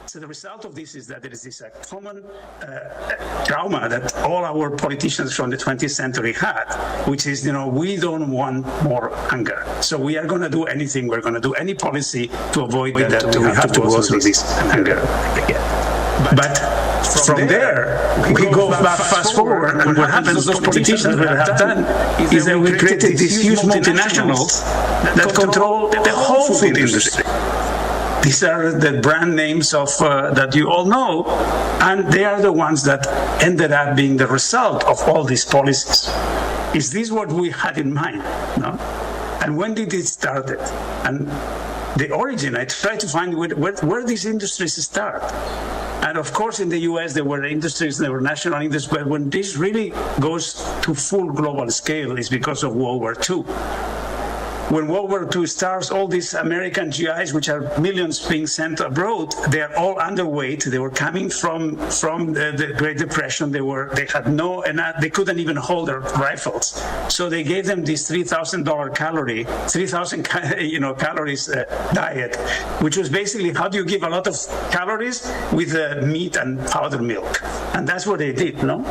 So the result of this is that there is this common trauma that all our politicians from the 20th century had, which is, we don't want more hunger. So we are going to do anything, we're going to do any policy to avoid that we have to go through this hunger again. But from there, we go back fast forward, and what happens, those politicians will have done is that we created these huge multinationals that control the whole food industry. These are the brand names of that you all know, and they are the ones that ended up being the result of all these policies. Is this what we had in mind? No? And when did it start? And the origin, I tried to find where these industries start. And of course, in the US, there were industries, there were national industries, but when this really goes to full global scale, it's because of World War II. When World War II starts, all these American GIs, which are millions being sent abroad, they are all underweight. They were coming from the Great Depression. They had no, and they couldn't even hold their rifles. So they gave them this $3,000 calories diet, which was basically, how do you give a lot of calories with meat and powdered milk? And that's what they did, no?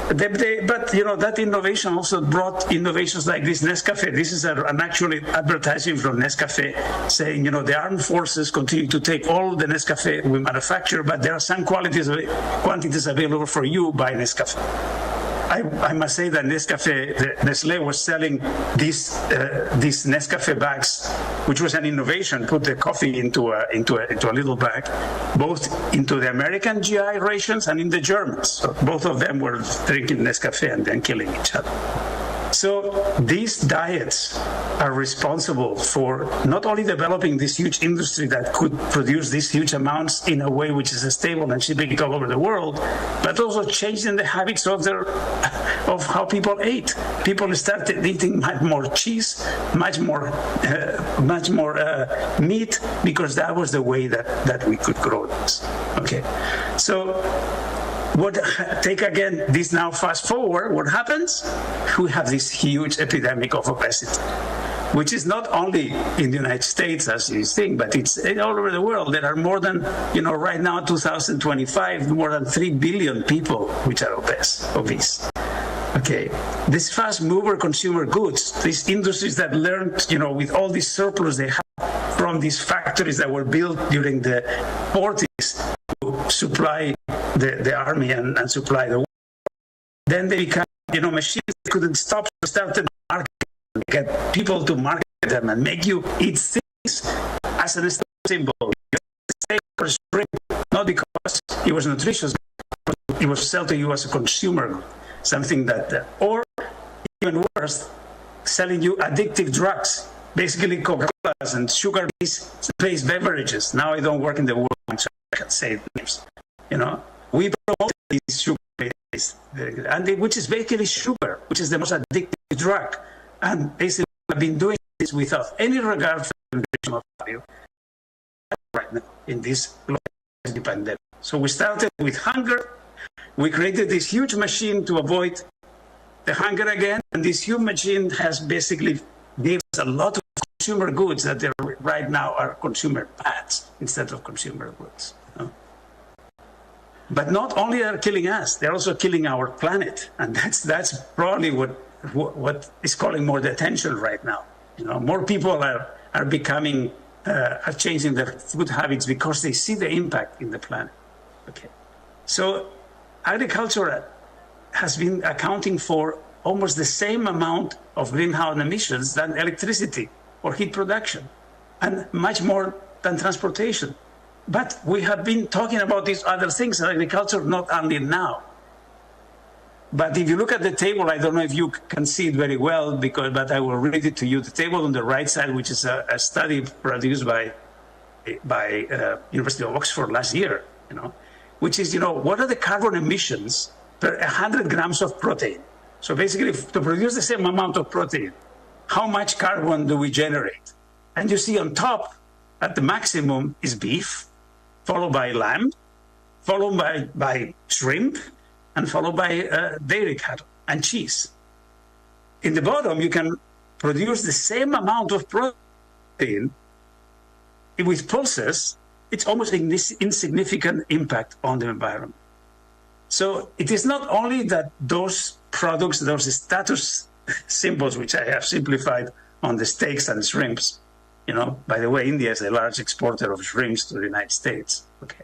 But that innovation also brought innovations like this Nescafe. This is an actually advertising from Nescafe saying, the armed forces continue to take all the Nescafe we manufacture, but there are some quantities available for you by Nescafe. I must say that Nestlé was selling these Nescafe bags, which was an innovation. Put the coffee into a little bag, both into the American GI rations and in the Germans. So both of them were drinking Nescafe and then killing each other. So these diets are responsible for not only developing this huge industry that could produce these huge amounts in a way which is stable and shipping it all over the world, but also changing the habits of how people ate. People started eating much more cheese, much more meat, because that was the way that we could grow this. Okay, so. Take again this now fast forward, what happens? We have this huge epidemic of obesity, which is not only in the United States as you think, but it's all over the world. There are more than, right now, 2025, more than 3 billion people which are obese. Okay, this fast mover consumer goods, these industries that learned, with all this surplus they have from these factories that were built during the 40s to supply the army and supply the war. Then they become, machines that couldn't stop, so started marketing, get people to market them and make you eat things as a symbol. Steak or shrimp, not because it was nutritious, but it was sold to you as a consumer good, something that, or even worse, selling you addictive drugs, basically Coca-Colas and sugar-based beverages. Now I don't work in the world, so I can say names. We promote these sugar-based, which is basically sugar, which is the most addictive drug. And basically, we've been doing this without any regard for nutritional value right now in this global pandemic. So we started with hunger. We created this huge machine to avoid the hunger again. And this huge machine has basically gave us a lot of consumer goods that right now are consumer pads instead of consumer goods. But not only are killing us, they're also killing our planet, and that's probably what is calling more the attention right now. More people are becoming are changing their food habits because they see the impact in the planet. Okay, so agriculture has been accounting for almost the same amount of greenhouse emissions than electricity or heat production, and much more than transportation. But we have been talking about these other things in agriculture, not only now. But if you look at the table, I don't know if you can see it very well, but I will read it to you. The table on the right side, which is a study produced by University of Oxford last year, which is, what are the carbon emissions per 100 grams of protein? So basically, to produce the same amount of protein, how much carbon do we generate? And you see on top, at the maximum, is beef, followed by lamb, followed by shrimp, and followed by dairy cattle and cheese. In the bottom, you can produce the same amount of protein with pulses it's almost insignificant impact on the environment. So it is not only that those products, those status symbols, which I have simplified on the steaks and shrimps, by the way, India is a large exporter of shrimps to the United States, okay,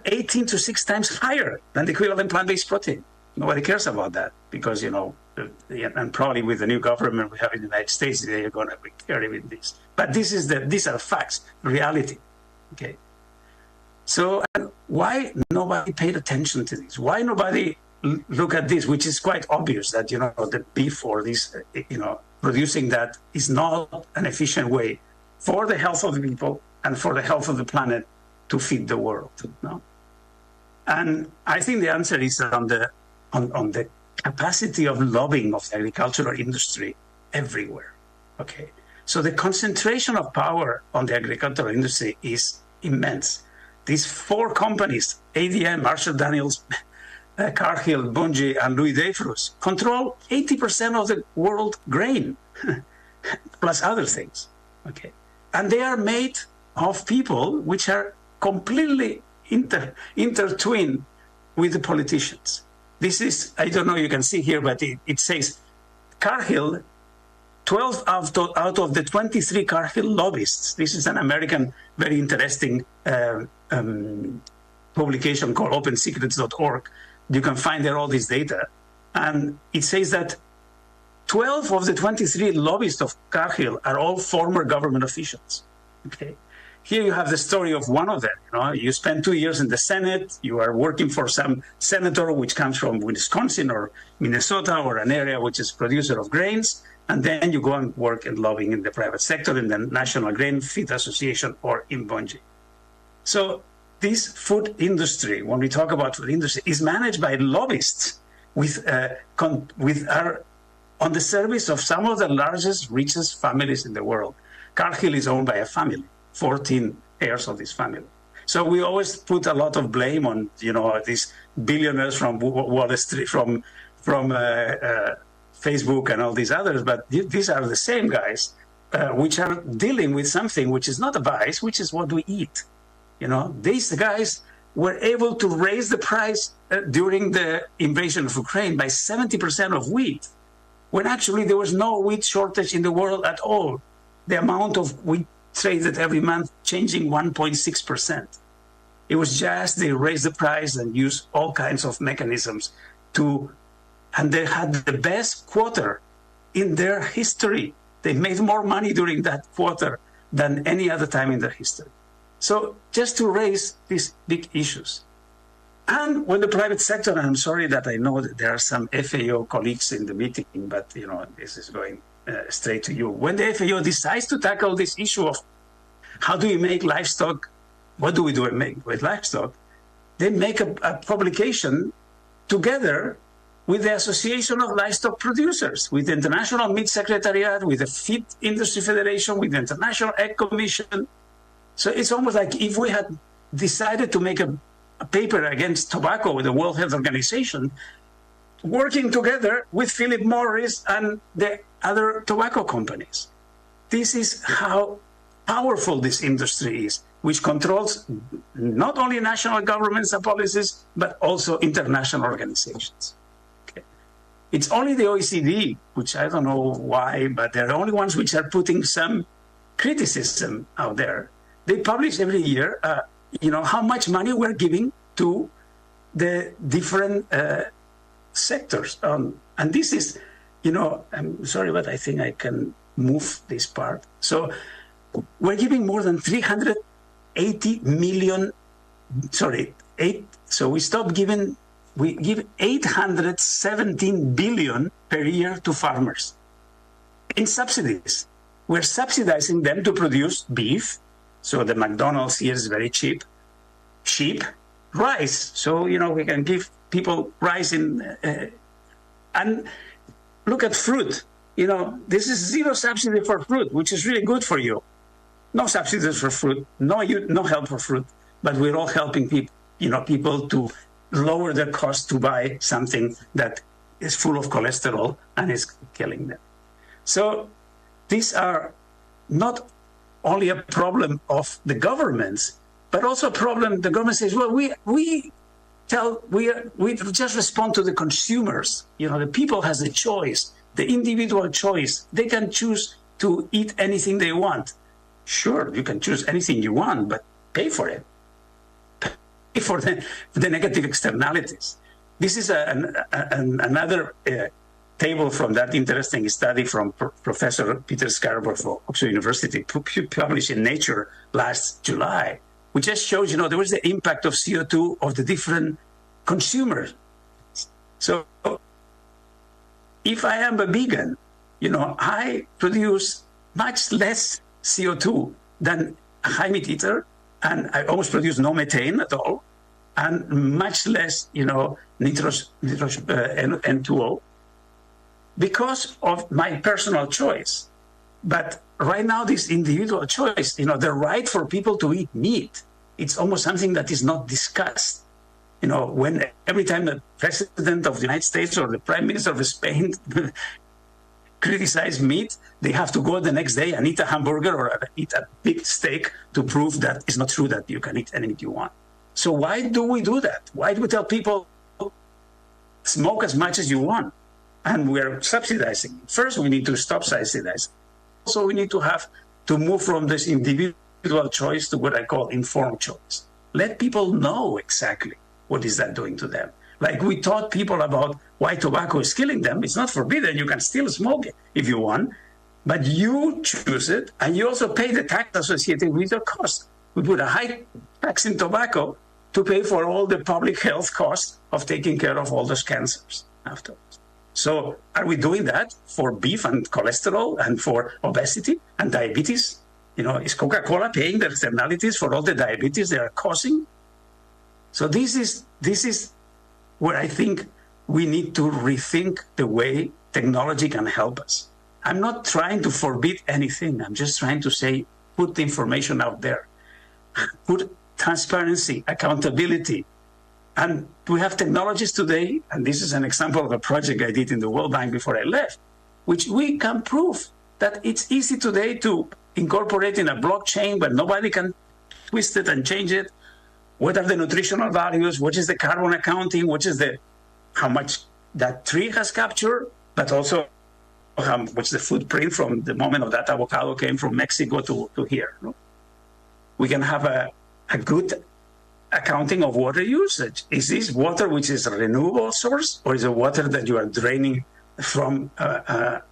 18 to 6 times higher than the equivalent plant-based protein. Nobody cares about that because, and probably with the new government we have in the United States, they are going to be carrying with this. But these are facts, reality, okay? So why nobody paid attention to this? Why nobody look at this, which is quite obvious that, the beef or this, producing that is not an efficient way for the health of the people and for the health of the planet to feed the world, no? And I think the answer is on the capacity of lobbying of the agricultural industry everywhere, okay? So the concentration of power on the agricultural industry is immense. These 4 companies, ADM, Marshall Daniels, Cargill, Bunge, and Louis Dreyfus, control 80% of the world grain, plus other things, okay? And they are made of people which are completely intertwined with the politicians. This is, I don't know, you can see here, but it says Cargill, 12 out of the 23 Cargill lobbyists. This is an American, very interesting publication called OpenSecrets.org. You can find there all this data. And it says that 12 of the 23 lobbyists of Cargill are all former government officials, okay? Here you have the story of one of them. You spend 2 years in the Senate, you are working for some senator which comes from Wisconsin or Minnesota or an area which is producer of grains, and then you go and work and lobbying in the private sector in the National Grain Feed Association or in Bunge. So this food industry, when we talk about food industry, is managed by lobbyists on the service of some of the largest, richest families in the world. Cargill is owned by a family. 14 heirs of this family. So we always put a lot of blame on, these billionaires from Wall Street, from Facebook and all these others, but these are the same guys which are dealing with something which is not a vice, which is what we eat. These guys were able to raise the price during the invasion of Ukraine by 70% of wheat, when actually there was no wheat shortage in the world at all. The amount of wheat traded every month changing 1.6%. It was just they raised the price and used all kinds of mechanisms and they had the best quarter in their history. They made more money during that quarter than any other time in their history. So just to raise these big issues. And when the private sector, and I'm sorry that I know that there are some FAO colleagues in the meeting, but this is going straight to you. When the FAO decides to tackle this issue of how do we make livestock, what do we do with livestock, they make a publication together with the Association of Livestock Producers, with the International Meat Secretariat, with the Feed Industry Federation, with the International Egg Commission. So it's almost like if we had decided to make a paper against tobacco with the World Health Organization, working together with Philip Morris and the other tobacco companies. This is how powerful this industry is, which controls not only national governments and policies, but also international organizations. Okay. It's only the OECD, which I don't know why, but they're the only ones which are putting some criticism out there. They publish every year, how much money we're giving to the different sectors. And this is, I'm sorry, but I think I can move this part. So we're giving more than 380 million, so we give 817 billion per year to farmers in subsidies. We're subsidizing them to produce beef. So the McDonald's here is very cheap. Sheep, rice. So, we can give people rice and look at fruit. This is zero subsidy for fruit, which is really good for you. No subsidies for fruit, no help for fruit, but we're all helping people to lower their cost to buy something that is full of cholesterol and is killing them. So these are not only a problem of the governments, but also a problem. The government says, well, we just respond to the consumers. You know, the people has a choice, the individual choice. They can choose to eat anything they want. Sure, you can choose anything you want, but pay for it. Pay for the negative externalities. This is another table from that interesting study from Professor Peter Scarborough from Oxford University, published in Nature last July, which just shows, you know, there was the impact of CO2 of the different consumers. So if I am a vegan, you know, I produce much less CO2 than a high meat eater, and I almost produce no methane at all, and much less, you know, N2O, because of my personal choice. But right now, this individual choice, you know, the right for people to eat meat, it's almost something that is not discussed. You know, when every time the president of the United States or the prime minister of Spain criticize meat, they have to go the next day and eat a hamburger or eat a big steak to prove that it's not true that you can eat any meat you want. So why do we do that? Why do we tell people, smoke as much as you want? And we're subsidizing. First, we need to stop subsidizing. Also, we need to move from this individual choice to what I call informed choice. Let people know exactly what is that doing to them. Like we taught people about why tobacco is killing them. It's not forbidden. You can still smoke it if you want, but you choose it, and you also pay the tax associated with your cost. We put a high tax in tobacco to pay for all the public health costs of taking care of all those cancers afterwards. So are we doing that for beef and cholesterol and for obesity and diabetes? You know, is Coca-Cola paying the externalities for all the diabetes they are causing? So this is where I think we need to rethink the way technology can help us. I'm not trying to forbid anything. I'm just trying to say, put the information out there, put transparency, accountability. And we have technologies today, and this is an example of a project I did in the World Bank before I left, which we can prove that it's easy today to incorporate in a blockchain where nobody can twist it and change it. What are the nutritional values? What is the carbon accounting? What is how much that tree has captured, but also what's the footprint from the moment of that avocado came from Mexico to here. No? We can have a good accounting of water usage. Is this water which is a renewable source, or is it water that you are draining from a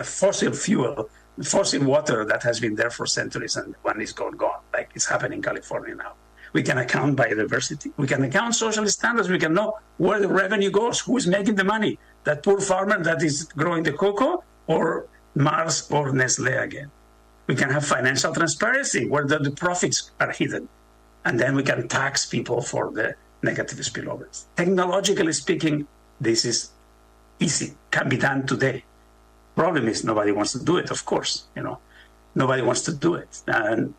fossil fuel, fossil water that has been there for centuries and one is gone, like it's happening in California now? We can account biodiversity. We can account social standards. We can know where the revenue goes, who is making the money, that poor farmer that is growing the cocoa, or Mars or Nestle again. We can have financial transparency, where the profits are hidden. And then we can tax people for the negative spillovers. Technologically speaking, this is easy, can be done today. Problem is nobody wants to do it, of course. You know, nobody wants to do it. And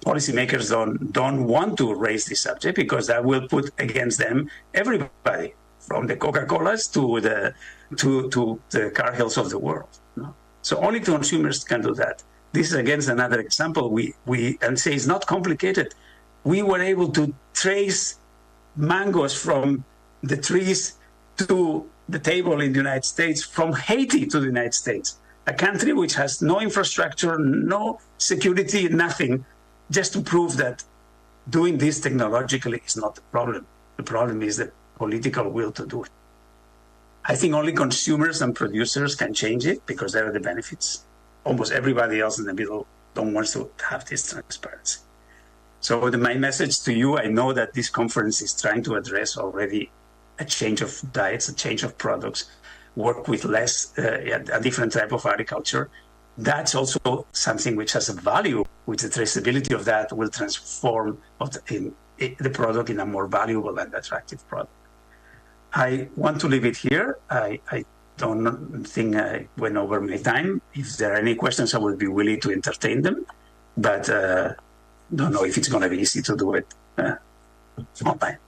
policymakers don't want to raise this subject because that will put against them everybody, from the Coca-Colas to the car hills of the world. You know? So only consumers can do that. This is again another example. We and say it's not complicated. We were able to trace mangoes from the trees to the table in the United States, from Haiti to the United States, a country which has no infrastructure, no security, nothing, just to prove that doing this technologically is not the problem. The problem is the political will to do it. I think only consumers and producers can change it because there are the benefits. Almost everybody else in the middle don't want to have this transparency. So my message to you, I know that this conference is trying to address already a change of diets, a change of products, work with less, a different type of agriculture. That's also something which has a value, which the traceability of that will transform the product in a more valuable and attractive product. I want to leave it here. I don't think I went over my time. If there are any questions, I will be willing to entertain them, but don't know if it's going to be easy to do it online.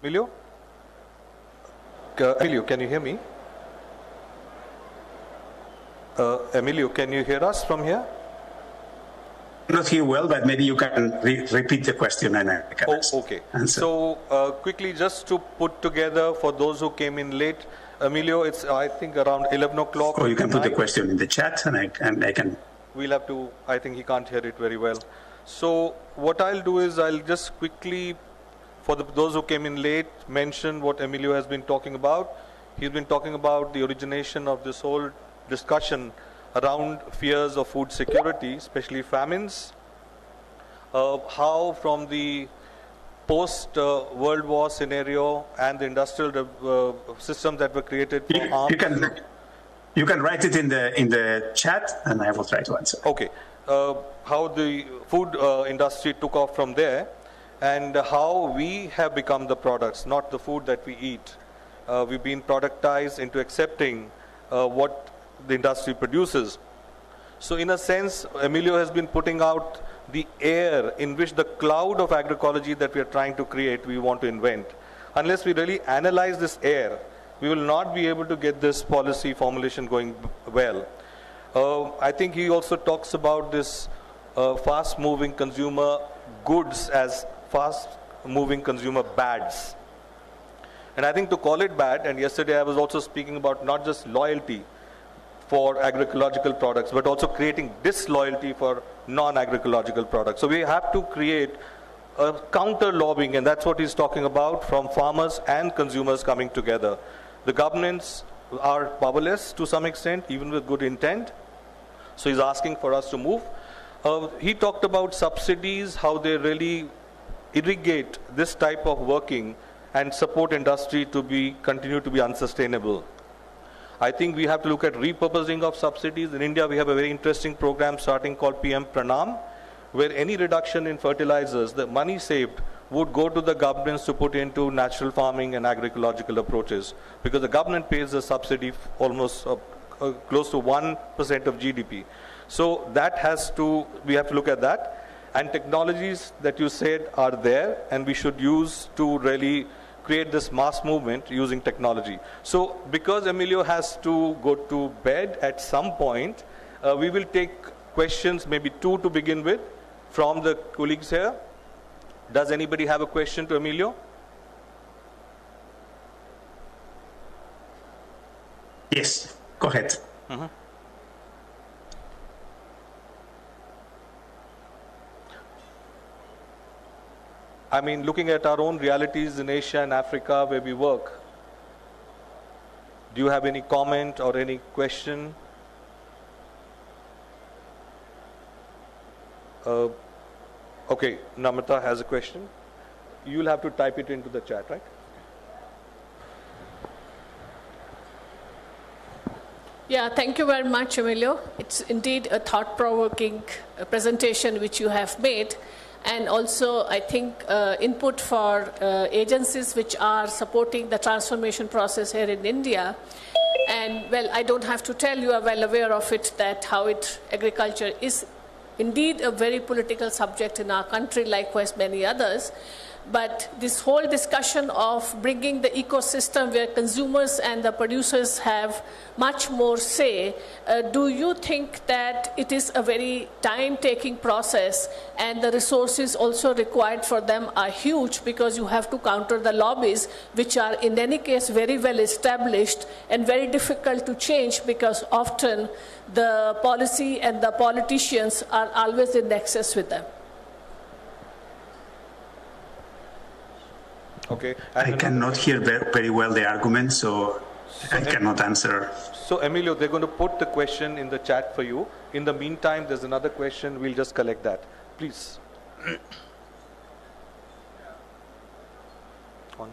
Emilio? Emilio, can you hear me? Emilio, can you hear us from here? Not hear well, but maybe you can repeat the question and I can okay. answer. So quickly, just to put together for those who came in late, Emilio, it's I think around 11 o'clock. Or you can put the question in the chat and I can. We'll have to, I think he can't hear it very well. So what I'll do is I'll just quickly, for those who came in late, mention what Emilio has been talking about. He's been talking about the origination of this whole discussion around fears of food security, especially famines, how from the post-World War scenario and the industrial systems that were created for arms. You can write it in the chat and I will try to answer. Okay. How the food industry took off from there and how we have become the products, not the food that we eat. We've been productized into accepting what the industry produces. So in a sense, Emilio has been putting out the air in which the cloud of agroecology that we are trying to create, we want to invent. Unless we really analyze this air, we will not be able to get this policy formulation going well. I think he also talks about this fast-moving consumer goods as fast-moving consumer bads. And I think to call it bad, and yesterday I was also speaking about not just loyalty for agroecological products, but also creating disloyalty for non-agroecological products. So we have to create a counter-lobbying, and that's what he's talking about, from farmers and consumers coming together. The governments are powerless to some extent, even with good intent. So he's asking for us to move. He talked about subsidies, how they really irrigate this type of working and support industry to continue to be unsustainable. I think we have to look at repurposing of subsidies. In India, we have a very interesting program starting called PM Pranam, where any reduction in fertilizers, the money saved would go to the governments to put into natural farming and agroecological approaches, because the government pays the subsidy almost close to 1% of GDP. So that we have to look at that. And technologies that you said are there, and we should use to really create this mass movement using technology. So because Emilio has to go to bed at some point, we will take questions, maybe 2 to begin with, from the colleagues here. Does anybody have a question to Emilio? Yes, go ahead. Mm-hmm. I mean, looking at our own realities in Asia and Africa where we work, do you have any comment or any question? Okay, Namita has a question. You'll have to type it into the chat, right? Yeah, thank you very much, Emilio. It's indeed a thought-provoking presentation which you have made. And also, I think, input for agencies which are supporting the transformation process here in India. And, well, I don't have to tell you, are well aware of it, that how agriculture is indeed a very political subject in our country, likewise many others. But this whole discussion of bringing the ecosystem where consumers and the producers have much more say, do you think that it is a very time-taking process and the resources also required for them are huge, because you have to counter the lobbies which are in any case very well established and very difficult to change, because often the policy and the politicians are always in nexus with them? Okay. I cannot hear very well the argument, so I cannot answer. So, Emilio, they're going to put the question in the chat for you. In the meantime, there's another question. We'll just collect that. Please. On.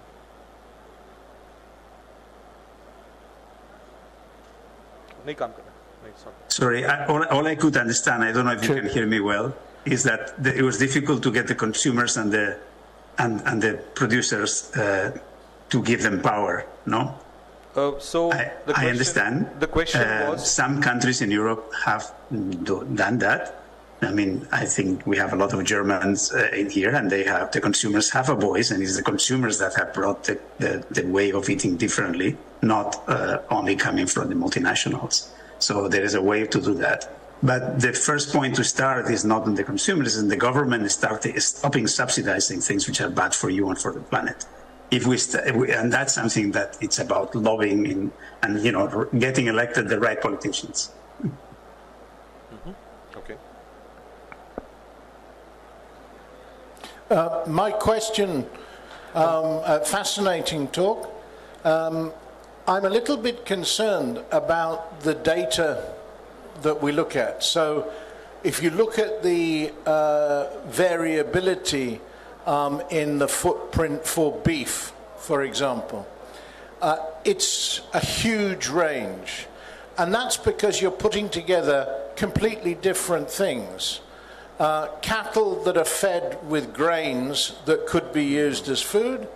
Sorry, all I could understand, I don't know if you can hear me well, is that it was difficult to get the consumers and the producers to give them power, no? So I understand. The question was... Some countries in Europe have done that, I mean, I think we have a lot of Germans in here, and the consumers have a voice, and it's the consumers that have brought the way of eating differently, not only coming from the multinationals. So there is a way to do that. But the first point to start is not in the consumers, it's in the government stopping subsidizing things which are bad for you and for the planet. And that's something that it's about lobbying and getting elected the right politicians. Okay. My question, fascinating talk. I'm a little bit concerned about the data that we look at. So if you look at the variability in the footprint for beef, for example, it's a huge range. And that's because you're putting together completely different things. Cattle that are fed with grains that could be used as food,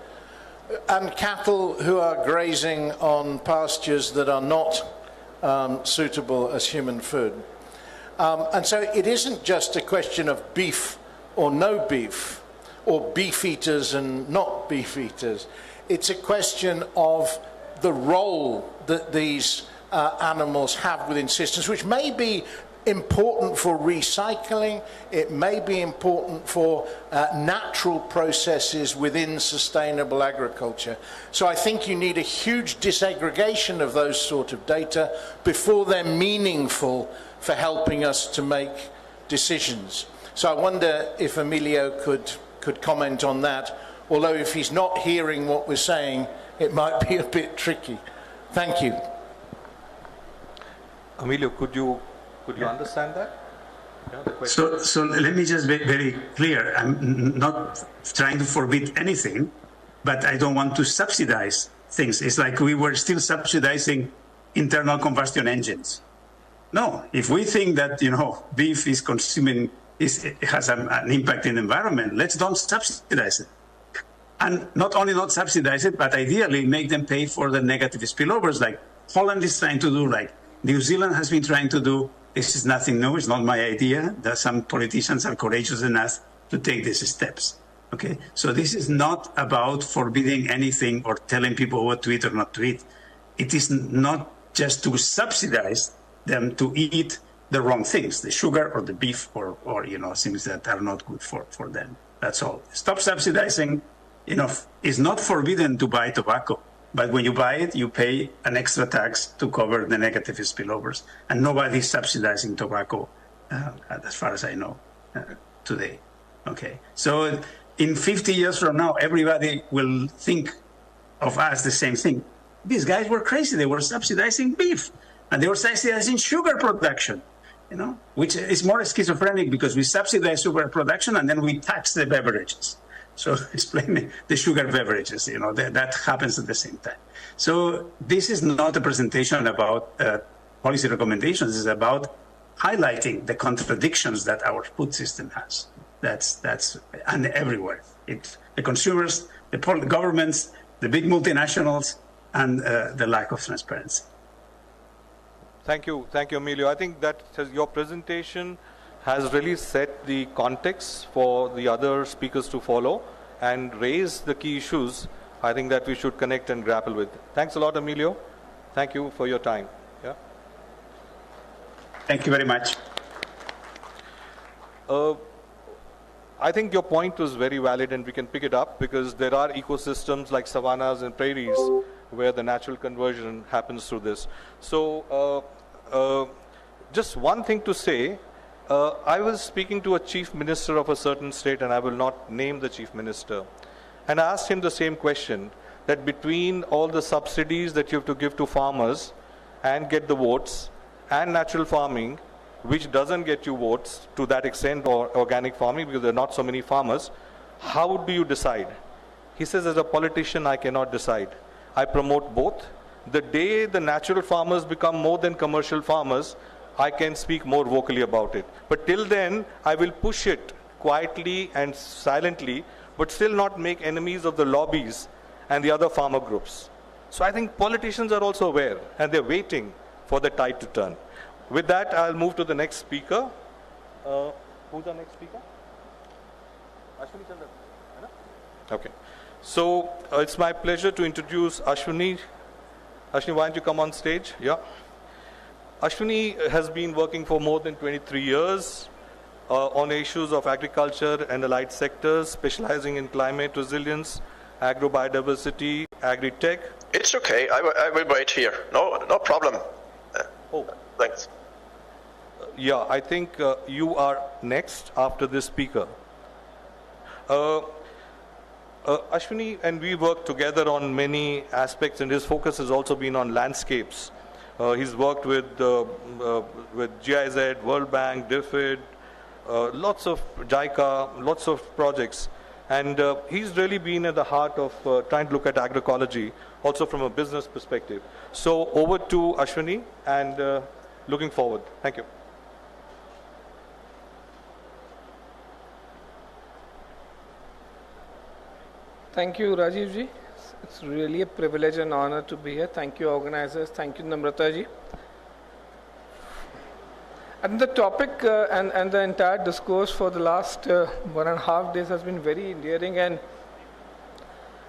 and cattle who are grazing on pastures that are not suitable as human food. And so it isn't just a question of beef or no beef, or beef eaters and not beef eaters. It's a question of the role that these animals have within systems, which may be important for recycling, it may be important for natural processes within sustainable agriculture. So I think you need a huge disaggregation of those sort of data before they're meaningful for helping us to make decisions. So I wonder if Emilio could comment on that, although if he's not hearing what we're saying, it might be a bit tricky. Thank you. Emilio, could you understand that? Yeah, the question. So let me just be very clear. I'm not trying to forbid anything, but I don't want to subsidize things. It's like we were still subsidizing internal combustion engines. No, if we think that beef is has an impact in the environment, let's don't subsidize it. And not only not subsidize it, but ideally make them pay for the negative spillovers, like Holland is trying to do, like New Zealand has been trying to do. This is nothing new. It's not my idea. That some politicians are courageous enough to take these steps. Okay, so this is not about forbidding anything or telling people what to eat or not to eat. It is not just to subsidize them to eat the wrong things, the sugar or the beef or things that are not good for them. That's all. Stop subsidizing. It's not forbidden to buy tobacco, but when you buy it, you pay an extra tax to cover the negative spillovers, and nobody's subsidizing tobacco, as far as I know, today. Okay, so in 50 years from now, everybody will think of us the same thing. These guys were crazy. They were subsidizing beef, and they were subsidizing sugar production, which is more schizophrenic because we subsidize sugar production and then we tax the beverages. So explain the sugar beverages, that happens at the same time. So this is not a presentation about policy recommendations. It's about highlighting the contradictions that our food system has. That's and everywhere. The consumers, the governments, the big multinationals, and the lack of transparency. Thank you, Emilio. I think that your presentation has really set the context for the other speakers to follow and raise the key issues I think that we should connect and grapple with. Thanks a lot, Emilio. Thank you for your time. Yeah. Thank you very much. I think your point was very valid, and we can pick it up because there are ecosystems like savannas and prairies where the natural conversion happens through this. So just one thing to say, I was speaking to a chief minister of a certain state, and I will not name the chief minister, and I asked him the same question, that between all the subsidies that you have to give to farmers and get the votes, and natural farming, which doesn't get you votes to that extent, or organic farming because there are not so many farmers, how do you decide? He says, as a politician, I cannot decide. I promote both. The day the natural farmers become more than commercial farmers, I can speak more vocally about it. But till then, I will push it quietly and silently, but still not make enemies of the lobbies and the other farmer groups. So I think politicians are also aware, and they're waiting for the tide to turn. With that, I'll move to the next speaker. Who's our next speaker? Ashwini Chandra. Okay. So it's my pleasure to introduce Ashwini. Ashwini, why don't you come on stage? Yeah. Ashwini has been working for more than 23 years on issues of agriculture and allied sectors, specializing in climate resilience, agro-biodiversity, agri-tech. It's okay. I will wait here. No problem. Oh, Thanks. yeah, I think you are next after this speaker. Ashwini and we work together on many aspects, and his focus has also been on landscapes. He's worked with GIZ, World Bank, DFID, lots of JICA, lots of projects. And he's really been at the heart of trying to look at agroecology, also from a business perspective. So over to Ashwini, and looking forward. Thank you. Thank you, Rajiv ji. It's really a privilege and honor to be here. Thank you, organizers. Thank you, Namrata ji. And the topic and the entire discourse for the last 1.5 days has been very endearing and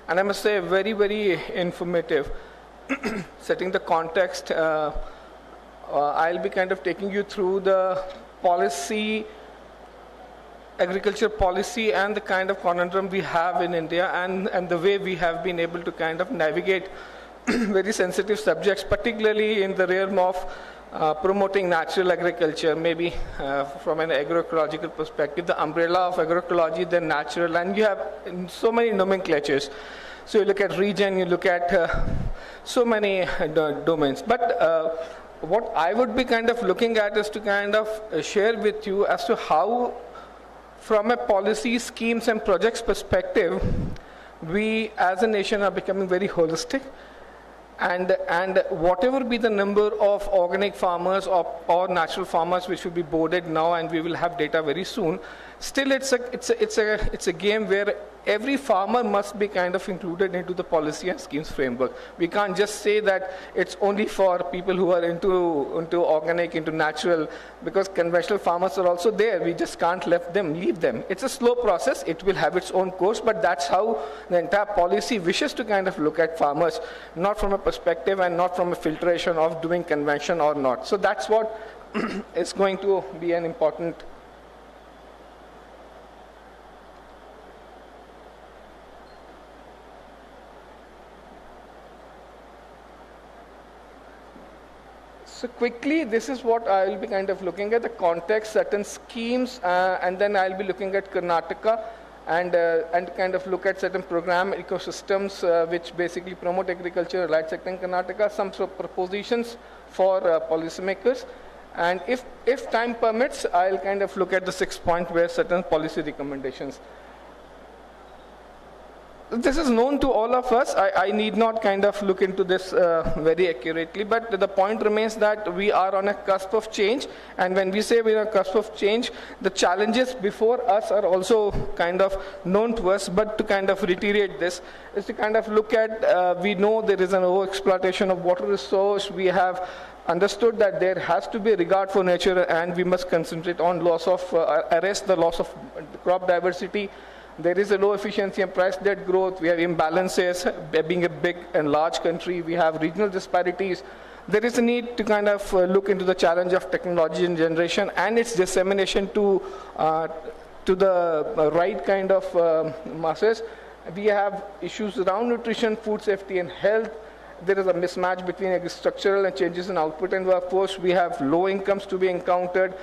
I must say very, very informative. Setting the context, I'll be kind of taking you through the policy, agriculture policy and the kind of conundrum we have in India and the way we have been able to kind of navigate very sensitive subjects, particularly in the realm of promoting natural agriculture, maybe from an agroecological perspective, the umbrella of agroecology, then natural, and you have so many nomenclatures. So you look at region, you look at so many domains. But what I would be kind of looking at is to kind of share with you as to how, from a policy, schemes and projects perspective, we as a nation are becoming very holistic. And whatever be the number of organic farmers or natural farmers which will be boarded now, and we will have data very soon, still it's a game where every farmer must be kind of included into the policy and schemes framework. We can't just say that it's only for people who are into organic, into natural, because conventional farmers are also there. We just can't leave them. It's a slow process. It will have its own course, but that's how the entire policy wishes to kind of look at farmers, not from a perspective and not from a filtration of doing convention or not. So that's what is going to be an important So quickly, this is what I will be kind of looking at, the context, certain schemes, and then I'll be looking at Karnataka and kind of look at certain program ecosystems which basically promote agriculture, allied sector in Karnataka, some sort of propositions for policymakers. And if time permits, I'll kind of look at the 6th point where certain policy recommendations. This is known to all of us. I need not kind of look into this very accurately, but the point remains that we are on a cusp of change, and when we say we are on a cusp of change, the challenges before us are also kind of known to us, but to kind of reiterate this is to kind of look at, we know there is an over-exploitation of water resource, we have understood that there has to be regard for nature and we must concentrate on arrest the loss of crop diversity. There is a low efficiency and price-led growth. We have imbalances. Being a big and large country, we have regional disparities. There is a need to kind of look into the challenge of technology and generation and its dissemination to the right kind of masses. We have issues around nutrition, food safety, and health. There is a mismatch between structural and changes in output and workforce. We have low incomes to be encountered,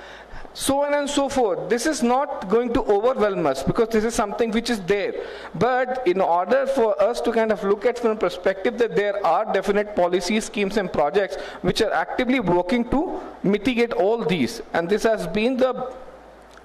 so on and so forth. This is not going to overwhelm us because this is something which is there. But in order for us to kind of look at from a perspective that there are definite policy schemes and projects which are actively working to mitigate all these. And this has been the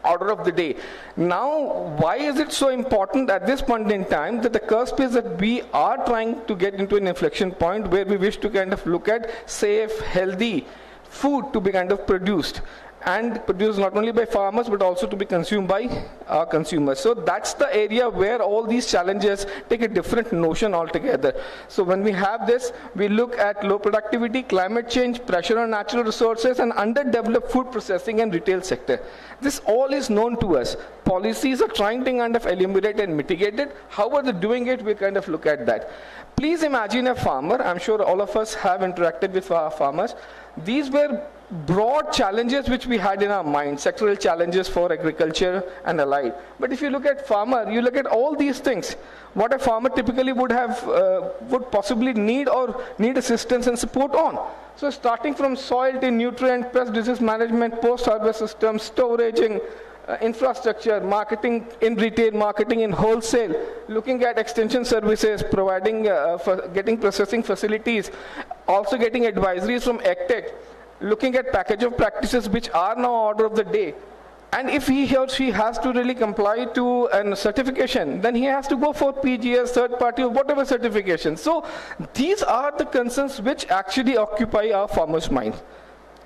order of the day. Now, why is it so important at this point in time that the cusp is that we are trying to get into an inflection point where we wish to kind of look at safe, healthy food to be kind of produced. and produced not only by farmers but also to be consumed by our consumers. So that's the area where all these challenges take a different notion altogether. So when we have this, we look at low productivity, climate change, pressure on natural resources, and underdeveloped food processing and retail sector. This all is known to us. Policies are trying to kind of eliminate and mitigate it. How are they doing it? We kind of look at that. Please imagine a farmer. I'm sure all of us have interacted with farmers. These were broad challenges which we had in our mind, sectoral challenges for agriculture and allied. But if you look at farmer, you look at all these things, what a farmer typically would have, would possibly need or need assistance and support on. So starting from soil to nutrient, pest disease management, post-harvest systems, storaging, infrastructure, marketing in retail, marketing in wholesale, looking at extension services, providing, getting processing facilities, also getting advisories from ECTEC, looking at package of practices which are now order of the day. And if he or she has to really comply to a certification, then he has to go for PGS, third party, or whatever certification. So these are the concerns which actually occupy our farmers' minds.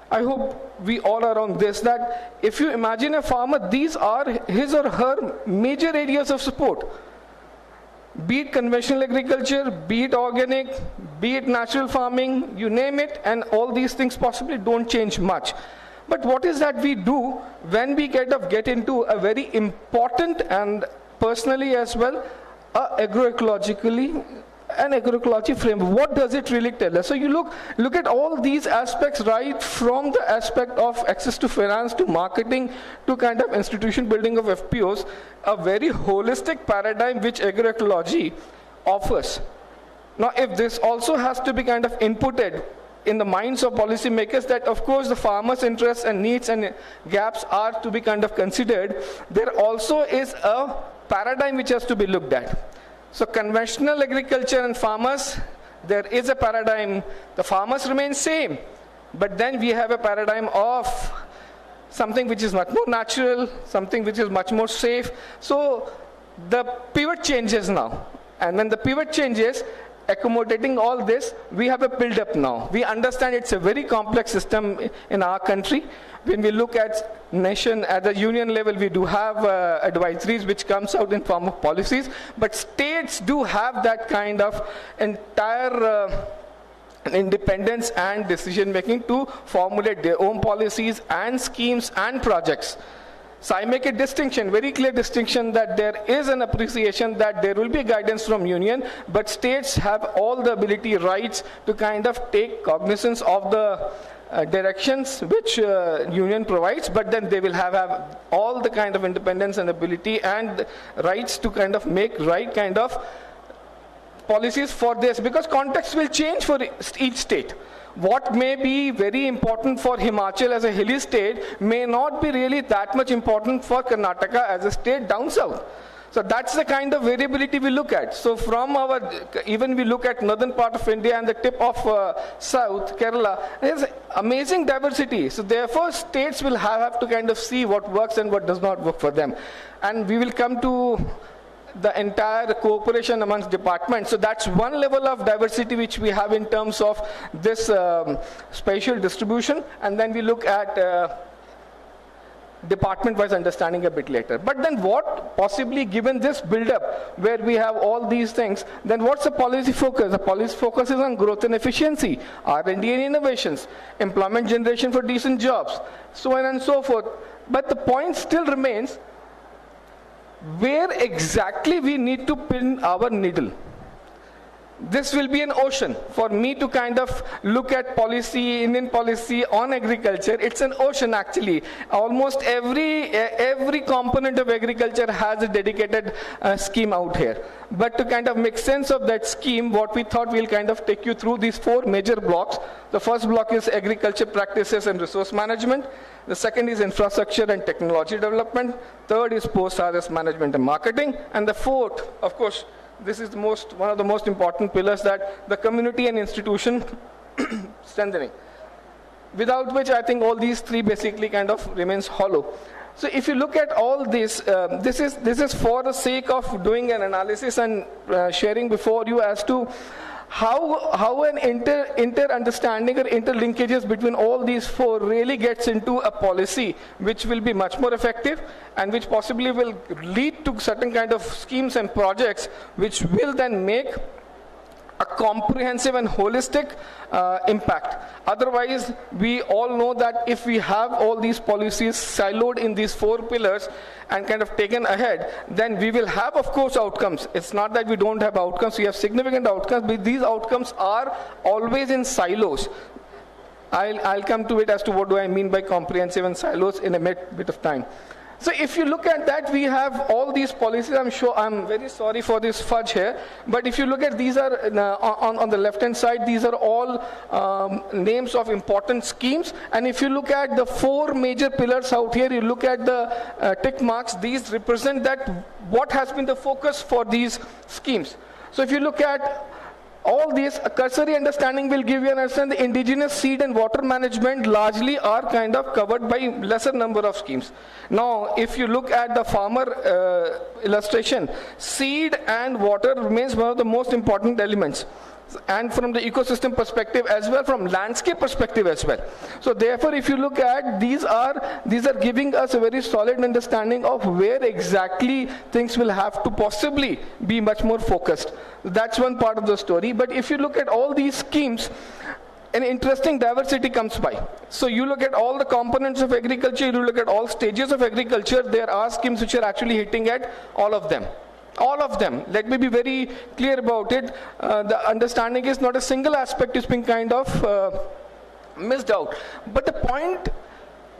I hope we all are on this, that if you imagine a farmer, these are his or her major areas of support. Be it conventional agriculture, be it organic, be it natural farming, you name it, and all these things possibly don't change much. But what is that we do when we get into a very important and personally as well, agroecologically, an agroecology framework? What does it really tell us? So you look at all these aspects, right from the aspect of access to finance, to marketing, to kind of institution building of FPOs, a very holistic paradigm which agroecology offers. Now, if this also has to be kind of inputted in the minds of policymakers, that of course the farmers' interests and needs and gaps are to be kind of considered, there also is a paradigm which has to be looked at. So conventional agriculture and farmers, there is a paradigm. The farmers remain same, but then we have a paradigm of something which is much more natural, something which is much more safe. So the pivot changes now. And when the pivot changes, accommodating all this, we have a build-up now. We understand it's a very complex system in our country. When we look at nation at the union level, we do have advisories which comes out in form of policies, but states do have that kind of entire independence and decision making to formulate their own policies and schemes and projects. So I make a distinction, very clear distinction, that there is an appreciation that there will be guidance from union, but states have all the ability, rights to kind of take cognizance of the directions which union provides, but then they will have all the kind of independence and ability and rights to kind of make right kind of policies for this, because context will change for each state. What may be very important for Himachal as a hilly state may not be really that much important for Karnataka as a state down south. So that's the kind of variability we look at. So from even we look at northern part of India and the tip of south, Kerala, there's amazing diversity. So therefore states will have to kind of see what works and what does not work for them. And we will come to the entire cooperation amongst departments. So that's one level of diversity which we have in terms of this spatial distribution. And then we look at department-wise understanding a bit later. But then what possibly, given this build-up where we have all these things, then what's the policy focus? The policy focus is on growth and efficiency, R&D and innovations, employment generation for decent jobs, so on and so forth. But the point still remains, where exactly we need to pin our needle. This will be an ocean. For me to kind of look at policy, Indian policy on agriculture, it's an ocean actually. Almost every component of agriculture has a dedicated scheme out here. But to kind of make sense of that scheme, what we thought we'll kind of take you through these four major blocks. The first block is agriculture practices and resource management. The second is infrastructure and technology development. Third is post-harvest management and marketing. And the fourth, of course, this is one of the most important pillars, that the community and institution strengthening. Without which I think all these three basically kind of remains hollow. So if you look at all this, this is for the sake of doing an analysis and sharing before you as to How an inter understanding or interlinkages between all these four really gets into a policy which will be much more effective and which possibly will lead to certain kind of schemes and projects which will then make a comprehensive and holistic impact. Otherwise, we all know that if we have all these policies siloed in these four pillars and kind of taken ahead, then we will have, of course, outcomes. It's not that we don't have outcomes, we have significant outcomes, but these outcomes are always in silos. I'll come to it as to what do I mean by comprehensive and silos in a bit of time. So if you look at that, we have all these policies. I'm very sorry for this fudge here, but if you look at these are on the left hand side, these are all names of important schemes. And if you look at the four major pillars out here, you look at the tick marks, these represent that what has been the focus for these schemes. So if you look at all these, a cursory understanding will give you an understanding the indigenous seed and water management largely are kind of covered by lesser number of schemes. Now, if you look at the farmer illustration, seed and water remains one of the most important elements. And from the ecosystem perspective as well, from landscape perspective as well. So therefore, if you look at these are giving us a very solid understanding of where exactly things will have to possibly be much more focused. That's one part of the story. But if you look at all these schemes, an interesting diversity comes by. So you look at all the components of agriculture, you look at all stages of agriculture, there are schemes which are actually hitting at all of them. All of them. Let me be very clear about it. The understanding is not a single aspect is being kind of missed out. But the point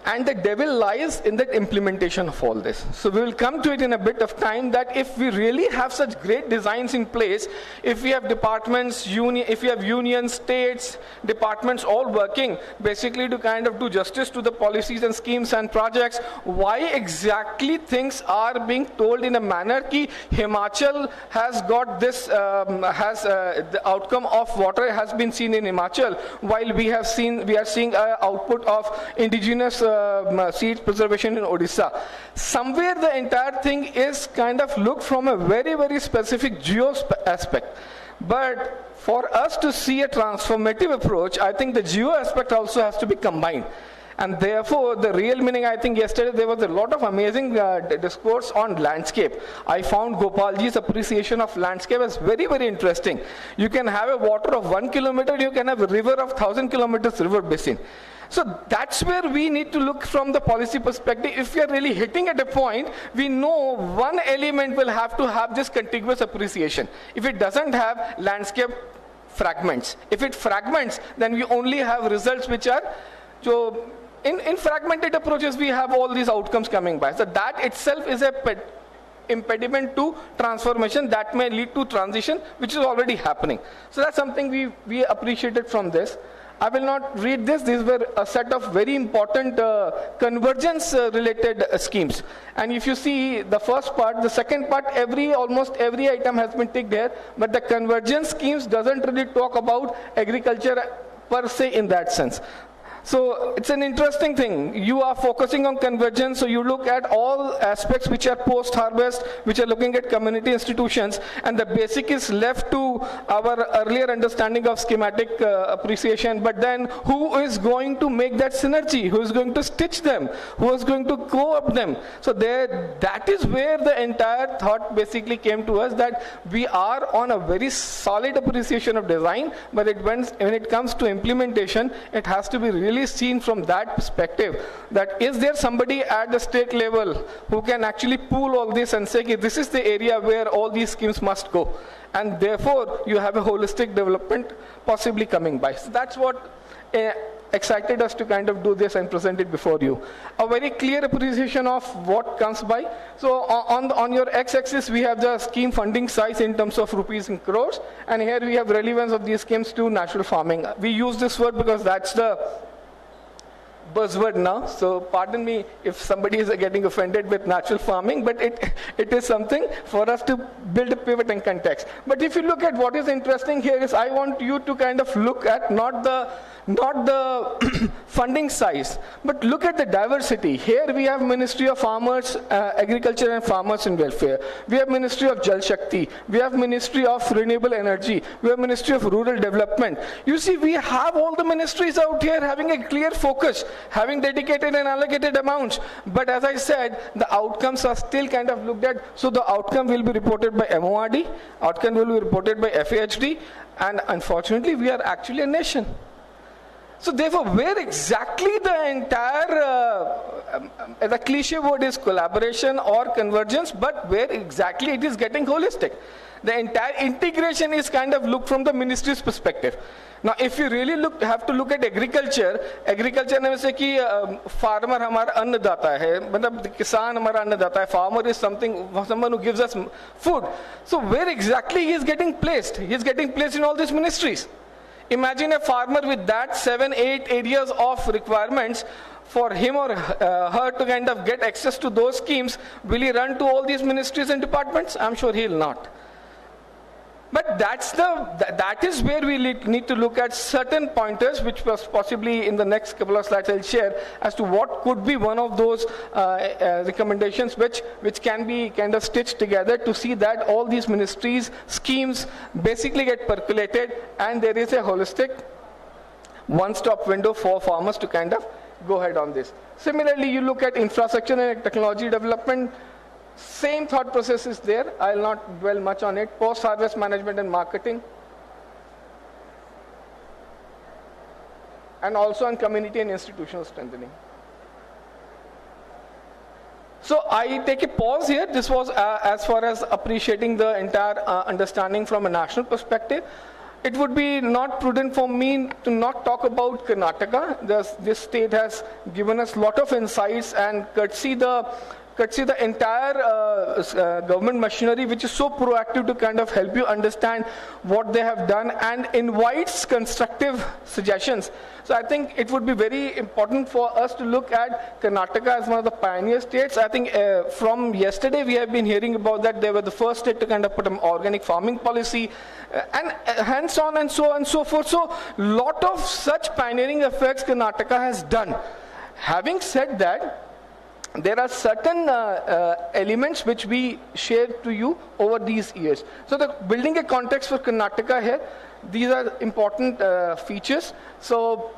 and the devil lies in the implementation of all this. So we will come to it in a bit of time that if we really have such great designs in place, if we have departments, if we have unions, states, departments all working basically to kind of do justice to the policies and schemes and projects, why exactly things are being told in a manner ki Himachal has got this, the outcome of water has been seen in Himachal, while we are seeing output of indigenous seed preservation in Odisha. Somewhere the entire thing is kind of looked from a very, very specific geo aspect. But for us to see a transformative approach, I think the geo aspect also has to be combined. And therefore, the real meaning, I think yesterday there was a lot of amazing discourse on landscape. I found Gopalji's appreciation of landscape as very, very interesting. You can have a water of 1 kilometer, you can have a river of 1,000 kilometers river basin. So that's where we need to look from the policy perspective. If we are really hitting at a point, we know one element will have to have this contiguous appreciation. If it doesn't have, landscape fragments. If it fragments, then we only have results which are, so in fragmented approaches, we have all these outcomes coming by. So that itself is a impediment to transformation that may lead to transition, which is already happening. So that's something we appreciated from this. I will not read this. These were a set of very important convergence related schemes. And if you see the first part, the second part, almost every item has been ticked here, but the convergence schemes doesn't really talk about agriculture per se in that sense. So it's an interesting thing. You are focusing on convergence, so you look at all aspects which are post-harvest, which are looking at community institutions, and the basic is left to our earlier understanding of schematic appreciation, but then who is going to make that synergy? Who is going to stitch them? Who is going to co-op them? So that is where the entire thought basically came to us, that we are on a very solid appreciation of design, but when it comes to implementation, it has to be really seen from that perspective, that is there somebody at the state level who can actually pool all this and say, okay, this is the area where all these schemes must go, and therefore you have a holistic development possibly coming by. So that's what excited us to kind of do this and present it before you. A very clear appreciation of what comes by. So on your x-axis we have the scheme funding size in terms of rupees in crores, and here we have relevance of these schemes to natural farming. We use this word because that's the buzzword now, so pardon me if somebody is getting offended with natural farming, but it is something for us to build a pivot in context. But if you look at what is interesting here is I want you to kind of look at not the funding size, but look at the diversity. Here we have Ministry of Farmers, Agriculture and Farmers and Welfare. We have Ministry of Jal Shakti. We have Ministry of Renewable Energy. We have Ministry of Rural Development. You see, we have all the ministries out here having a clear focus, having dedicated and allocated amounts. But as I said, the outcomes are still kind of looked at. So the outcome will be reported by MORD, outcome will be reported by FAHD, and unfortunately, we are actually a nation. So therefore, where exactly the entire, the cliche word is collaboration or convergence, but where exactly it is getting holistic. The entire integration is kind of looked from the ministry's perspective. Now, if you really have to look at agriculture में से कि farmer हमारा अन्नदाता है, मतलब किसान हमारा अन्नदाता है, farmer is someone who gives us food. So where exactly he is getting placed? He is getting placed in all these ministries. Imagine a farmer with that 7-8 areas of requirements. For him or her to kind of get access to those schemes, will he run to all these ministries and departments? I'm sure he'll not. But that is where we need to look at certain pointers, which was possibly in the next couple of slides I'll share, as to what could be one of those recommendations which can be kind of stitched together to see that all these ministries, schemes basically get percolated and there is a holistic one-stop window for farmers to kind of go ahead on this. Similarly, you look at infrastructure and technology development. Same thought process is there. I'll not dwell much on it. Post-harvest management and marketing. And also on community and institutional strengthening. So I take a pause here. This was as far as appreciating the entire understanding from a national perspective. It would be not prudent for me to not talk about Karnataka. This state has given us a lot of insights, and courtesy the entire government machinery, which is so proactive to kind of help you understand what they have done and invites constructive suggestions. So I think it would be very important for us to look at Karnataka as one of the pioneer states. I think from yesterday we have been hearing about that they were the first state to kind of put an organic farming policy and hence on and so on and so forth. So lot of such pioneering efforts Karnataka has done. Having said that, there are certain elements which we shared to you over these years. So building a context for Karnataka here, these are important features. So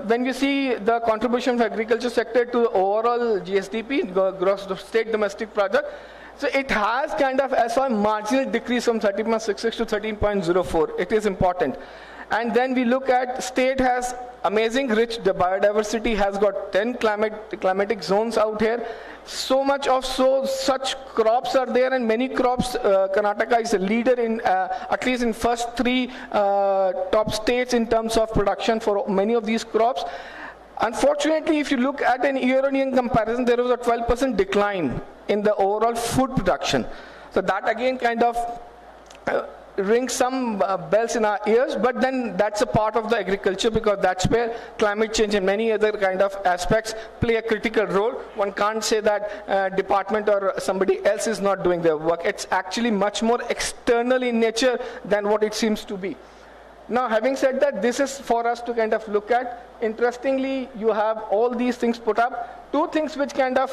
when you see the contribution of agriculture sector to the overall GSDP, gross state domestic product, so it has kind of as a marginal decrease from 13.66 to 13.04. It is important. And then we look at state has amazing rich biodiversity, has got 10 climatic zones out here. So much of such crops are there, and many crops. Karnataka is a leader in at least in first 3 top states in terms of production for many of these crops. Unfortunately, if you look at an year-on-year comparison, there was a 12% decline in the overall food production. So that again kind of ring some bells in our ears, but then that's a part of the agriculture, because that's where climate change and many other kind of aspects play a critical role. One can't say that department or somebody else is not doing their work. It's actually much more external in nature than what it seems to be. Now, having said that, this is for us to kind of look at. Interestingly, you have all these things put up. 2 things which kind of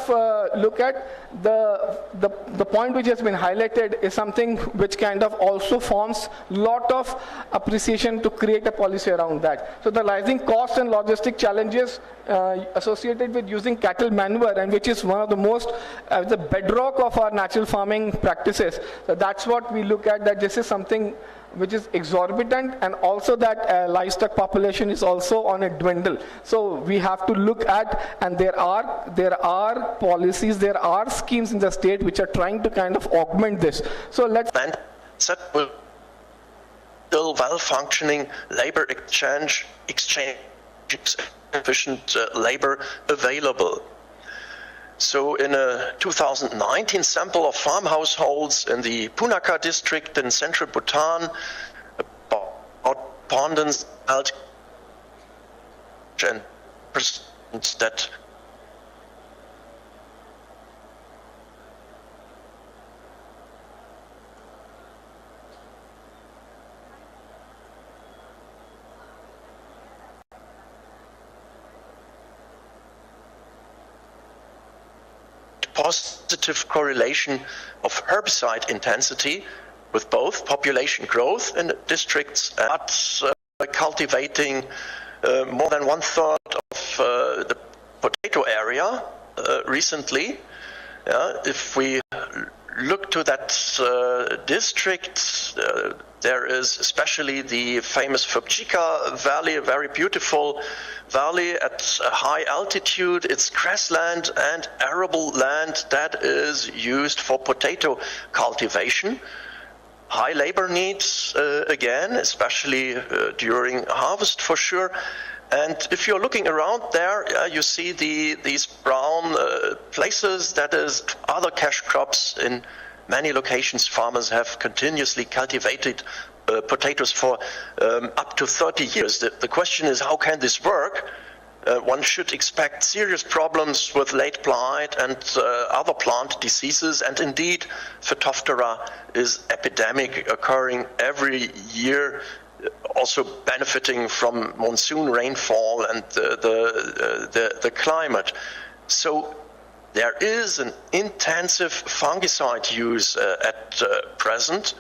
look at the point which has been highlighted is something which kind of also forms lot of appreciation to create a policy around that. So the rising cost and logistic challenges associated with using cattle manure, and which is one of the most the bedrock of our natural farming practices. So that's what we look at, that this is something which is exorbitant, and also that livestock population is also on a dwindle. So we have to look at, and there are policies, there are schemes in the state which are trying to kind of augment this. So let's still well-functioning labor exchange efficient labor available. So in a 2019 sample of farm households in the Punakha district in central Bhutan, about abundance and that positive correlation of herbicide intensity with both population growth in districts and cultivating more than 1/3 of the potato area recently. If we look to that district, there is especially the famous Fupchika Valley, a very beautiful valley at a high altitude. It's grassland and arable land that is used for potato cultivation. High labor needs, again, especially during harvest for sure. And if you're looking around there, you see these brown places. That is other cash crops. In many locations, farmers have continuously cultivated potatoes for up to 30 years. The question is, how can this work? One should expect serious problems with late blight and other plant diseases. And indeed, Phytophthora is epidemic, occurring every year, also benefiting from monsoon rainfall and the climate. So there is an intensive fungicide use at present,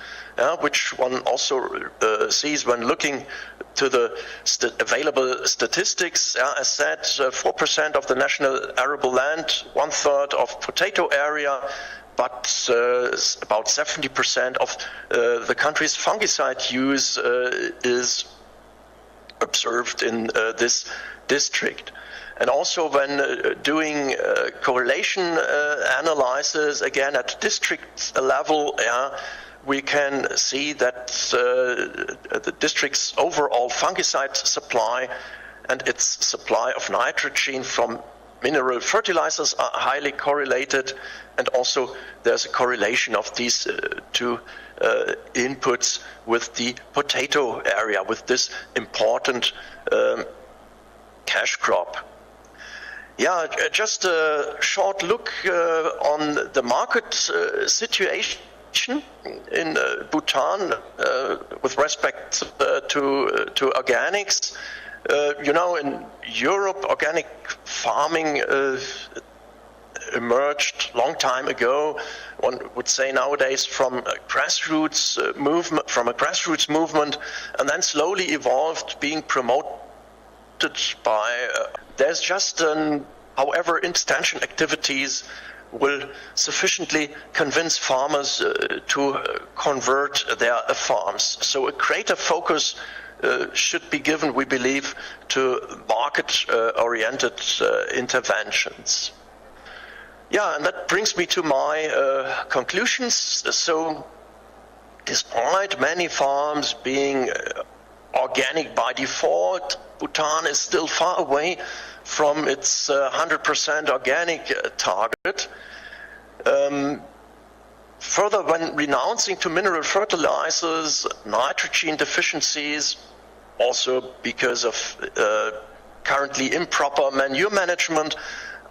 which one also sees when looking to the available statistics. As said, 4% of the national arable land, 1/3 of potato area, but about 70% of the country's fungicide use is observed in this district. And also when doing correlation analysis, again at district level, we can see that the district's overall fungicide supply and its supply of nitrogen from mineral fertilizers are highly correlated, and also there's a correlation of these two inputs with the potato area, with this important cash crop. Yeah, just a short look on the market situation in Bhutan with respect to organics. In Europe, organic farming emerged long time ago. One would say nowadays from a grassroots movement, and then slowly evolved, being promoted by. There's just however, extension activities will sufficiently convince farmers to convert their farms. So a greater focus should be given, we believe, to market-oriented interventions. Yeah, and that brings me to my conclusions. So, despite many farms being organic by default, Bhutan is still far away from its 100% organic target. Further, when renouncing to mineral fertilizers, nitrogen deficiencies, also because of currently improper manure management,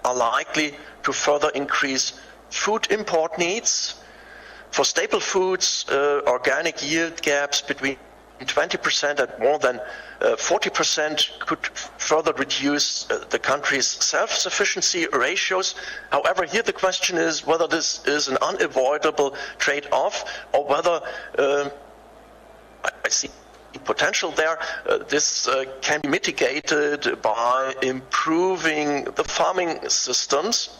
are likely to further increase food import needs. For staple foods, organic yield gaps between 20% and more than 40% could further reduce the country's self-sufficiency ratios. However, here the question is whether this is an unavoidable trade-off, or whether I see potential there. This can be mitigated by improving the farming systems,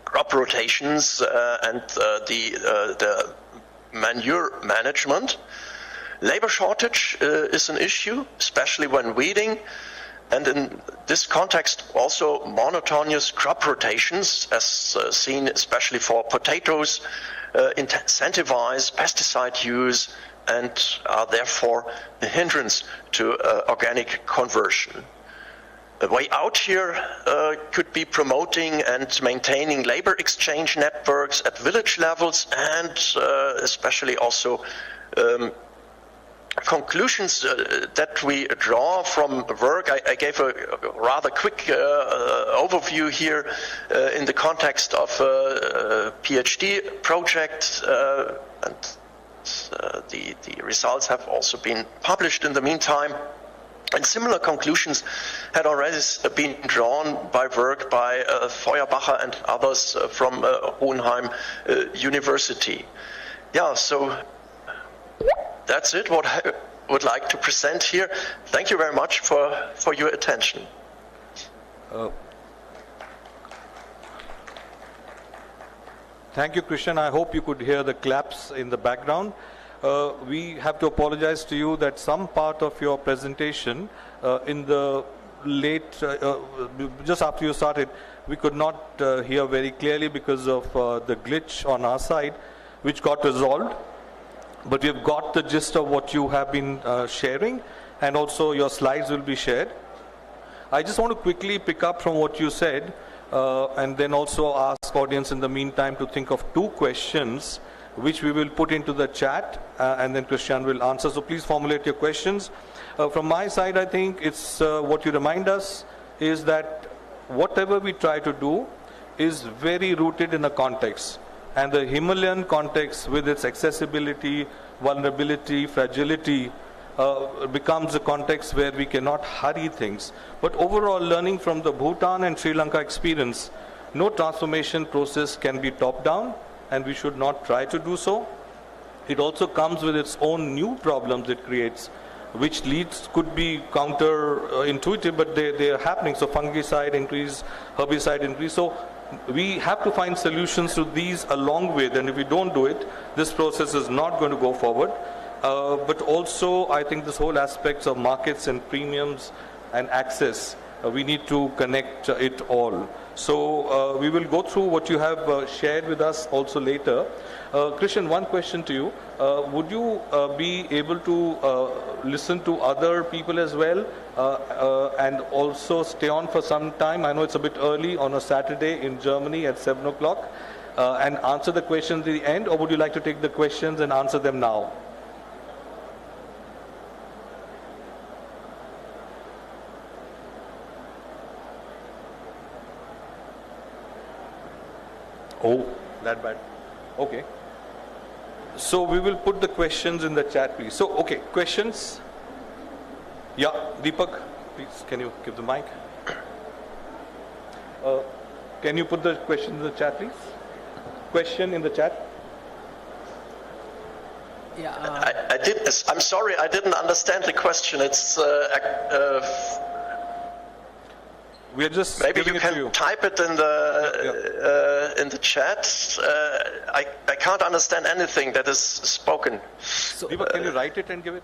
crop rotations, and the manure management. Labor shortage is an issue, especially when weeding, and in this context also monotonous crop rotations, as seen especially for potatoes, incentivize pesticide use and are therefore a hindrance to organic conversion. The way out here could be promoting and maintaining labor exchange networks at village levels, and especially also conclusions that we draw from work, I gave a rather quick overview here in the context of a PhD project, and the results have also been published in the meantime. And similar conclusions had already been drawn by work by Feuerbacher and others from Hohenheim University. Yeah, so that's it, what I would like to present here. Thank you very much for your attention. Thank you, Christian. I hope you could hear the claps in the background. We have to apologize to you that some part of your presentation in the late, just after you started, we could not hear very clearly because of the glitch on our side, which got resolved. But we've got the gist of what you have been sharing, and also your slides will be shared. I just want to quickly pick up from what you said, and then also ask audience in the meantime to think of 2 questions which we will put into the chat, and then Christian will answer. So please formulate your questions. From my side, I think it's what you remind us is that whatever we try to do is very rooted in a context. And the Himalayan context, with its accessibility, vulnerability, fragility, becomes a context where we cannot hurry things. But overall, learning from the Bhutan and Sri Lanka experience, no transformation process can be top-down, and we should not try to do so. It also comes with its own new problems it creates, which leads could be counter-intuitive, but they are happening. So fungicide increase, herbicide increase. So we have to find solutions to these along with, and if we don't do it, this process is not going to go forward. But also, I think this whole aspects of markets and premiums and access, we need to connect it all. So we will go through what you have shared with us also later. Christian, one question to you. Would you be able to listen to other people as well and also stay on for some time? I know it's a bit early on a Saturday in Germany at 7 o'clock, and answer the questions at the end, or would you like to take the questions and answer them now? Oh, that bad. Okay. So we will put the questions in the chat, please. So, okay, questions? Yeah, Deepak, please, can you give the mic? Can you put the question in the chat, please? Question in the chat? Yeah. I did. I'm sorry, I didn't understand the question. It's we are just maybe giving you it to can you. type it in the chat. I can't understand anything that is spoken. So, Deepak, can you write it and give it?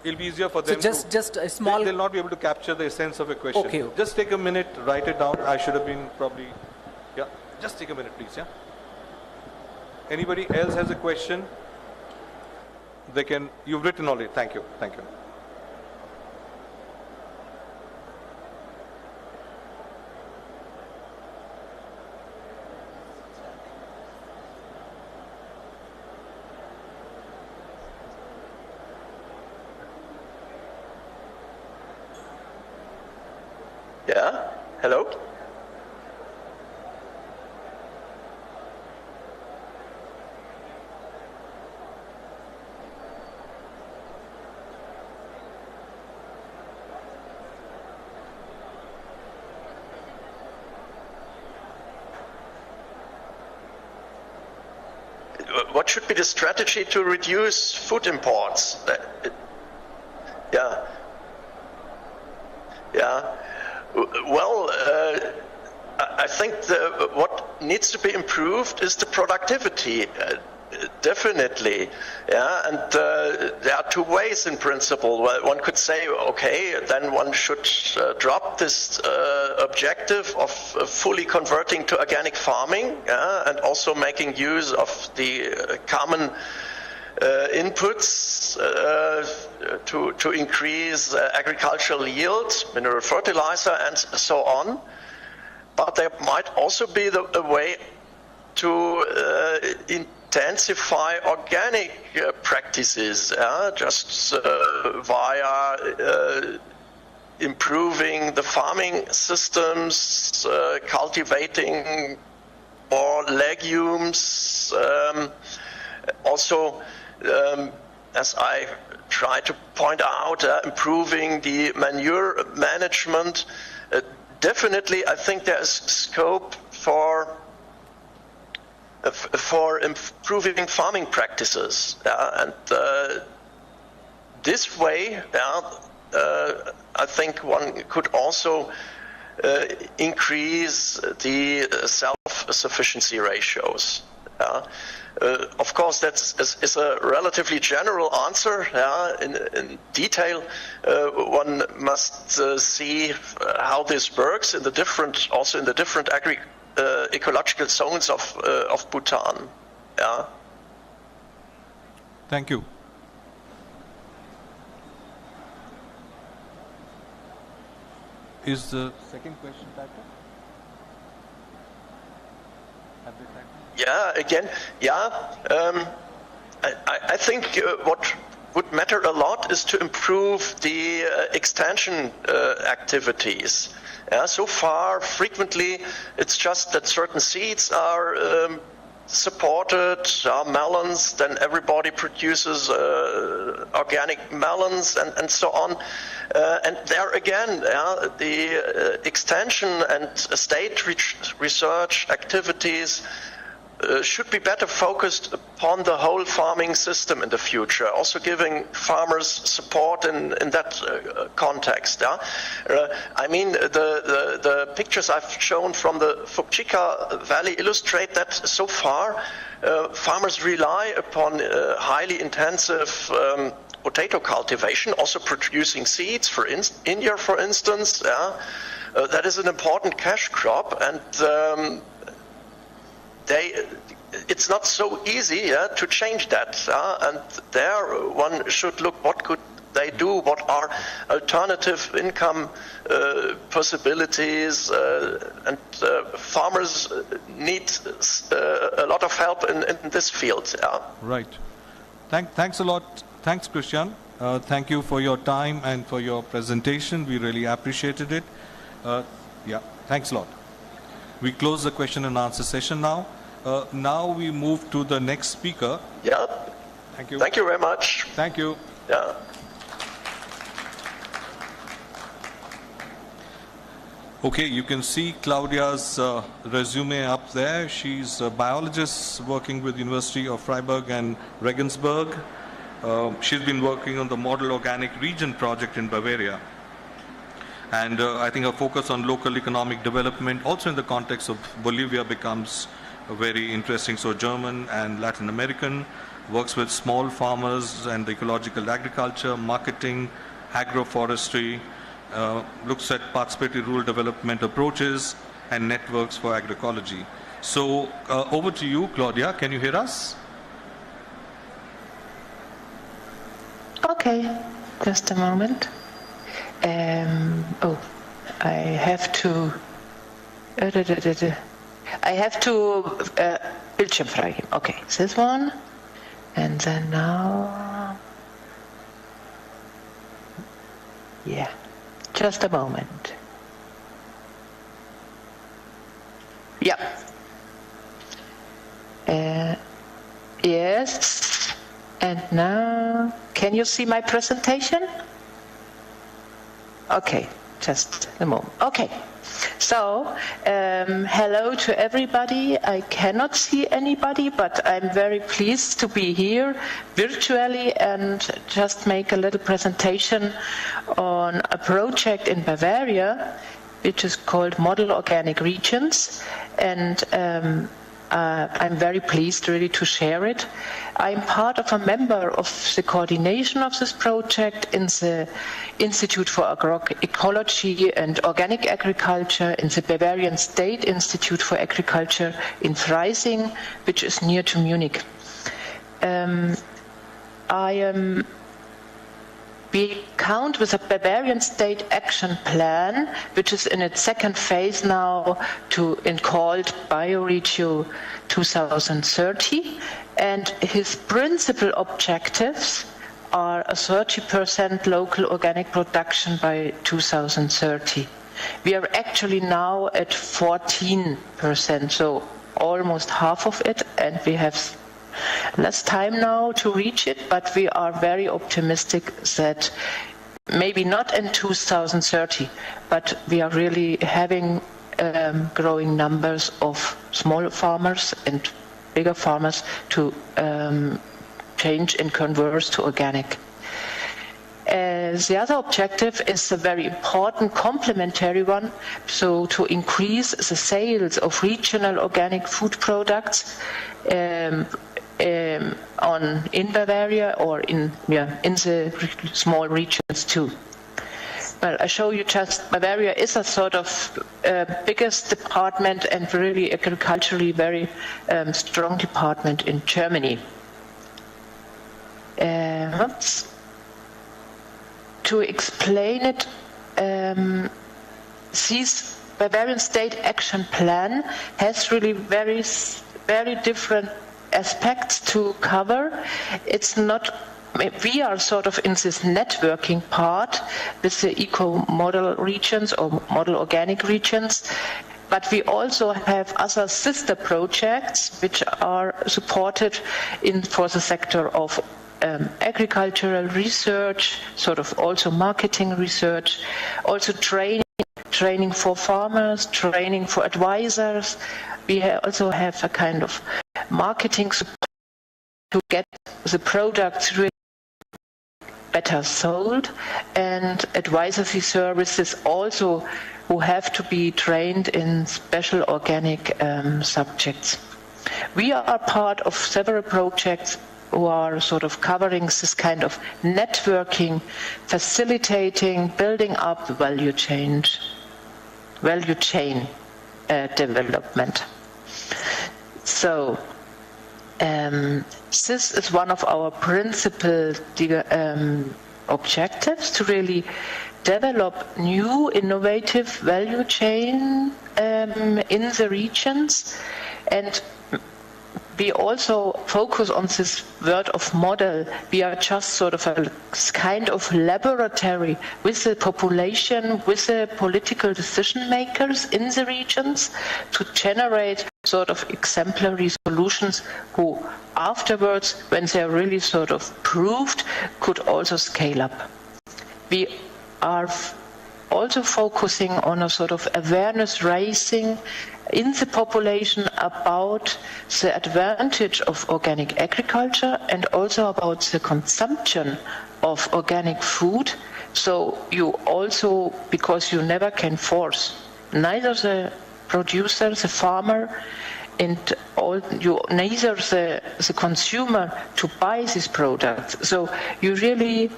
It'll be easier for them. just a small. They'll not be able to capture the essence of a question. Okay. Just take a minute, write it down. I should have been probably. Yeah. Just take a minute, please. Yeah. Anybody else has a question? They can. You've written already. Thank you. Thank you. Yeah? Hello? What should be the strategy to reduce food imports? Yeah. Yeah. Well, I think what needs to be improved is the productivity, definitely. Yeah, and there are 2 ways in principle. Well, one could say, okay, then one should drop this objective of fully converting to organic farming, and also making use of the common inputs to increase agricultural yield, mineral fertilizer, and so on. But there might also be a way to intensify organic practices, just via improving the farming systems, cultivating more legumes. Also, as I try to point out, improving the manure management. Definitely, I think there is scope for improving farming practices, and this way, I think one could also increase the self-sufficiency ratios. Of course, that is a relatively general answer. In detail, one must see how this works in the different ecological zones of Bhutan. Thank you. Is the second question tackled? I think what would matter a lot is to improve the extension activities. So far, frequently, it's just that certain seeds are supported, melons, then everybody produces organic melons and so on. And there again, the extension and state research activities should be better focused upon the whole farming system in the future, also giving farmers support in that context. I mean, the pictures I've shown from the Phupchika Valley illustrate that so far farmers rely upon highly intensive potato cultivation, also producing seeds for India, for instance. That is an important cash crop, and it's not so easy to change that, and there one should look what could they do, what are alternative income possibilities, and farmers need a lot of help in this field. Right. Thanks a lot. Thanks, Christian. Thank you for your time and for your presentation. We really appreciated it. Thanks a lot. We close the question and answer session now. Now we move to the next speaker. Yeah. Thank you. Thank you very much. Thank you. Yeah. Okay, you can see Claudia's resume up there. She's a biologist working with University of Freiburg and Regensburg. She's been working on the Model Organic Region project in Bavaria. And I think a focus on local economic development, also in the context of Bolivia, becomes very interesting. So German and Latin American, works with small farmers and ecological agriculture, marketing, agroforestry, looks at participatory rural development approaches and networks for agroecology. So over to you, Claudia. Can you hear us? Okay, just a moment. I have to Bildschirm freigeben. Okay, this one. And then now, yeah, just a moment. Yeah. Yes. And now, can you see my presentation? Okay, just a moment. Okay. So, hello to everybody. I cannot see anybody, but I'm very pleased to be here virtually and just make a little presentation on a project in Bavaria, which is called Model Organic Regions. And I'm very pleased really to share it. I'm part of a member of the coordination of this project in the Institute for Agroecology and Organic Agriculture in the Bavarian State Institute for Agriculture in Freising, which is near to Munich. I am We count with a Bavarian State Action Plan, which is in its second phase now, called BioRegio 2030, and his principal objectives are a 30% local organic production by 2030. We are actually now at 14%, so almost half of it, and we have less time now to reach it, but we are very optimistic that maybe not in 2030, but we are really having growing numbers of small farmers and bigger farmers to change and convert to organic. The other objective is a very important complementary one, so to increase the sales of regional organic food products in Bavaria or in the small regions too. Well, I show you just Bavaria is a sort of biggest department and really agriculturally very strong department in Germany. To explain it, this Bavarian State Action Plan has really very different aspects to cover. It's not, we are sort of in this networking part with the eco-model regions or model organic regions, but we also have other sister projects which are supported for the sector of agricultural research, sort of also marketing research, also training for farmers, training for advisors. We also have a kind of marketing support to get the products really better sold, and advisory services also who have to be trained in special organic subjects. We are part of several projects who are sort of covering this kind of networking, facilitating, building up value chain development. So this is one of our principal objectives, to really develop new innovative value chain in the regions, and we also focus on this word of model. We are just sort of a kind of laboratory with the population, with the political decision makers in the regions to generate sort of exemplary solutions who afterwards, when they're really sort of proved, could also scale up. We are also focusing on a sort of awareness raising in the population about the advantage of organic agriculture and also about the consumption of organic food. So you also, because you never can force neither the producer, the farmer, and neither the consumer to buy these products. So you really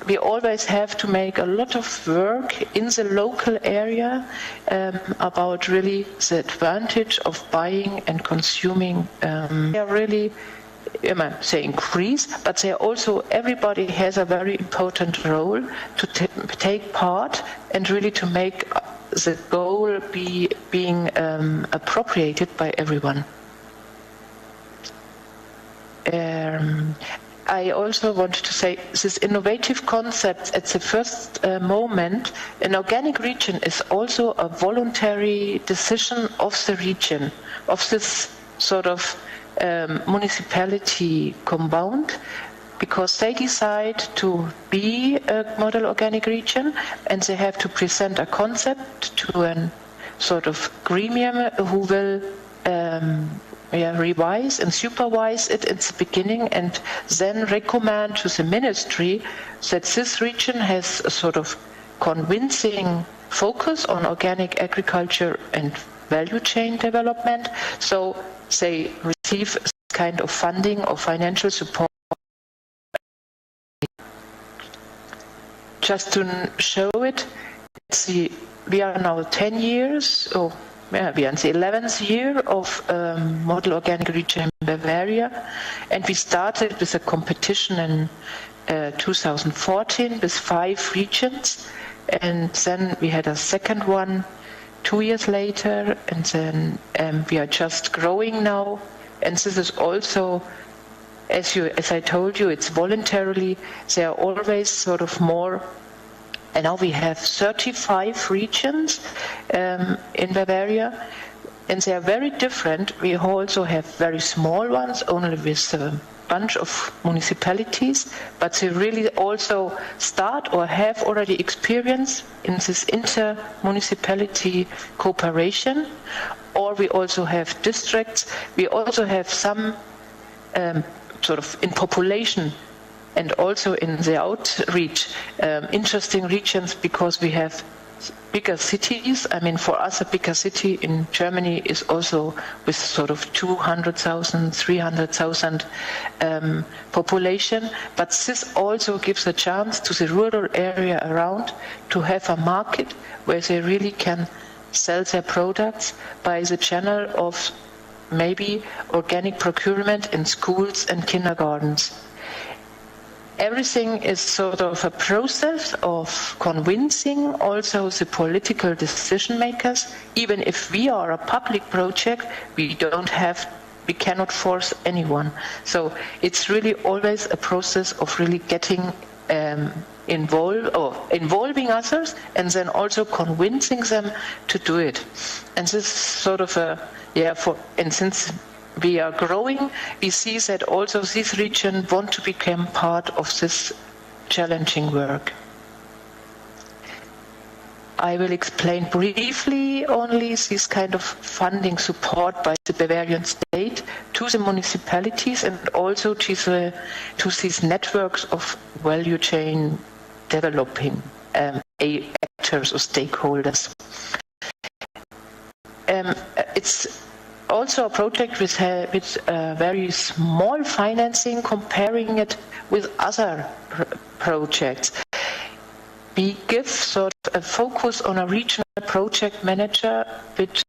we always have to make a lot of work in the local area about really the advantage of buying and consuming. They are really, say increase, but they also, everybody has a very important role to take part and really to make the goal being appropriated by everyone. I also want to say this innovative concept at the first moment, an organic region is also a voluntary decision of the region, of this sort of municipality compound, because they decide to be a model organic region and they have to present a concept to a sort of gremium who will revise and supervise it in the beginning and then recommend to the ministry that this region has a sort of convincing focus on organic agriculture and value chain development. So they receive this kind of funding or financial support. Just to show it, we are now 10 years, or we are in the 11th year of model organic region in Bavaria, and we started with a competition 2014 with 5 regions, and then we had a second one 2 years later, and then we are just growing now. And this is also, as I told you, it's voluntarily. There are always sort of more. And now we have 35 regions in Bavaria, and they are very different. We also have very small ones, only with a bunch of municipalities, but they really also start or have already experience in this inter-municipality cooperation. Or we also have districts. We also have some sort of in population and also in the outreach, interesting regions, because we have bigger cities. I mean, for us, a bigger city in Germany is also with sort of 200,000, 300,000 population. But this also gives a chance to the rural area around to have a market where they really can sell their products by the channel of maybe organic procurement in schools and kindergartens. Everything is sort of a process of convincing also the political decision makers. Even if we are a public project, we cannot force anyone. So it's really always a process of really getting involving others and then also convincing them to do it. And this is sort of and since we are growing, we see that also this region want to become part of this challenging work. I will explain briefly only this kind of funding support by the Bavarian state to the municipalities and also to these networks of value chain developing actors or stakeholders. It's also a project with very small financing, comparing it with other projects. We give sort of a focus on a regional project manager, which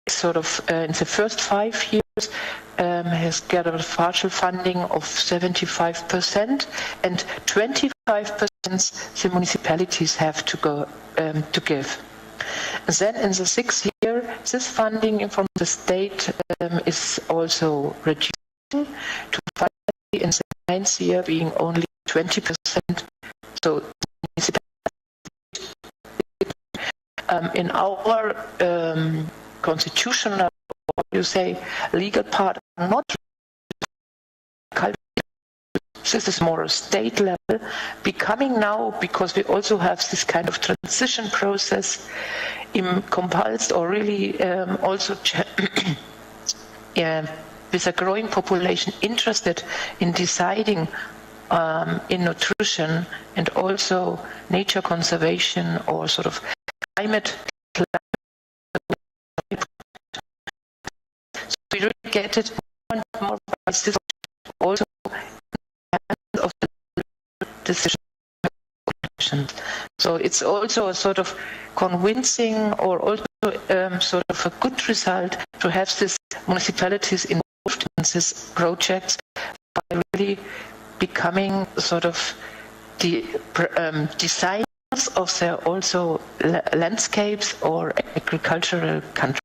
sort of in the first 5 years has gathered partial funding of 75%, and 25% the municipalities have to go to give. Then in the 6th year, this funding from the state is also reducing to finally in the 9th year being only 20%. So in our constitutional, legal part, not this is more a state level, becoming now, because we also have this kind of transition process compulsed or really also with a growing population interested in deciding in nutrition and also nature conservation or sort of climate. So we really get it more and more by this also of the decision. So it's also a sort of convincing or also sort of a good result to have these municipalities involved in these projects by really becoming sort of the designers of their also landscapes or agricultural country.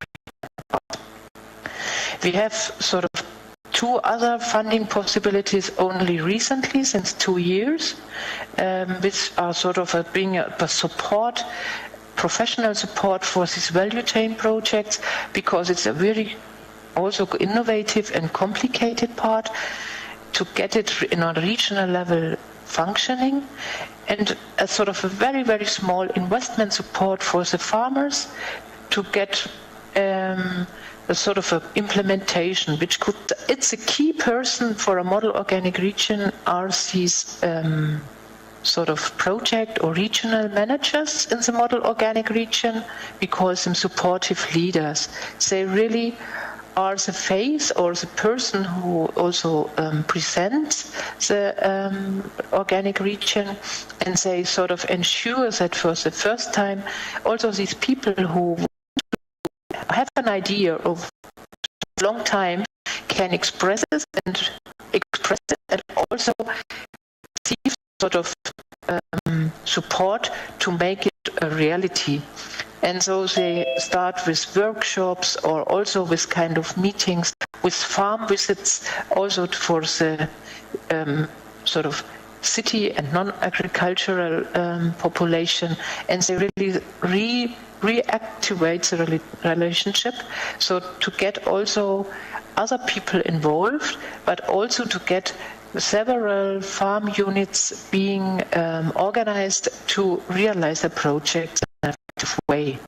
We have sort of 2 other funding possibilities only recently, since 2 years, which are sort of being a support, professional support for these value chain projects, because it's a very also innovative and complicated part to get it in a regional level functioning, and a sort of a very, very small investment support for the farmers to get a sort of a implementation, which it's a key person for a model organic region are these sort of project or regional managers in the model organic region. We call them supportive leaders. They really are the face or the person who also presents the organic region, and they sort of ensure that for the first time also these people who have an idea of a long time can express it and also receive sort of support to make it a reality. And so they start with workshops or also with kind of meetings, with farm visits, also for the sort of city and non-agricultural population, and they really reactivate the relationship, so to get also other people involved, but also to get several farm units being organized to realize the project in an effective way.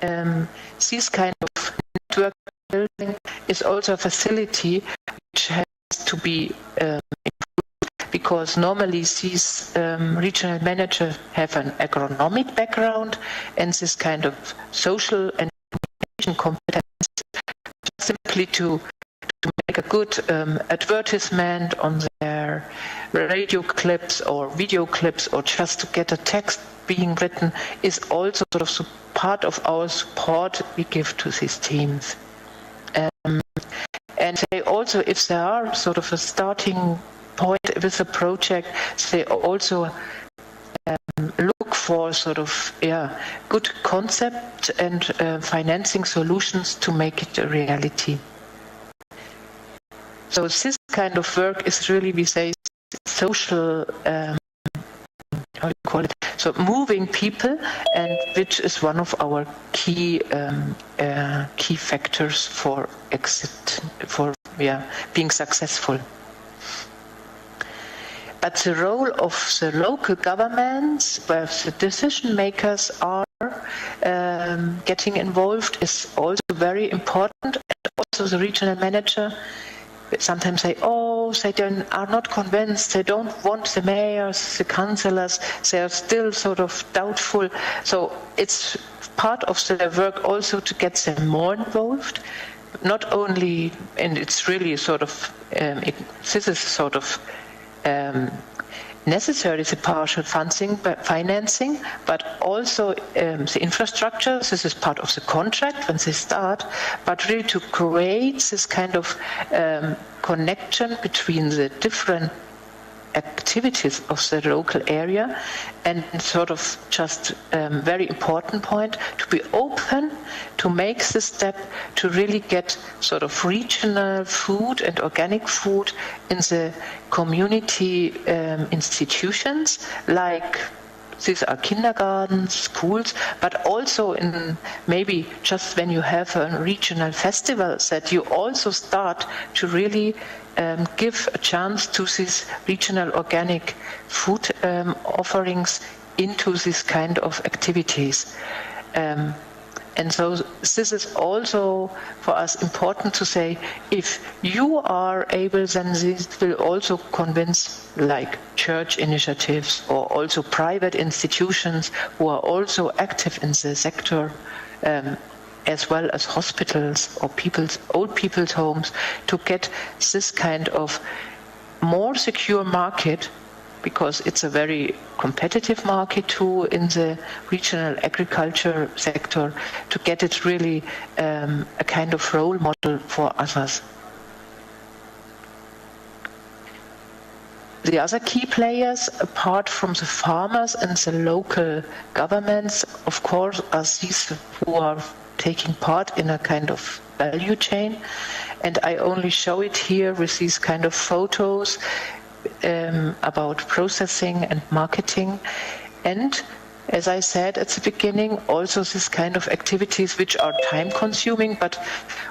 This kind of network building is also a facility which has to be because normally these regional managers have an agronomic background, and this kind of social and communication competence simply to make a good advertisement on their radio clips or video clips, or just to get a text being written, is also sort of part of our support we give to these teams. And they also, if there are sort of a starting point with a project, they also look for sort of good concept and financing solutions to make it a reality. So this kind of work is really, we say, social, how do you call it? So moving people, and which is one of our key factors for being successful. But the role of the local governments, where the decision makers are getting involved, is also very important. And also the regional manager sometimes say, they are not convinced, they don't want the mayors, the councillors, they are still sort of doubtful. So it's part of the work also to get them more involved. Not only, and it's really sort of, this is sort of necessary, the partial financing, but also the infrastructure. This is part of the contract when they start, but really to create this kind of connection between the different activities of the local area, and sort of just very important point, to be open to make the step to really get sort of regional food and organic food in the community institutions, like these are kindergartens, schools, but also in maybe just when you have a regional festival, that you also start to really give a chance to these regional organic food offerings into this kind of activities. And so this is also for us important to say, if you are able, then this will also convince like church initiatives or also private institutions who are also active in the sector, as well as hospitals or old people's homes, to get this kind of more secure market, because it's a very competitive market too in the regional agriculture sector, to get it really a kind of role model for others. The other key players, apart from the farmers and the local governments, of course, are these who are taking part in a kind of value chain. And I only show it here with these kind of photos about processing and marketing. And as I said at the beginning, also this kind of activities which are time consuming, but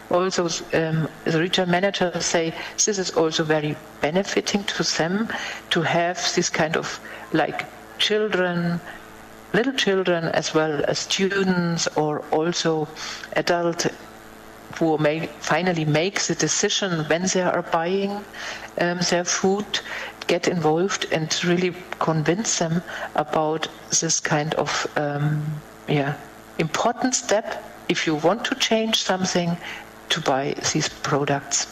also the regional managers say this is also very benefiting to them to have this kind of like little children as well as students, or also adult who may finally make the decision when they are buying their food, get involved and really convince them about this kind of important step if you want to change something, to buy these products.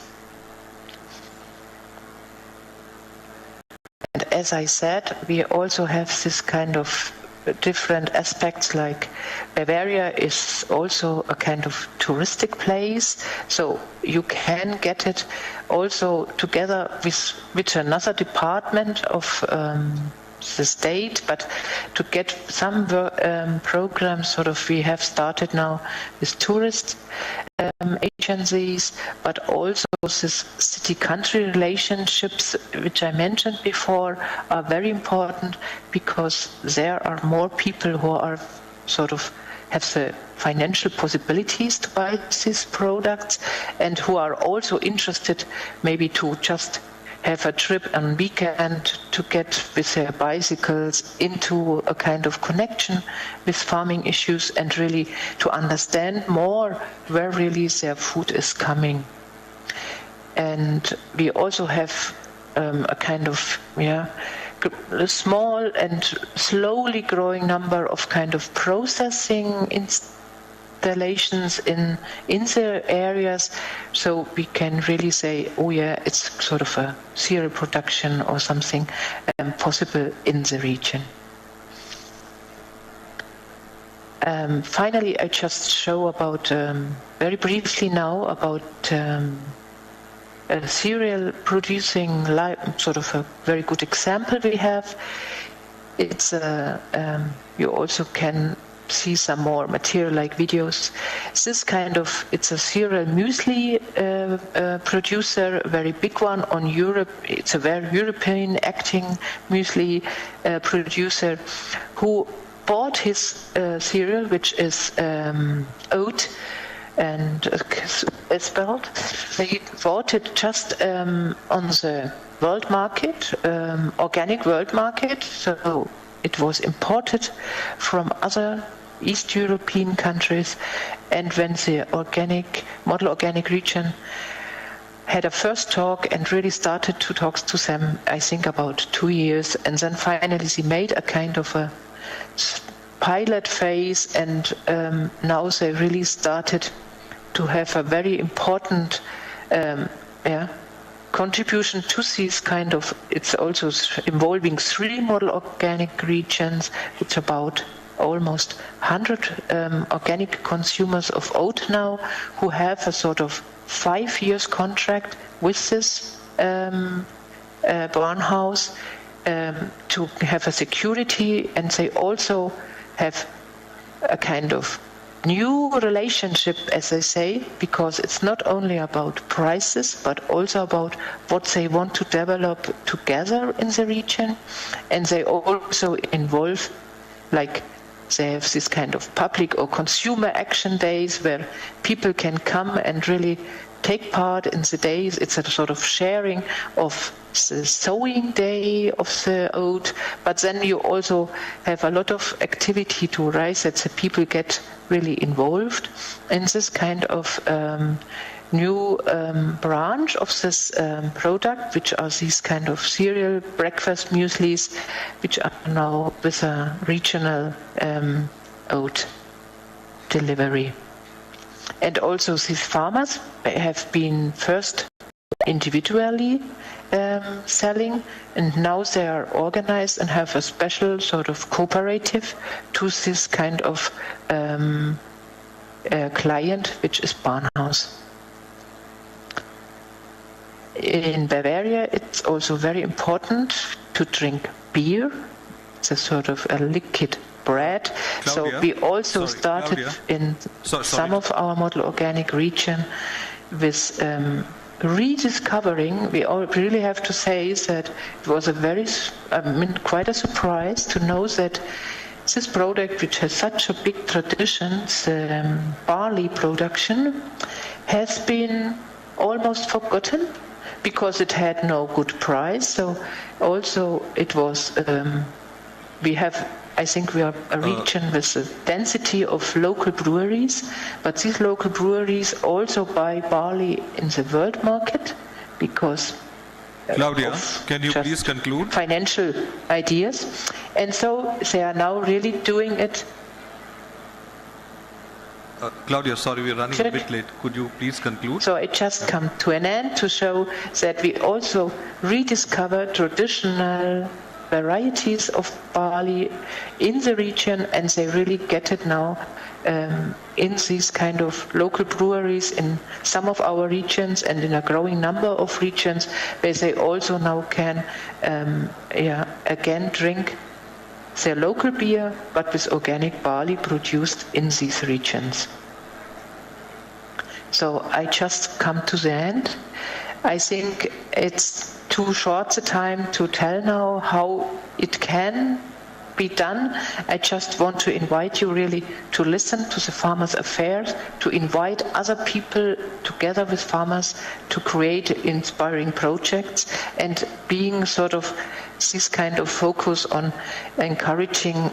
And as I said, we also have this kind of different aspects, like Bavaria is also a kind of touristic place, so you can get it also together with another department of the state, but to get some programs, sort of, we have started now with tourist agencies, but also this city-country relationships, which I mentioned before, are very important, because there are more people who are sort of have the financial possibilities to buy these products, and who are also interested maybe to just have a trip on weekend to get with their bicycles into a kind of connection with farming issues, and really to understand more where really their food is coming. And we also have a kind of, a small and slowly growing number of kind of processing installations in the areas, so we can really say, oh yeah, it's sort of a cereal production or something possible in the region. Finally, I just show about, very briefly now, about a cereal producing, sort of a very good example we have. It's you also can see some more material like videos. This kind of, it's a cereal muesli producer, a very big one on Europe. It's a very European acting muesli producer who bought his cereal, which is oat and spelled. They bought it just on the world market, organic world market. So it was imported from other East European countries, and when the model organic region had a first talk and really started to talk to them, I think about 2 years, and then finally they made a kind of a pilot phase, and now they really started to have a very important contribution to these kind of, it's also involving 3 model organic regions. It's about almost 100 organic consumers of oat now, who have a sort of 5 years contract with this barn house to have a security, and they also have a kind of new relationship, as I say, because it's not only about prices, but also about what they want to develop together in the region. And they also involve, like, they have this kind of public or consumer action days where people can come and really take part in the days. It's a sort of sharing of the sowing day of the oat, but then you also have a lot of activity to rise that the people get really involved in this kind of new branch of this product, which are these kind of cereal breakfast mueslis, which are now with a regional oat delivery. And also these farmers have been first individually selling, and now they are organized and have a special sort of cooperative to this kind of client, which is Barnhouse. In Bavaria, it's also very important to drink beer. It's a sort of a liquid bread. Claudia, so we also started in some of our model organic region with rediscovering. We all really have to say that it was quite a surprise to know that this product, which has such a big tradition, the barley production, has been almost forgotten because it had no good price. So also it was, I think we are a region with a density of local breweries, but these local breweries also buy barley in the world market because Claudia, can you please conclude? Financial ideas. And so they are now really doing it. Claudia, sorry, we're running a bit late. Could you please conclude? So it just come to an end to show that we also rediscover traditional varieties of barley in the region, and they really get it now in these kind of local breweries in some of our regions and in a growing number of regions, where they also now can again drink their local beer, but with organic barley produced in these regions. So I just come to the end. I think it's too short a time to tell now how it can be done. I just want to invite you really to listen to the Farmers' Affairs, to invite other people together with farmers to create inspiring projects, and being sort of this kind of focus on encouraging.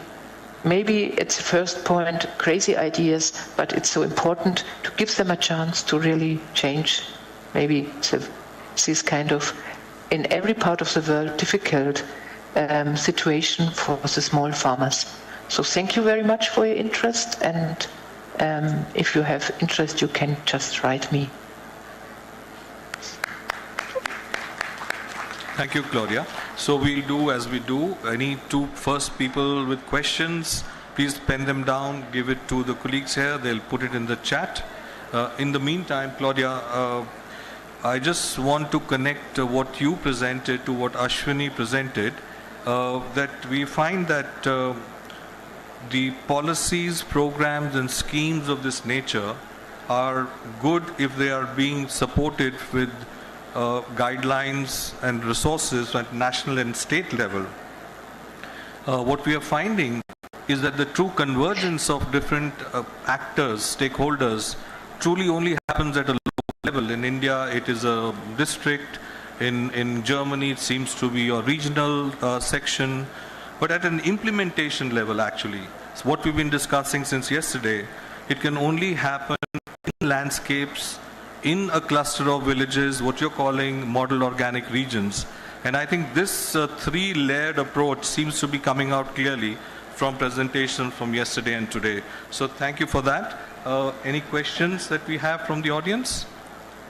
Maybe it's the first point, crazy ideas, but it's so important to give them a chance to really change maybe this kind of, in every part of the world, difficult situation for the small farmers. So thank you very much for your interest, and if you have interest, you can just write me. Thank you, Claudia. So we'll do as we do. Any two first people with questions, please pen them down, give it to the colleagues here. They'll put it in the chat. In the meantime, Claudia, I just want to connect what you presented to what Ashwini presented, that we find that the policies, programs and schemes of this nature are good if they are being supported with guidelines and resources at national and state level. What we are finding is that the true convergence of different actors, stakeholders, truly only happens at a local level. In India, it is a district. In Germany, it seems to be a regional section. But at an implementation level, actually, it's what we've been discussing since yesterday, it can only happen in landscapes, in a cluster of villages, what you're calling model organic regions. And I think this three-layered approach seems to be coming out clearly from presentation from yesterday and today. So thank you for that. Any questions that we have from the audience?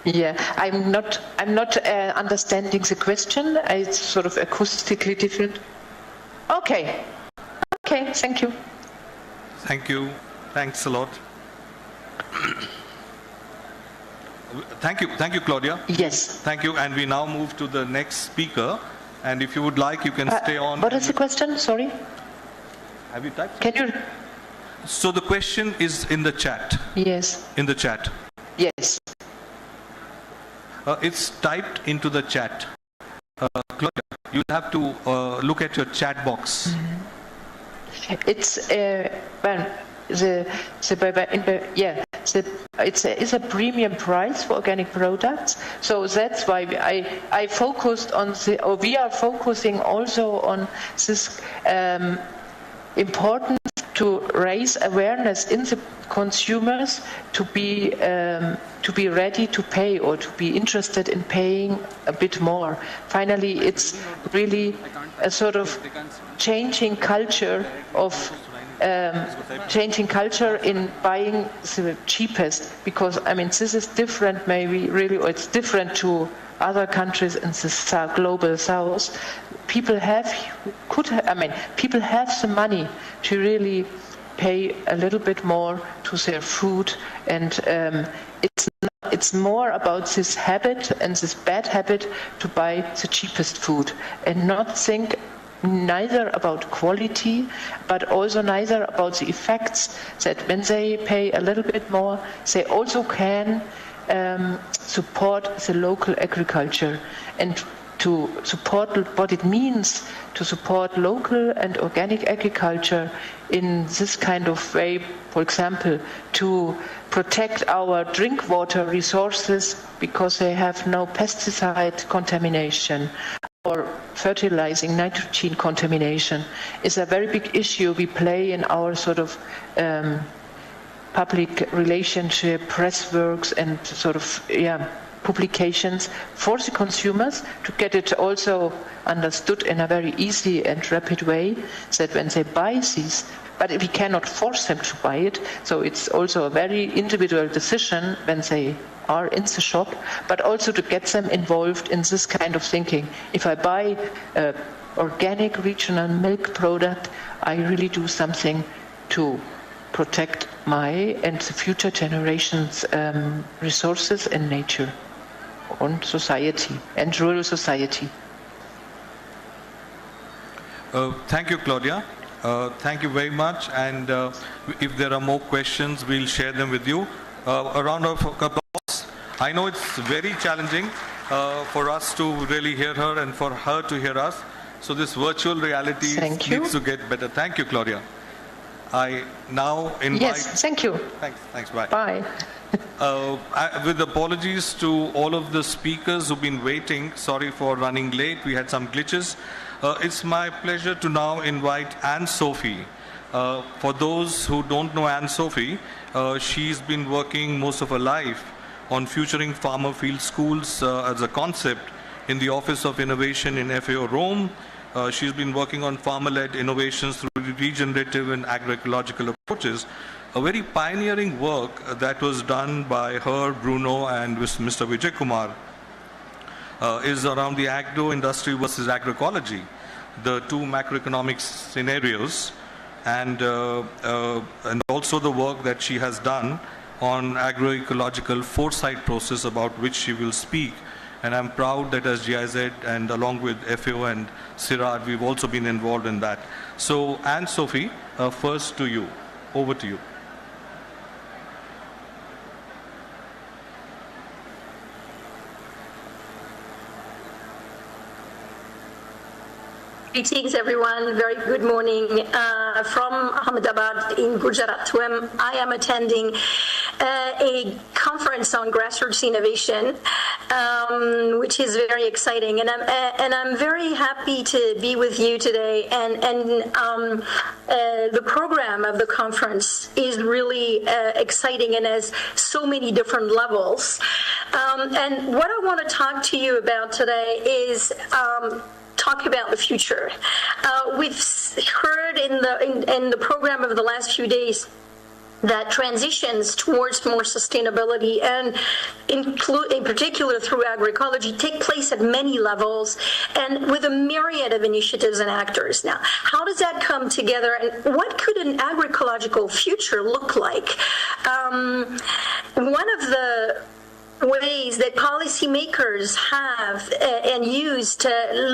Yeah, I'm not understanding the question. It's sort of acoustically different. Okay, thank you. Thank you. Thanks a lot. Thank you, Claudia. Yes. Thank you. And we now move to the next speaker. And if you would like, you can stay on. What is the question? Sorry. Have you typed? Can you? So the question is in the chat. Yes. In the chat. Yes. It's typed into the chat. Claudia, you'll have to look at your chat box. It's it's a premium price for organic products. So that's why I focused on we are focusing also on this importance to raise awareness in the consumers to be ready to pay or to be interested in paying a bit more. Finally, it's really a sort of changing culture in buying the cheapest, because I mean this is different maybe really, or it's different to other countries in the global south. People have the money to really pay a little bit more to their food, and it's more about this habit and this bad habit to buy the cheapest food and not think neither about quality, but also neither about the effects that when they pay a little bit more, they also can support the local agriculture and to support what it means to support local and organic agriculture in this kind of way, for example, to protect our drink water resources because they have no pesticide contamination or fertilizing nitrogen contamination is a very big issue we play in our sort of public relationship, press works and sort of publications for the consumers to get it also understood in a very easy and rapid way, that when they buy these, but we cannot force them to buy it, so it's also a very individual decision when they are in the shop, but also to get them involved in this kind of thinking. If I buy organic regional milk product, I really do something to protect my and the future generations' resources and nature and society and rural society. Thank you, Claudia. Thank you very much. And if there are more questions, we'll share them with you. A round of applause. I know it's very challenging for us to really hear her and for her to hear us. So this virtual reality needs to get better. Thank you, Claudia. I now invite... Yes, thank you. Thanks, bye. Bye. With apologies to all of the speakers who've been waiting, sorry for running late, we had some glitches. It's my pleasure to now invite Anne-Sophie. For those who don't know Anne-Sophie, she's been working most of her life on futuring farmer field schools as a concept in the Office of Innovation in FAO Rome. She's been working on farmer-led innovations through regenerative and agroecological approaches. A very pioneering work that was done by her, Bruno, and Mr. Vijay Kumar is around the agro-industry versus agroecology, the two macroeconomic scenarios, and also the work that she has done on agroecological foresight process, about which she will speak. And I'm proud that as GIZ and along with FAO and CIRAD, we've also been involved in that. So Anne-Sophie, first to you. Over to you. Greetings, everyone. Very good morning from Ahmedabad in Gujarat, where I am attending a conference on grassroots innovation, which is very exciting. And I'm very happy to be with you today. And the program of the conference is really exciting and has so many different levels. And what I want to talk to you about today is talk about the future. We've heard in the program of the last few days that transitions towards more sustainability, and in particular through agroecology, take place at many levels and with a myriad of initiatives and actors. Now, how does that come together, and what could an agroecological future look like? One of the ways that policymakers have and use to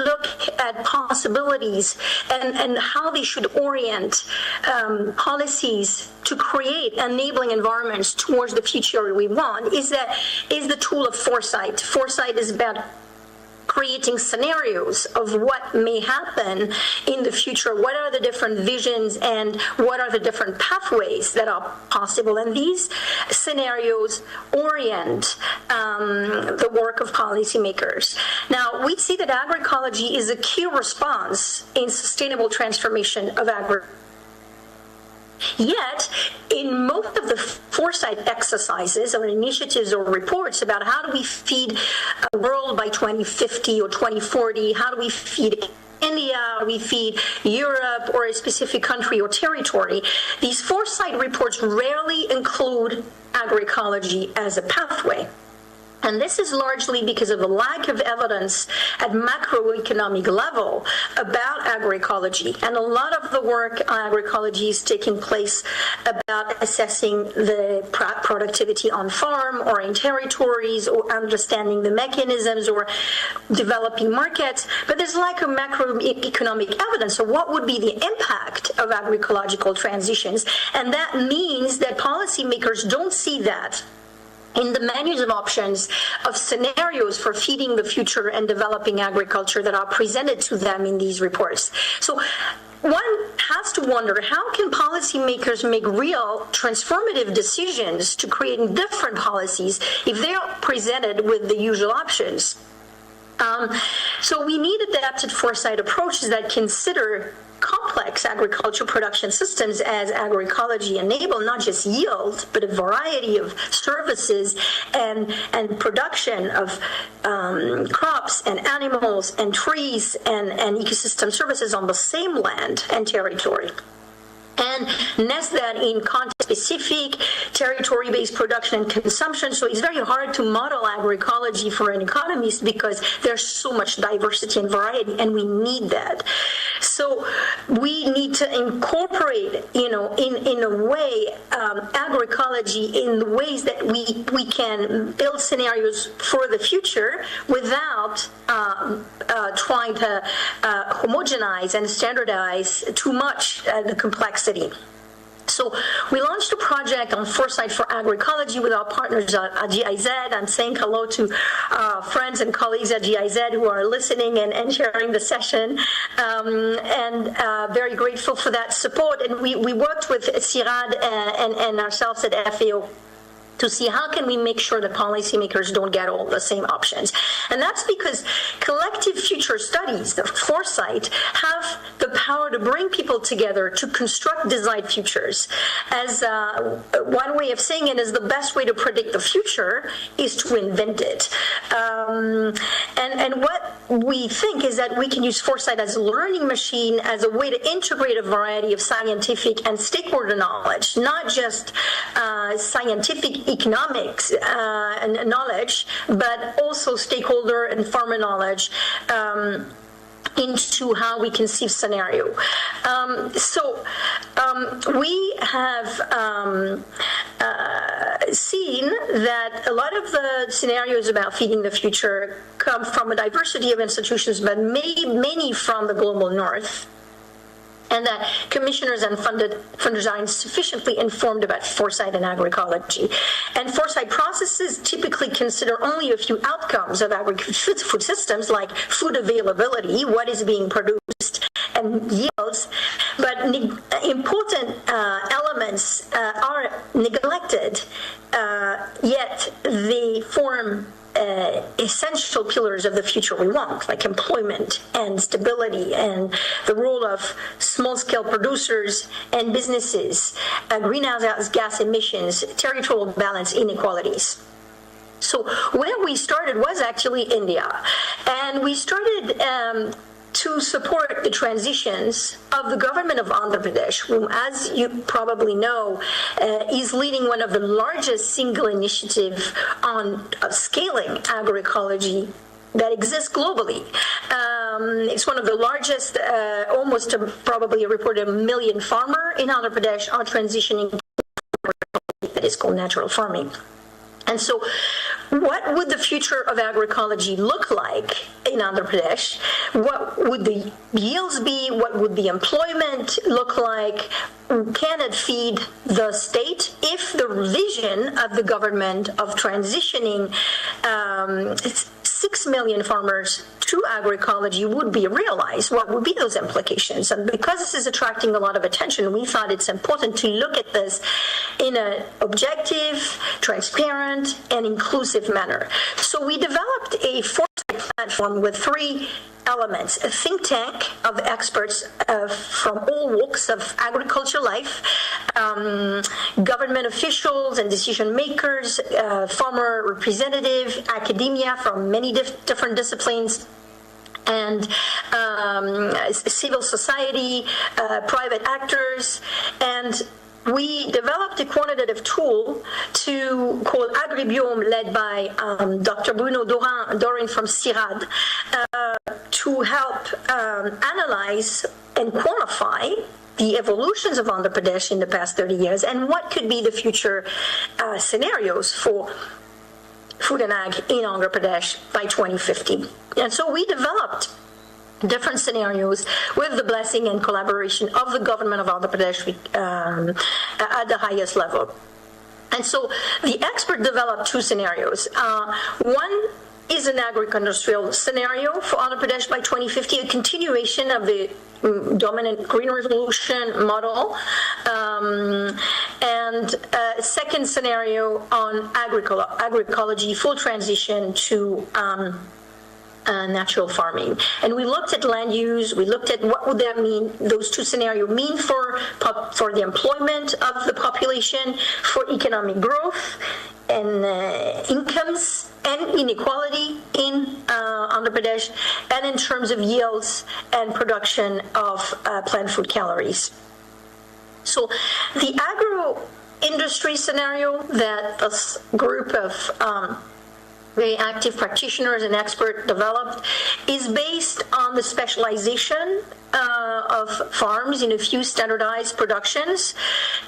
look at possibilities and how they should orient policies to create enabling environments towards the future we want is the tool of foresight. Foresight is about creating scenarios of what may happen in the future, what are the different visions and what are the different pathways that are possible. And these scenarios orient the work of policymakers. Now, we see that agroecology is a key response in sustainable transformation of agriculture. Yet, in most of the foresight exercises or initiatives or reports about how do we feed a world by 2050 or 2040, how do we feed India, how do we feed Europe or a specific country or territory, these foresight reports rarely include agroecology as a pathway. And this is largely because of the lack of evidence at macroeconomic level about agroecology. And a lot of the work on agroecology is taking place about assessing the productivity on farm or in territories or understanding the mechanisms or developing markets. But there's lack of macroeconomic evidence. So what would be the impact of agroecological transitions? And that means that policymakers don't see that in the menus of options of scenarios for feeding the future and developing agriculture that are presented to them in these reports. So one has to wonder, how can policymakers make real transformative decisions to create different policies if they are presented with the usual options? So we need adapted foresight approaches that consider complex agriculture production systems as agroecology enable not just yield, but a variety of services and production of crops and animals and trees and ecosystem services on the same land and territory. and nest that in context-specific, territory-based production and consumption. So it's very hard to model agroecology for an economist because there's so much diversity and variety, and we need that. So we need to incorporate, in a way, agroecology in the ways that we can build scenarios for the future without trying to homogenize and standardize too much the complexity. So we launched a project on foresight for agroecology with our partners at GIZ. I'm saying hello to friends and colleagues at GIZ who are listening and sharing the session, and very grateful for that support. And we worked with CIRAD and ourselves at FAO to see how can we make sure that policymakers don't get all the same options. And that's because collective future studies, the foresight, have the power to bring people together to construct desired futures. As one way of saying it is the best way to predict the future is to invent it. And what we think is that we can use foresight as a learning machine, as a way to integrate a variety of scientific and stakeholder knowledge, not just scientific economics and knowledge, but also stakeholder and farmer knowledge into how we conceive scenario. We have seen that a lot of the scenarios about feeding the future come from a diversity of institutions, but many from the global north, and that commissioners and funders are insufficiently informed about foresight and agroecology. And foresight processes typically consider only a few outcomes of food systems, like food availability, what is being produced, and yields, but important elements are neglected, yet they form essential pillars of the future we want, like employment and stability and the role of small-scale producers and businesses, greenhouse gas emissions, territorial balance, inequalities. So where we started was actually India, and we started to support the transitions of the government of Andhra Pradesh, whom, as you probably know, is leading one of the largest single initiative on scaling agroecology that exists globally. It's one of the largest, almost probably a reported 1 million farmer in Andhra Pradesh are transitioning to that is called natural farming. And so what would the future of agroecology look like in Andhra Pradesh? What would the yields be? What would the employment look like? Can it feed the state? If the vision of the government of transitioning 6 million farmers to agroecology would be realized, what would be those implications? And because this is attracting a lot of attention, we thought it's important to look at this in an objective, transparent, and inclusive manner. So we developed a foresight platform with 3 elements: a think tank of experts from all walks of agriculture life, government officials and decision makers, farmer representative, academia from many different disciplines, and civil society, private actors, and we developed a quantitative tool called AgriBiome, led by Dr. Bruno Dorin from CIRAD, to help analyze and quantify the evolutions of Andhra Pradesh in the past 30 years and what could be the future scenarios for food and ag in Andhra Pradesh by 2050. And so we developed different scenarios with the blessing and collaboration of the government of Andhra Pradesh at the highest level. And so the expert developed 2 scenarios. One is an agro-industrial scenario for Andhra Pradesh by 2050, a continuation of the dominant Green Revolution model, and a second scenario on agroecology, full transition to natural farming. And we looked at land use, we looked at what would that mean, those 2 scenarios mean for the employment of the population, for economic growth and incomes and inequality in Andhra Pradesh, and in terms of yields and production of plant food calories. So the agro-industry scenario that a group of very active practitioners and experts developed is based on the specialization of farms in a few standardized productions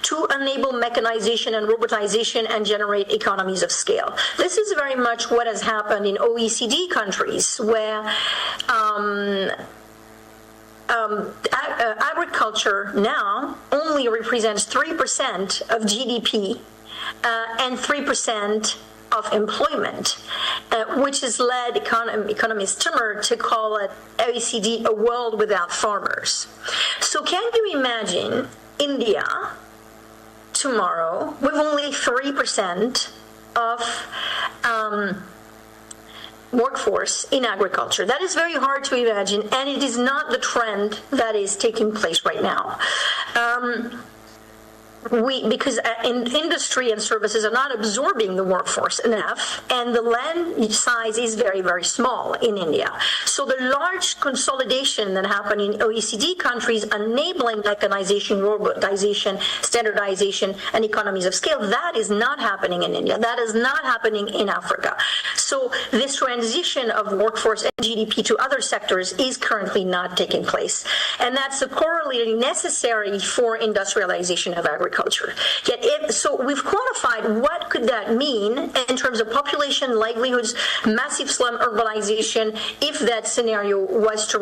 to enable mechanization and robotization and generate economies of scale. This is very much what has happened in OECD countries, where agriculture now only represents 3% of GDP and 3% of employment, which has led economist Timmer to call it OECD a world without farmers. So can you imagine India tomorrow with only 3% of workforce in agriculture? That is very hard to imagine, and it is not the trend that is taking place right now. Because industry and services are not absorbing the workforce enough, and the land size is very, very small in India. So the large consolidation that happened in OECD countries, enabling mechanization, robotization, standardization, and economies of scale, that is not happening in India. That is not happening in Africa. So this transition of workforce and GDP to other sectors is currently not taking place. And that's the corollary necessary for industrialization of agriculture. So we've quantified what could that mean in terms of population, livelihoods, massive slum urbanization, if that scenario was to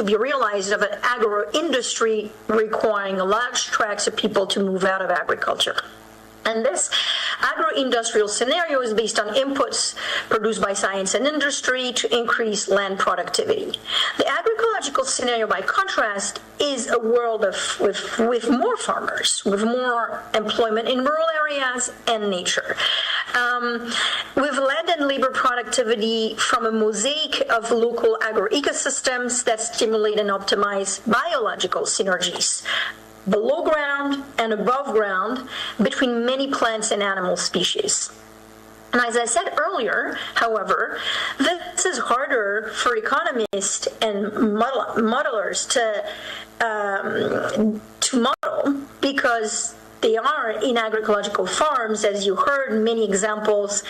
be realized of an agro-industry requiring large tracts of people to move out of agriculture. And this agro-industrial scenario is based on inputs produced by science and industry to increase land productivity. The agroecological scenario, by contrast, is a world with more farmers, with more employment in rural areas and nature. With land and labor productivity from a mosaic of local agro-ecosystems that stimulate and optimize biological synergies below ground and above ground between many plants and animal species. And as I said earlier, however, this is harder for economists and modelers to model, because they are in agroecological farms, as you heard many examples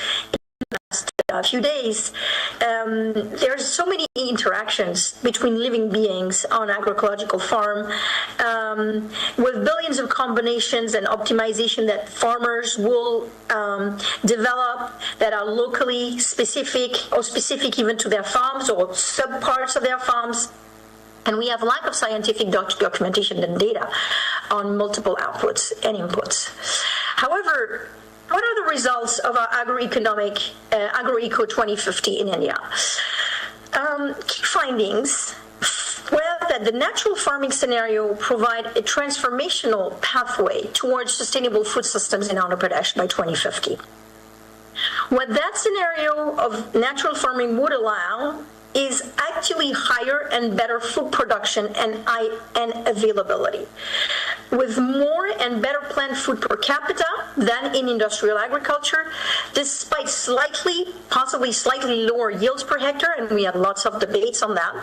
a few days. There's so many interactions between living beings on agroecological farm, with billions of combinations and optimization that farmers will develop that are locally specific or specific even to their farms or subparts of their farms. And we have lack of scientific documentation and data on multiple outputs and inputs. However, what are the results of our agroeconomic, AgroEco 2050 in India? Key findings were that the natural farming scenario provide a transformational pathway towards sustainable food systems in Andhra Pradesh by 2050. What that scenario of natural farming would allow is actually higher and better food production and availability, with more and better plant food per capita than in industrial agriculture, despite possibly slightly lower yields per hectare, and we had lots of debates on that,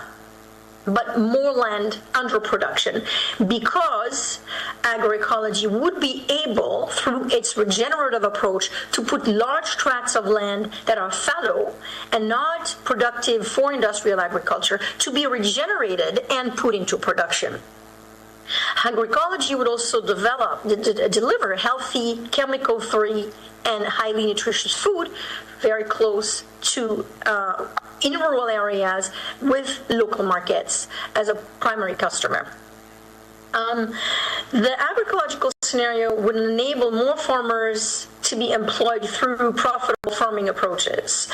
but more land under production, because agroecology would be able, through its regenerative approach, to put large tracts of land that are fallow and not productive for industrial agriculture to be regenerated and put into production. Agroecology would also deliver healthy, chemical-free, and highly nutritious food very close to in rural areas with local markets as a primary customer. The agroecological scenario would enable more farmers to be employed through profitable farming approaches.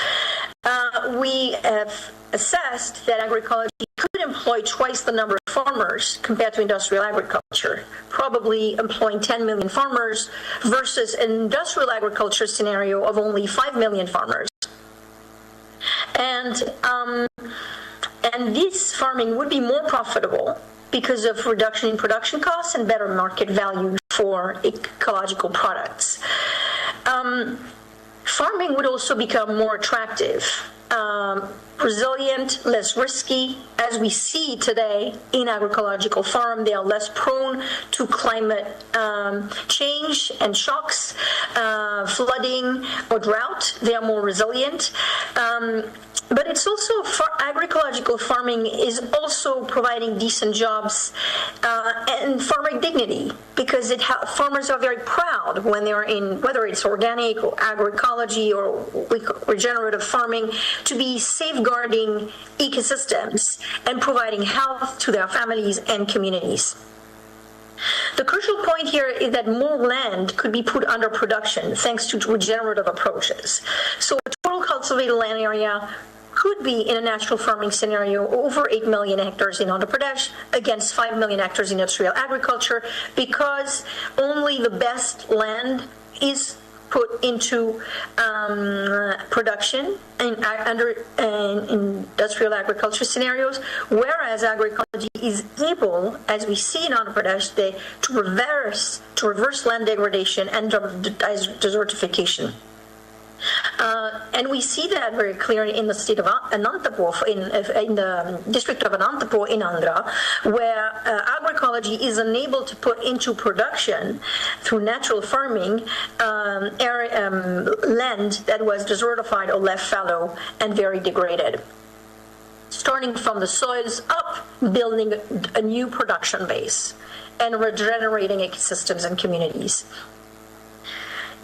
We have assessed that agroecology could employ twice the number of farmers compared to industrial agriculture, probably employing 10 million farmers versus an industrial agriculture scenario of only 5 million farmers. And this farming would be more profitable because of reduction in production costs and better market value for ecological products. Farming would also become more attractive resilient, less risky. As we see today in agroecological farm, they are less prone to climate change and shocks, flooding or drought. They are more resilient. But it's also, for agroecological farming is also providing decent jobs and farmer dignity, because farmers are very proud when they're in, whether it's organic or agroecology or regenerative farming, to be safeguarding ecosystems and providing health to their families and communities. The crucial point here is that more land could be put under production thanks to regenerative approaches. So a total cultivated land area could be, in a natural farming scenario, over 8 million hectares in Andhra Pradesh against 5 million hectares in industrial agriculture, because only the best land is put into production under industrial agriculture scenarios, whereas agroecology is able, as we see in Andhra Pradesh, to reverse land degradation and desertification. And we see that very clearly in the state of Anantapur, in the district of Anantapur in Andhra, where agroecology is unable to put into production through natural farming land that was desertified or left fallow and very degraded. Starting from the soils up, building a new production base and regenerating ecosystems and communities.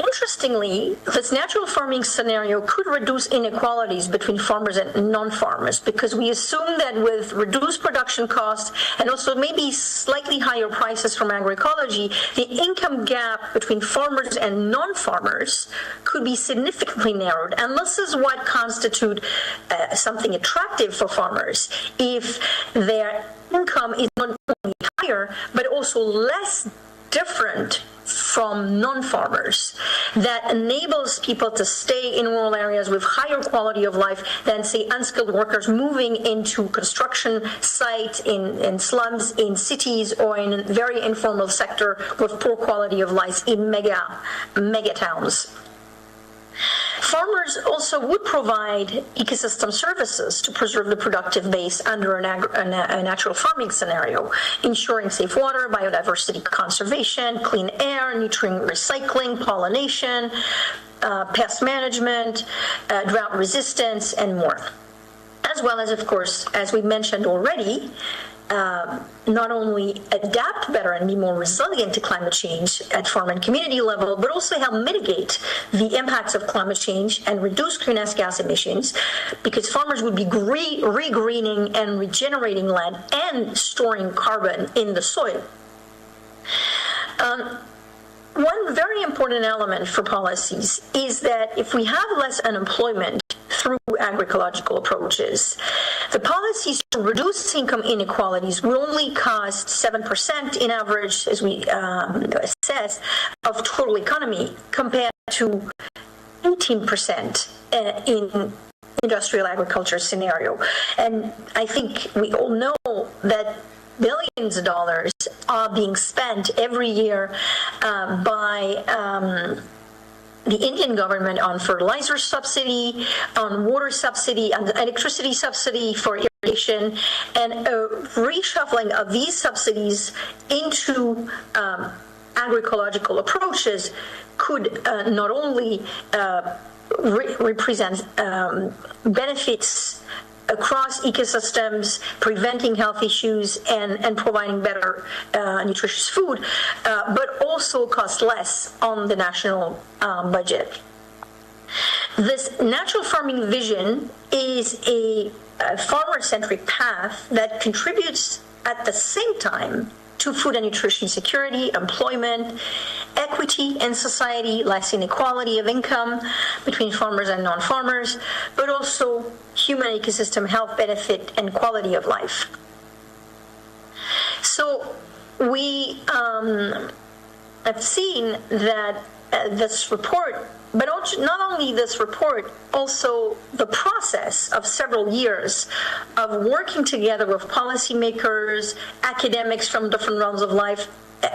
Interestingly, this natural farming scenario could reduce inequalities between farmers and non-farmers, because we assume that with reduced production costs and also maybe slightly higher prices from agroecology, the income gap between farmers and non-farmers could be significantly narrowed. And this is what constitutes something attractive for farmers, if their income is not only higher, but also less different from non-farmers, that enables people to stay in rural areas with higher quality of life than, say, unskilled workers moving into construction sites in slums, in cities, or in a very informal sector with poor quality of life in mega towns. Farmers also would provide ecosystem services to preserve the productive base under a natural farming scenario, ensuring safe water, biodiversity conservation, clean air, nutrient recycling, pollination, pest management, drought resistance, and more. As well as, of course, as we mentioned already, not only adapt better and be more resilient to climate change at farm and community level, but also help mitigate the impacts of climate change and reduce greenhouse gas emissions, because farmers would be regreening and regenerating land and storing carbon in the soil. One very important element for policies is that if we have less unemployment through agroecological approaches, the policies to reduce income inequalities will only cost 7% in average, as we assess, of total economy, compared to 18% in industrial agriculture scenario. And I think we all know that billions of dollars are being spent every year by the Indian government on fertilizer subsidy, on water subsidy, on electricity subsidy for irrigation, and a reshuffling of these subsidies into agroecological approaches could not only represent benefits across ecosystems, preventing health issues and providing better nutritious food, but also cost less on the national budget. This natural farming vision is a farmer-centric path that contributes at the same time to food and nutrition security, employment, equity in society, less inequality of income between farmers and non-farmers, but also human ecosystem health benefit and quality of life. So we have seen that this report, but not only this report, also the process of several years of working together with policymakers, academics from different realms of life,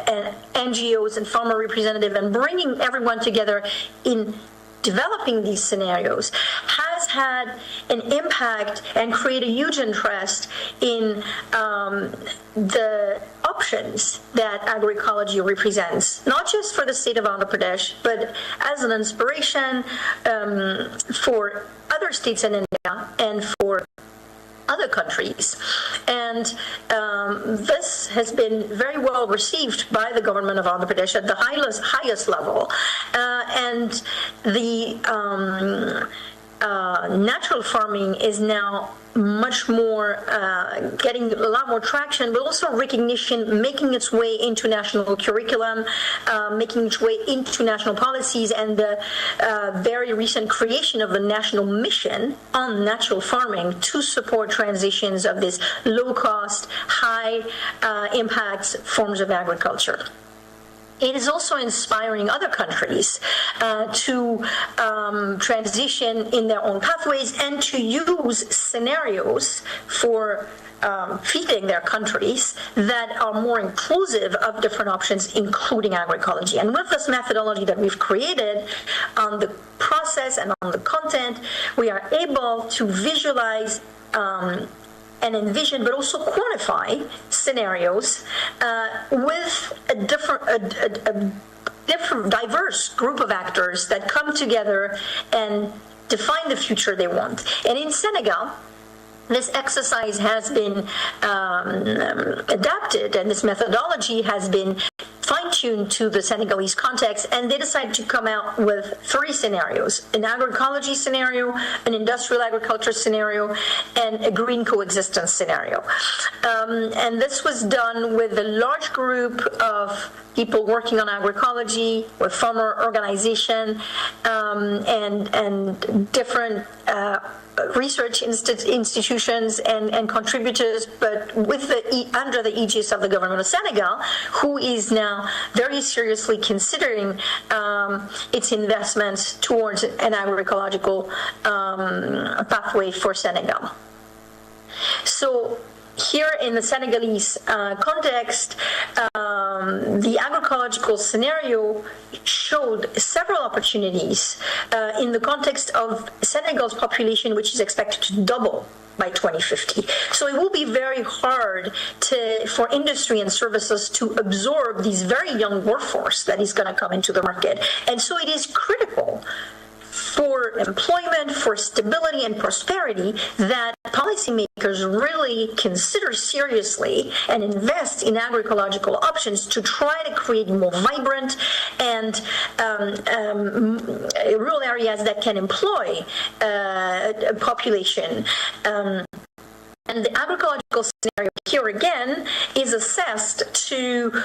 and NGOs and farmer representatives, and bringing everyone together in developing these scenarios has had an impact and create a huge interest in the options that agroecology represents, not just for the state of Andhra Pradesh, but as an inspiration for other states in India and for other countries. And this has been very well received by the government of Andhra Pradesh at the highest level. And the natural farming is now much more getting a lot more traction, but also recognition, making its way into national curriculum, making its way into national policies, and the very recent creation of the national mission on natural farming to support transitions of these low-cost, high-impact forms of agriculture. It is also inspiring other countries to transition in their own pathways and to use scenarios for feeding their countries that are more inclusive of different options, including agroecology. And with this methodology that we've created on the process and on the content, we are able to visualize and envision, but also quantify scenarios with a different, diverse group of actors that come together and define the future they want. And in Senegal, this exercise has been adapted, and this methodology has been fine-tuned to the Senegalese context, and they decided to come out with 3 scenarios: an agroecology scenario, an industrial agriculture scenario, and a green coexistence scenario. And this was done with a large group of people working on agroecology, with farmer organization, and different research institutions and contributors, but with under the aegis of the government of Senegal, who is now very seriously considering its investments towards an agroecological pathway for Senegal. So here in the Senegalese context, the agroecological scenario showed several opportunities in the context of Senegal's population, which is expected to double by 2050. So it will be very hard for industry and services to absorb this very young workforce that is going to come into the market. And so it is critical for employment, for stability and prosperity, that policymakers really consider seriously and invest in agroecological options to try to create more vibrant and rural areas that can employ a population. And the agroecological scenario here again is assessed to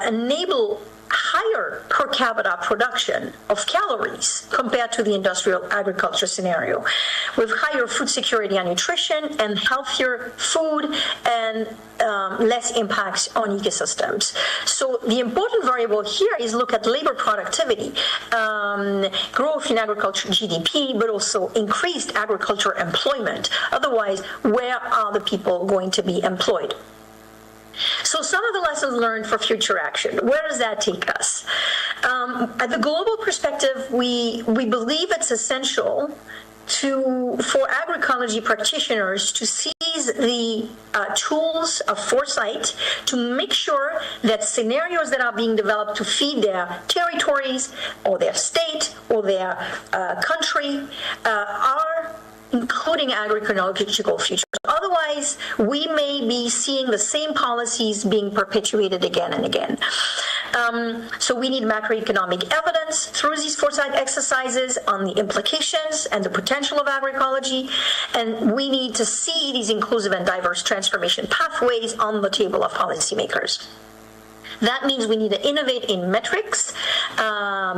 enable higher per capita production of calories compared to the industrial agriculture scenario, with higher food security and nutrition and healthier food and less impacts on ecosystems. So the important variable here is look at labor productivity, growth in agriculture GDP, but also increased agriculture employment. Otherwise, where are the people going to be employed? So some of the lessons learned for future action, where does that take us? At the global perspective, we believe it's essential for agroecology practitioners to seize the tools of foresight to make sure that scenarios that are being developed to feed their territories or their state or their country are including agroecological futures. Otherwise, we may be seeing the same policies being perpetuated again and again. So we need macroeconomic evidence through these foresight exercises on the implications and the potential of agroecology, and we need to see these inclusive and diverse transformation pathways on the table of policymakers. That means we need to innovate in metrics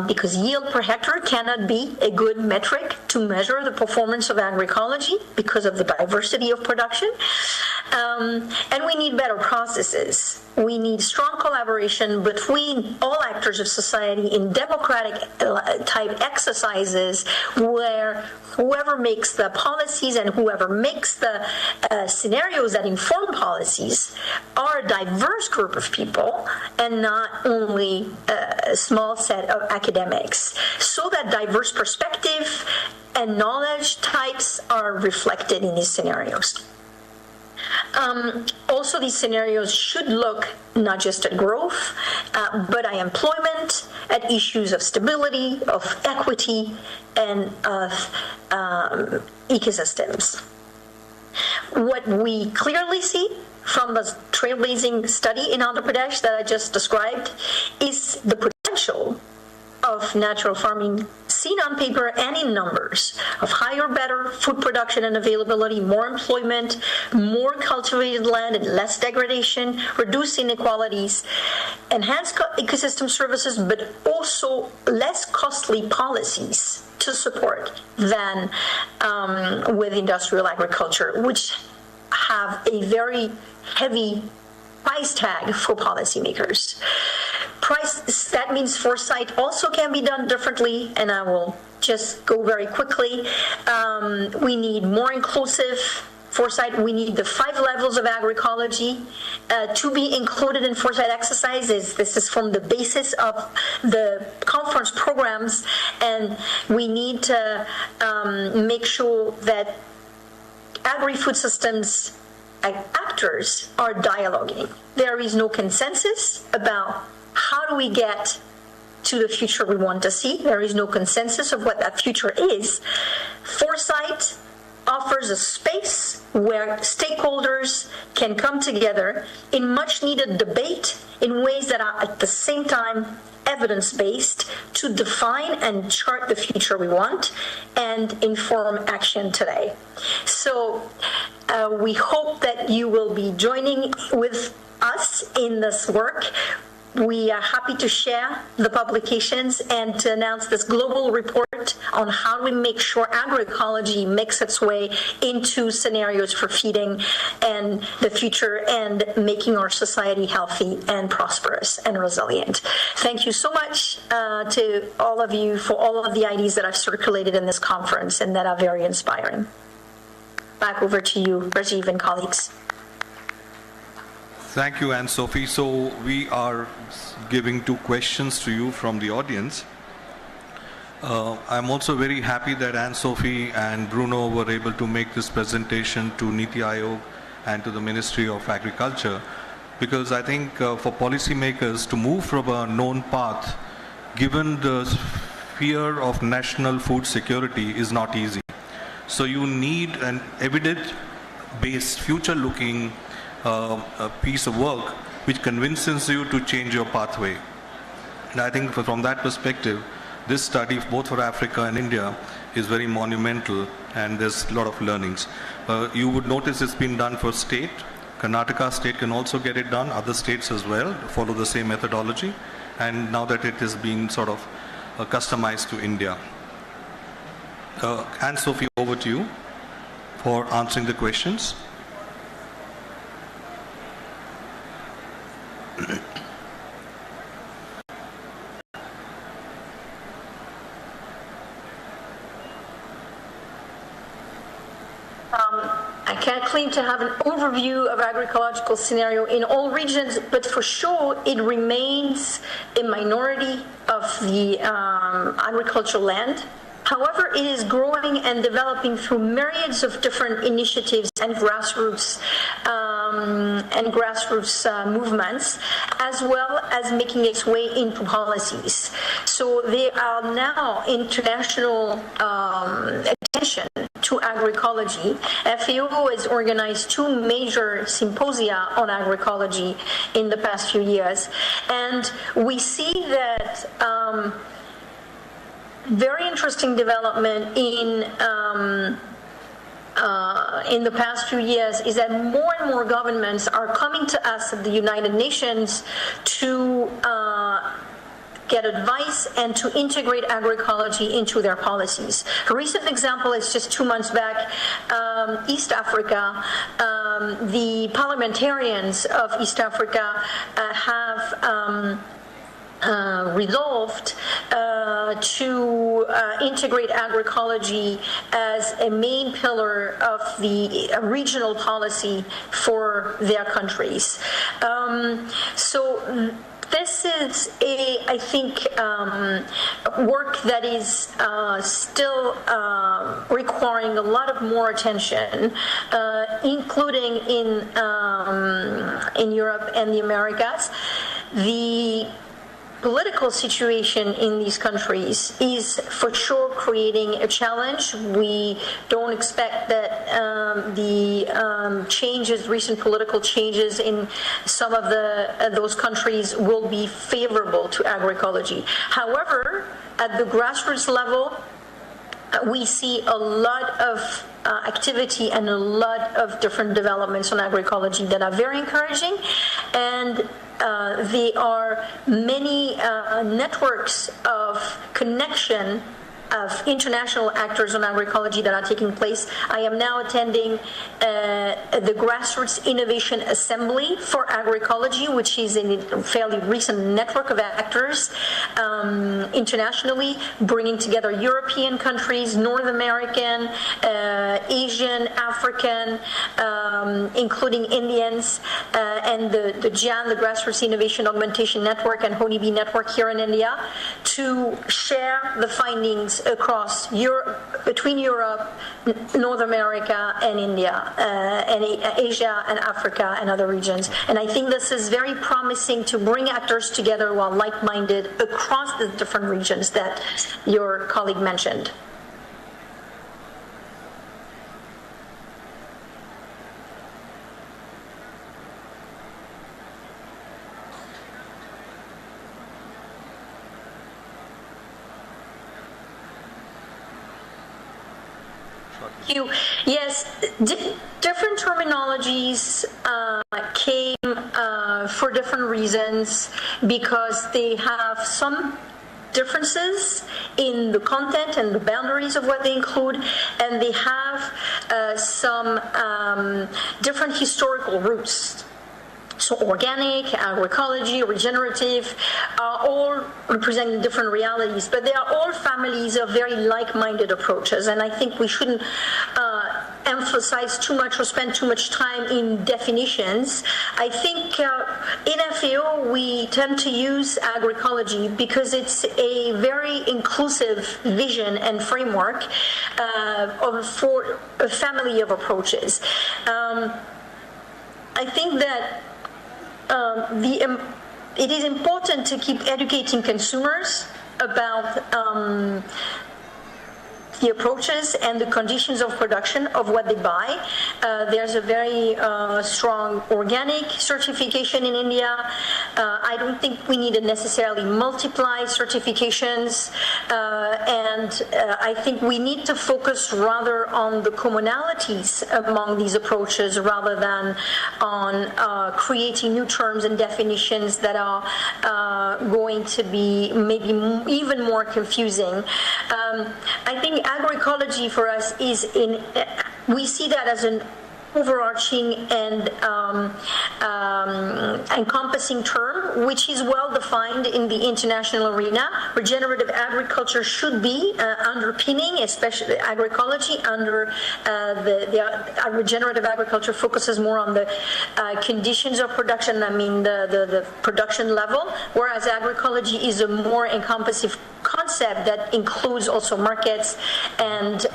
because yield per hectare cannot be a good metric to measure the performance of agroecology because of the diversity of production. And we need better processes. We need strong collaboration between all actors of society in democratic type exercises where whoever makes the policies and whoever makes the scenarios that inform policies are a diverse group of people and not only a small set of academics. So that diverse perspective and knowledge types are reflected in these scenarios. Also, these scenarios should look not just at growth, but at employment, at issues of stability, of equity, and of ecosystems. What we clearly see from the trailblazing study in Andhra Pradesh that I just described is the potential of natural farming seen on paper and in numbers of higher, better food production and availability, more employment, more cultivated land and less degradation, reduced inequalities, enhanced ecosystem services, but also less costly policies to support than with industrial agriculture, which have a very heavy price tag for policymakers. That means foresight also can be done differently, and I will just go very quickly. We need more inclusive foresight. We need the 5 levels of agroecology to be included in foresight exercises. This is from the basis of the conference programs, and we need to make sure that agri-food systems actors are dialoguing. There is no consensus about how do we get to the future we want to see. There is no consensus of what that future is. Foresight offers a space where stakeholders can come together in much needed debate in ways that are at the same time evidence-based to define and chart the future we want and inform action today. So we hope that you will be joining with us in this work. We are happy to share the publications and to announce this global report on how we make sure agroecology makes its way into scenarios for feeding and the future and making our society healthy and prosperous and resilient. Thank you so much to all of you for all of the ideas that I've circulated in this conference and that are very inspiring. Back over to you, Rajiv and colleagues. Thank you, Anne-Sophie. So we are giving 2 questions to you from the audience. I'm also very happy that Anne-Sophie and Bruno were able to make this presentation to Niti Aayog and to the Ministry of Agriculture, because I think for policymakers to move from a known path, given the fear of national food security, is not easy. So you need an evidence-based, future-looking a piece of work which convinces you to change your pathway. And I think from that perspective, this study, both for Africa and India, is very monumental, and there's a lot of learnings. You would notice it's been done for state. Karnataka state can also get it done, other states as well, follow the same methodology, and now that it has been sort of customized to India. Anne-Sophie, over to you for answering the questions. I can't claim to have an overview of agroecological scenario in all regions, but for sure it remains a minority of the agricultural land. However, it is growing and developing through myriads of different initiatives and grassroots movements, as well as making its way into policies. So there are now international attention to agroecology. FAO has organized 2 major symposia on agroecology in the past few years, and we see that very interesting development in the past few years is that more and more governments are coming to us at the United Nations to get advice and to integrate agroecology into their policies. A recent example is just 2 months back, East Africa. The parliamentarians of East Africa have resolved to integrate agroecology as a main pillar of the regional policy for their countries. So This is I think, work that is still requiring a lot of more attention, including in Europe and the Americas. The political situation in these countries is for sure creating a challenge. We don't expect that the recent political changes in some of those countries will be favorable to agroecology. However, at the grassroots level, we see a lot of activity and a lot of different developments on agroecology that are very encouraging, and there are many networks of connection of international actors on agroecology that are taking place. I am now attending the Grassroots Innovation Assembly for Agroecology, which is a fairly recent network of actors internationally, bringing together European countries, North American, Asian, African, including Indians, and the GIAN, the Grassroots Innovation Augmentation Network, and Honeybee Network here in India, to share the findings across Europe, between Europe, North America, and India, and Asia and Africa and other regions. And I think this is very promising to bring actors together who are like-minded across the different regions that your colleague mentioned. Yes, different terminologies came for different reasons, because they have some differences in the content and the boundaries of what they include, and they have some different historical roots. So organic, agroecology, regenerative are all representing different realities, but they are all families of very like-minded approaches. And I think we shouldn't emphasize too much or spend too much time in definitions. I think in FAO we tend to use agroecology because it's a very inclusive vision and framework for a family of approaches. I think that it is important to keep educating consumers about the approaches and the conditions of production of what they buy. There's a very strong organic certification in India. I don't think we need to necessarily multiply certifications, and I think we need to focus rather on the commonalities among these approaches rather than on creating new terms and definitions that are going to be maybe even more confusing. I think agroecology for us is we see that as an overarching and encompassing term, which is well defined in the international arena. Regenerative agriculture should be underpinning, especially agroecology. Under the regenerative agriculture focuses more on the conditions of production. I mean the production level, whereas agroecology is a more encompassing concept that includes also markets and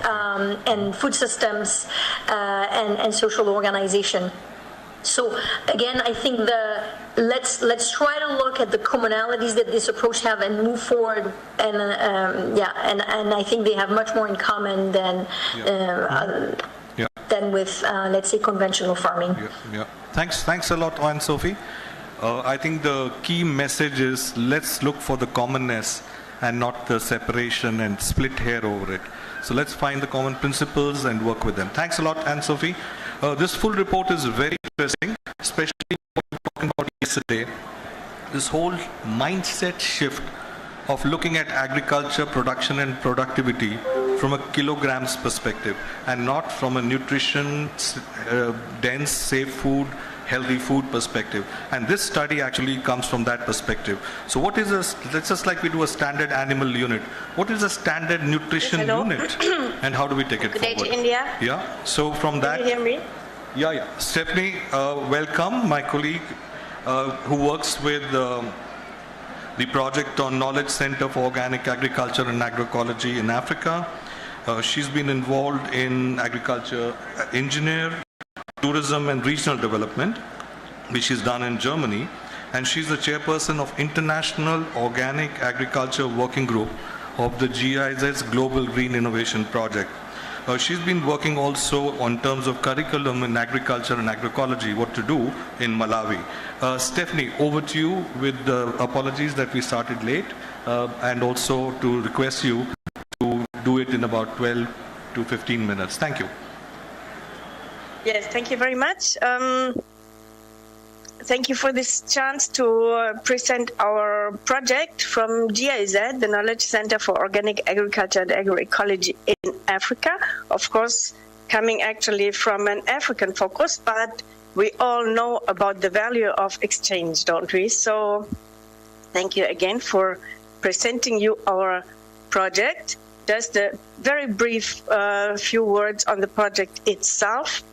food systems and social organization. So again, I think let's try to look at the commonalities that this approach have and move forward. And and I think they have much more in common than with let's say conventional farming. Thanks a lot, Anne-Sophie. I think the key message is let's look for the commonness and not the separation and split hair over it. So let's find the common principles and work with them. Thanks a lot, Anne-Sophie. This full report is very interesting, especially what we were talking about yesterday. This whole mindset shift of looking at agriculture, production and productivity from a kilograms perspective and not from a nutrition, dense, safe food, healthy food perspective. And this study actually comes from that perspective. So what is let's just like we do a standard animal unit, what is a standard nutrition unit and how do we take it forward? Good day to India. Yeah, so from that. Can you hear me? Yeah. Stephanie, welcome, my colleague who works with the project on Knowledge Center for Organic Agriculture and Agroecology in Africa. She's been involved in agriculture engineer, tourism and regional development, which she's done in Germany. And she's the chairperson of International Organic Agriculture Working Group of the GIZ's Global Green Innovation Project. She's been working also on terms of curriculum in agriculture and agroecology, what to do in Malawi. Stephanie, over to you with apologies that we started late, and also to request you to do it in about 12 to 15 minutes. Thank you. Yes, thank you very much. Thank you for this chance to present our project from GIZ, the Knowledge Center for Organic Agriculture and Agroecology in Africa. Of course, coming actually from an African focus, but we all know about the value of exchange, don't we? So thank you again for presenting you our project. Just a very brief few words on the project itself.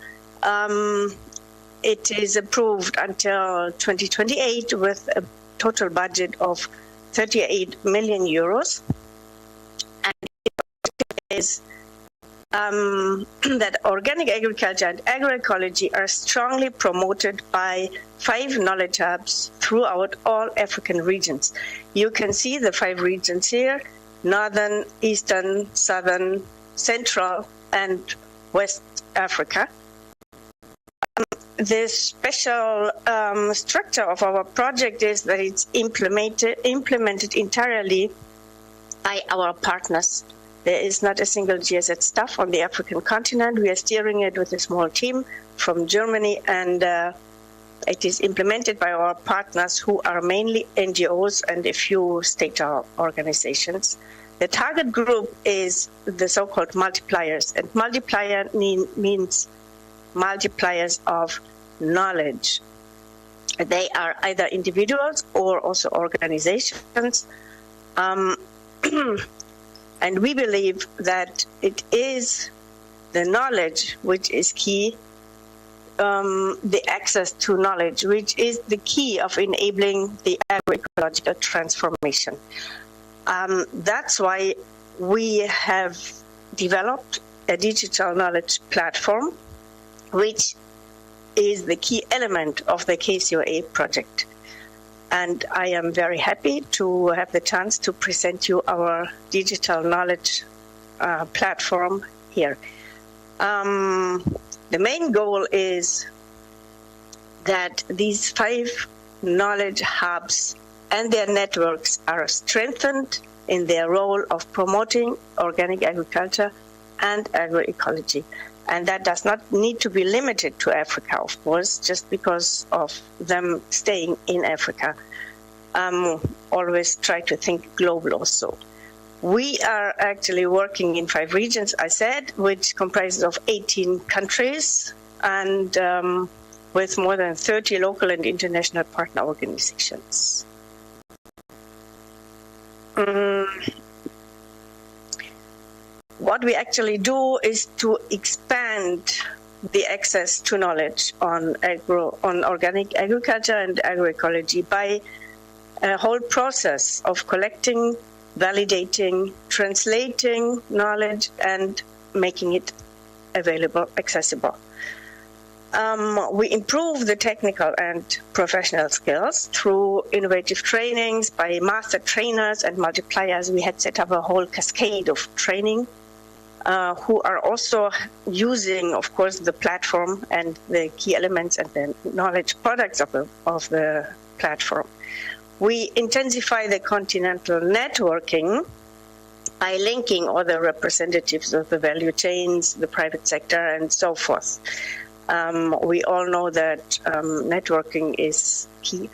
It is approved until 2028 with a total budget of 38 million euros. And it is that organic agriculture and agroecology are strongly promoted by 5 knowledge hubs throughout all African regions. You can see the 5 regions here: Northern, Eastern, Southern, Central, and West Africa. The special structure of our project is that it's implemented entirely by our partners. There is not a single GIZ staff on the African continent. We are steering it with a small team from Germany, and it is implemented by our partners, who are mainly NGOs and a few state organizations. The target group is the so-called multipliers, and multiplier means multipliers of knowledge. They are either individuals or also organizations. And we believe that it is the knowledge which is key, the access to knowledge, which is the key of enabling the agroecological transformation. That's why we have developed a digital knowledge platform, which is the key element of the KCOA project. And I am very happy to have the chance to present you our digital knowledge platform here. The main goal is that these 5 knowledge hubs and their networks are strengthened in their role of promoting organic agriculture and agroecology. And that does not need to be limited to Africa, of course, just because of them staying in Africa. Always try to think global also. We are actually working in 5 regions, I said, which comprises of 18 countries and with more than 30 local and international partner organizations. What we actually do is to expand the access to knowledge on organic agriculture and agroecology by a whole process of collecting, validating, translating knowledge, and making it available, accessible. We improve the technical and professional skills through innovative trainings by master trainers and multipliers. We had set up a whole cascade of training who are also using, of course, the platform and the key elements and the knowledge products of the platform. We intensify the continental networking by linking other representatives of the value chains, the private sector, and so forth. We all know that networking is key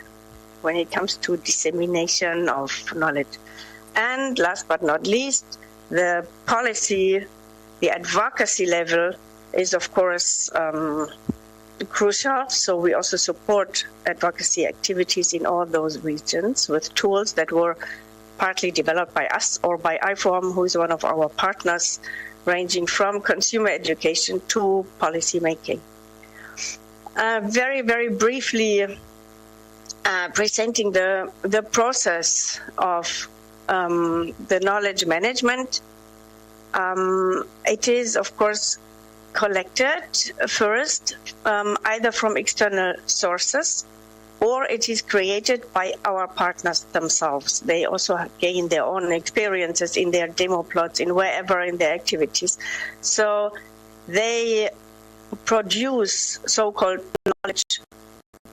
when it comes to dissemination of knowledge. And last but not least, the policy, the advocacy level is, of course, crucial. So we also support advocacy activities in all those regions with tools that were partly developed by us or by IFORM, who is one of our partners, ranging from consumer education to policy making. Very, very briefly, presenting the process of the knowledge management. It is, of course, collected first, either from external sources, or it is created by our partners themselves. They also gain their own experiences in their demo plots, in wherever in their activities. So they produce so-called knowledge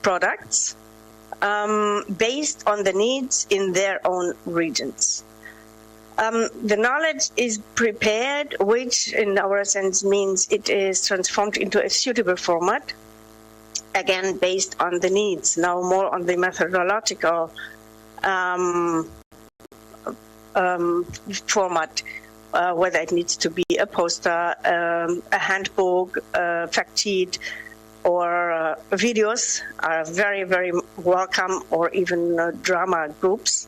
products based on the needs in their own regions. The knowledge is prepared, which in our sense means it is transformed into a suitable format, again based on the needs, now more on the methodological format, whether it needs to be a poster, a handbook, a fact sheet, or videos are very, very welcome, or even drama groups.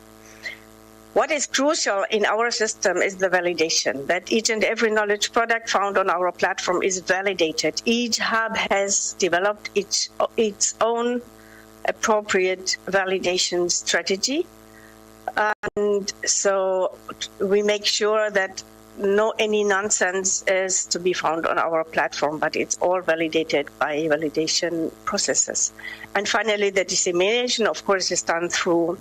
What is crucial in our system is the validation, that each and every knowledge product found on our platform is validated. Each hub has developed its own appropriate validation strategy. And so we make sure that no any nonsense is to be found on our platform, but it's all validated by validation processes. And finally, the dissemination, of course, is done through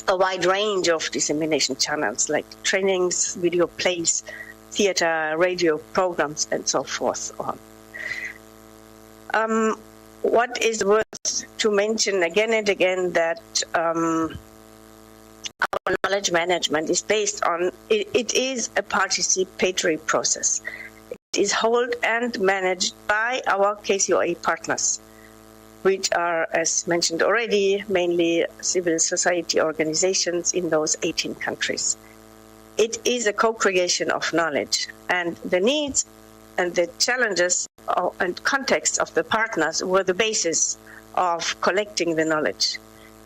a wide range of dissemination channels like trainings, video plays, theater, radio programs, and so forth on. What is worth to mention again and again that our knowledge management is based on, it is a participatory process. It is held and managed by our KCOA partners, which are, as mentioned already, mainly civil society organizations in those 18 countries. It is a co-creation of knowledge, and the needs and the challenges and context of the partners were the basis of collecting the knowledge.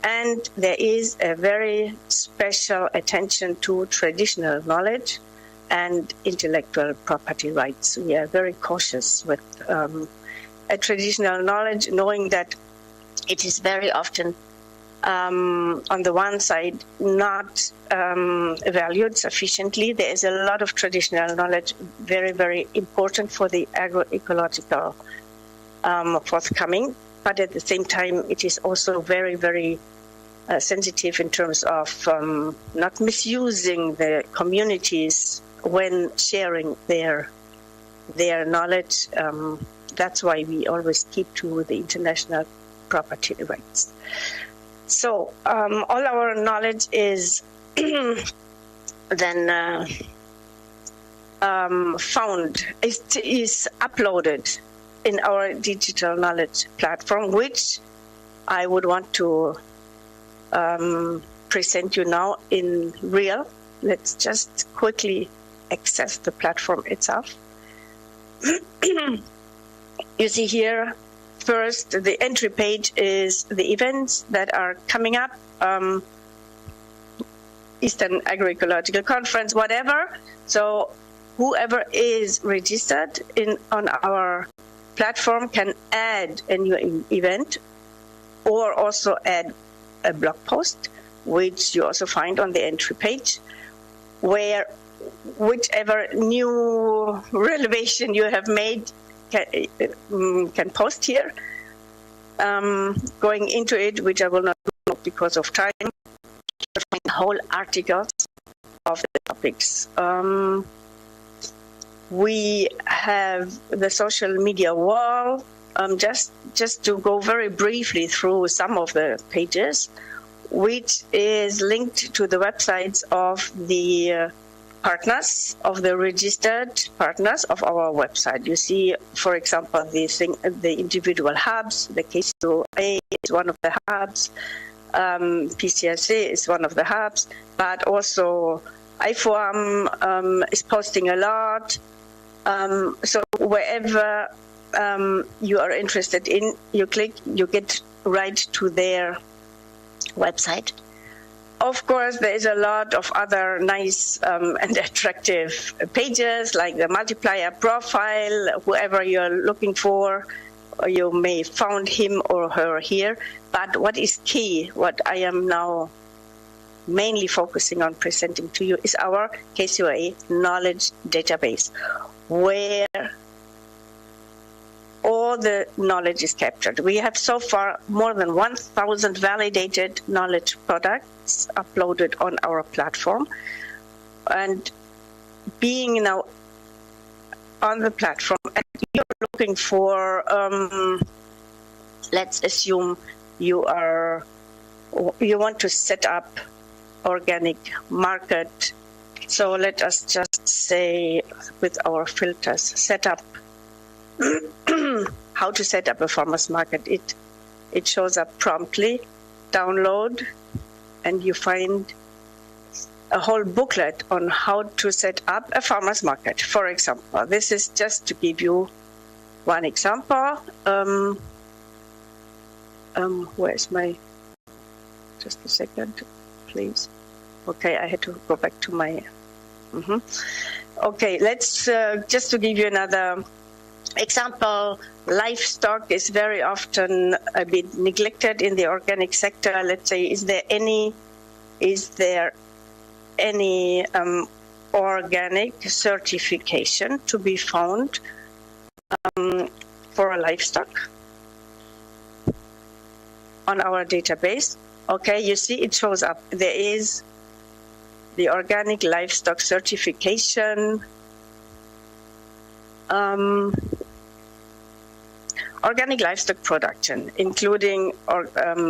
And there is a very special attention to traditional knowledge and intellectual property rights. We are very cautious with a traditional knowledge, knowing that it is very often, on the one side, not valued sufficiently. There is a lot of traditional knowledge, very, very important for the agroecological forthcoming, but at the same time, it is also very, very sensitive in terms of not misusing the communities when sharing their knowledge. That's why we always keep to the international property rights. So all our knowledge is then found, is uploaded in our digital knowledge platform, which I would want to present you now in real. Let's just quickly access the platform itself. You see here, first, the entry page is the events that are coming up, Eastern Agroecological Conference, whatever. So whoever is registered on our platform can add a new event, or also add a blog post, which you also find on the entry page, where whichever new revelation you have made can post here. Going into it, which I will not do because of time, you'll find whole articles of the topics. We have the social media wall. Just to go very briefly through some of the pages, which is linked to the websites of the partners, of the registered partners of our website. You see, for example, the individual hubs. The KCOA is one of the hubs. PCSA is one of the hubs, but also IFOAM is posting a lot. So wherever you are interested in, you click, you get right to their website. Of course, there is a lot of other nice and attractive pages, like the multiplier profile, whoever you're looking for, you may found him or her here. But what is key, what I am now mainly focusing on presenting to you, is our KCOA knowledge database, where all the knowledge is captured. We have so far more than 1,000 validated knowledge products uploaded on our platform. And being now on the platform, and you're looking for, let's assume you want to set up organic market. So let us just say with our filters, set up how to set up a farmer's market. It shows up promptly, download, and you find a whole booklet on how to set up a farmer's market. For example, this is just to give you one example. Where's my, just a second, please. Okay, I had to go back to my, Okay, let's, just to give you another example, livestock is very often a bit neglected in the organic sector. Let's say, is there any organic certification to be found for a livestock on our database? Okay, you see it shows up. There is the organic livestock certification, organic livestock production, including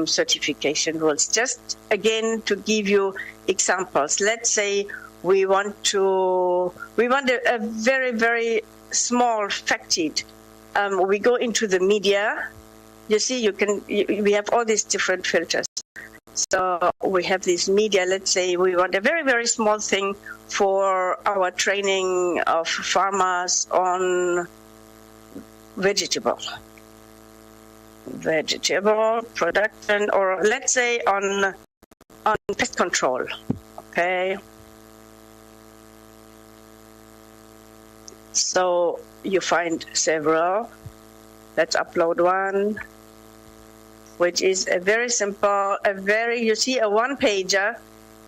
certification rules. Just again to give you examples. Let's say we want a very, very small fact sheet. We go into the media. You see, we have all these different filters. So we have this media. Let's say we want a very, very small thing for our training of farmers on vegetable production, or let's say on pest control. Okay. So you find several. Let's upload one, which is a very simple, you see a one-pager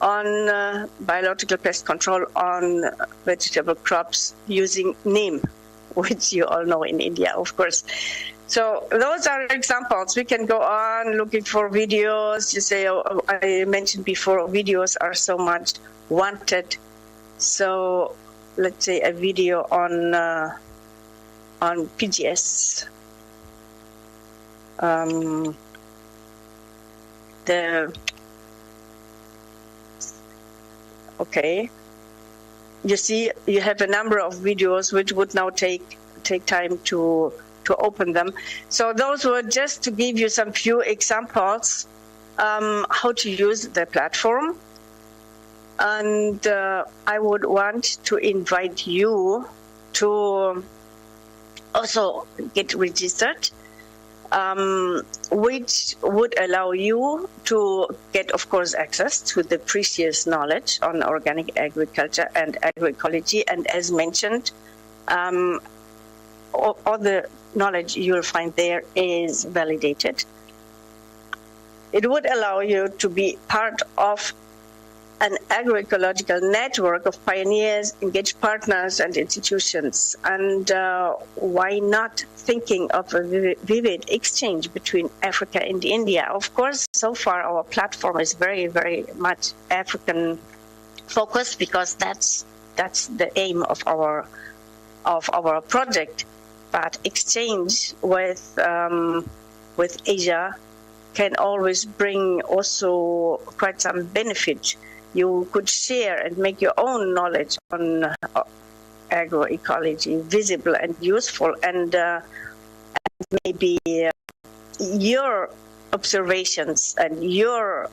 on biological pest control on vegetable crops using neem, which you all know in India, of course. So those are examples. We can go on looking for videos. You say, oh, I mentioned before, videos are so much wanted. So let's say a video on PGS. Okay, you see, you have a number of videos which would now take time to open them. So those were just to give you some few examples how to use the platform. And I would want to invite you to also get registered, which would allow you to get, of course, access to the precious knowledge on organic agriculture and agroecology. And as mentioned, all the knowledge you'll find there is validated. It would allow you to be part of an agroecological network of pioneers, engaged partners, and institutions. And why not thinking of a vivid exchange between Africa and India? Of course, so far our platform is very, very much African focused, because that's the aim of our project. But exchange with Asia can always bring also quite some benefit. You could share and make your own knowledge on agroecology visible and useful, and maybe your observations and your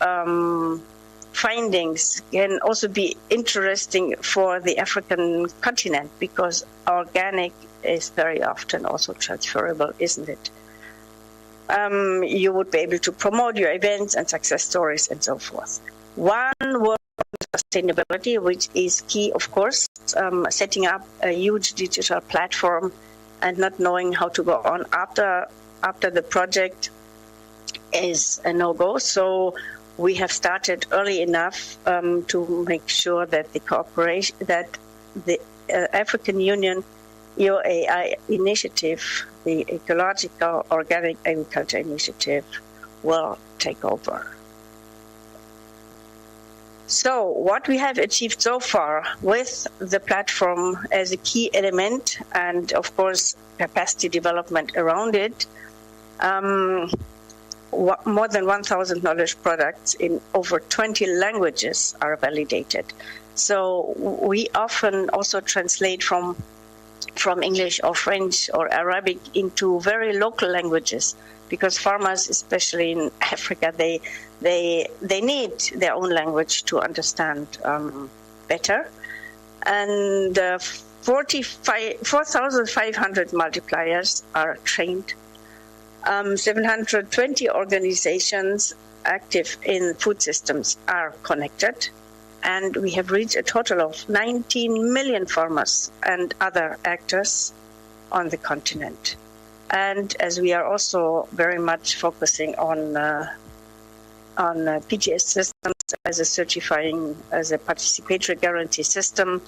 findings can also be interesting for the African continent, because organic is very often also transferable, isn't it? You would be able to promote your events and success stories and so forth. One word on sustainability, which is key, of course, setting up a huge digital platform and not knowing how to go on after after the project is a no-go. So we have started early enough to make sure that the cooperation, that the African Union EOAI initiative, the Ecological Organic Agriculture Initiative, will take over. So what we have achieved so far with the platform as a key element, and of course capacity development around it, more than 1,000 knowledge products in over 20 languages are validated. So we often also translate from English or French or Arabic into very local languages, because farmers, especially in Africa, they need their own language to understand better. And 4,500 multipliers are trained. 720 organizations active in food systems are connected. And we have reached a total of 19 million farmers and other actors on the continent. And as we are also very much focusing on PGS systems as a participatory guarantee system,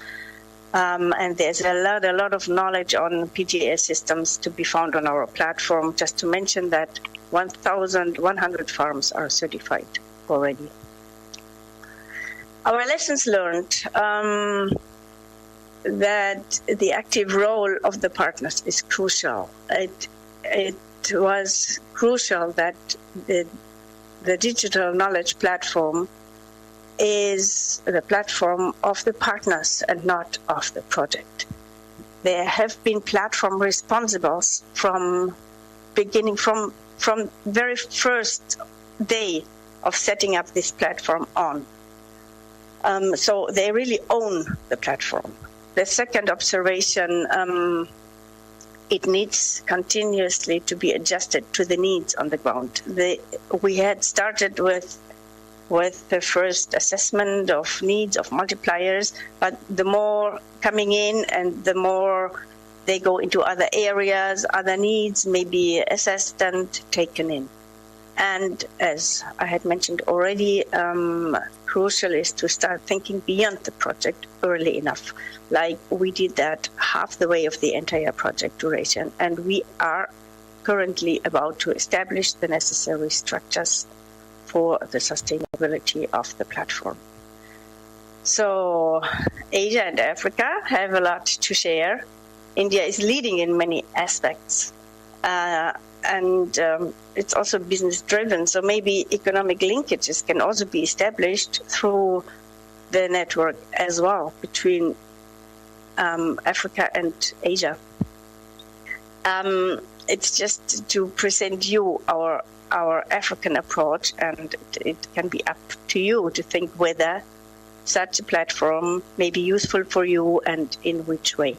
and there's a lot of knowledge on PGS systems to be found on our platform. Just to mention that 1,100 farms are certified already. Our lessons learned, that the active role of the partners is crucial. It was crucial that the digital knowledge platform is the platform of the partners and not of the project. There have been platform responsibles from beginning, from very first day of setting up this platform on. So they really own the platform. The second observation, it needs continuously to be adjusted to the needs on the ground. We had started with the first assessment of needs of multipliers, but the more coming in and the more they go into other areas, other needs may be assessed and taken in. And as I had mentioned already, crucial is to start thinking beyond the project early enough. Like we did that half the way of the entire project duration. And we are currently about to establish the necessary structures for the sustainability of the platform. So Asia and Africa have a lot to share. India is leading in many aspects. And it's also business driven, so maybe economic linkages can also be established through the network as well between Africa and Asia. It's just to present you our African approach, and it can be up to you to think whether such a platform may be useful for you and in which way.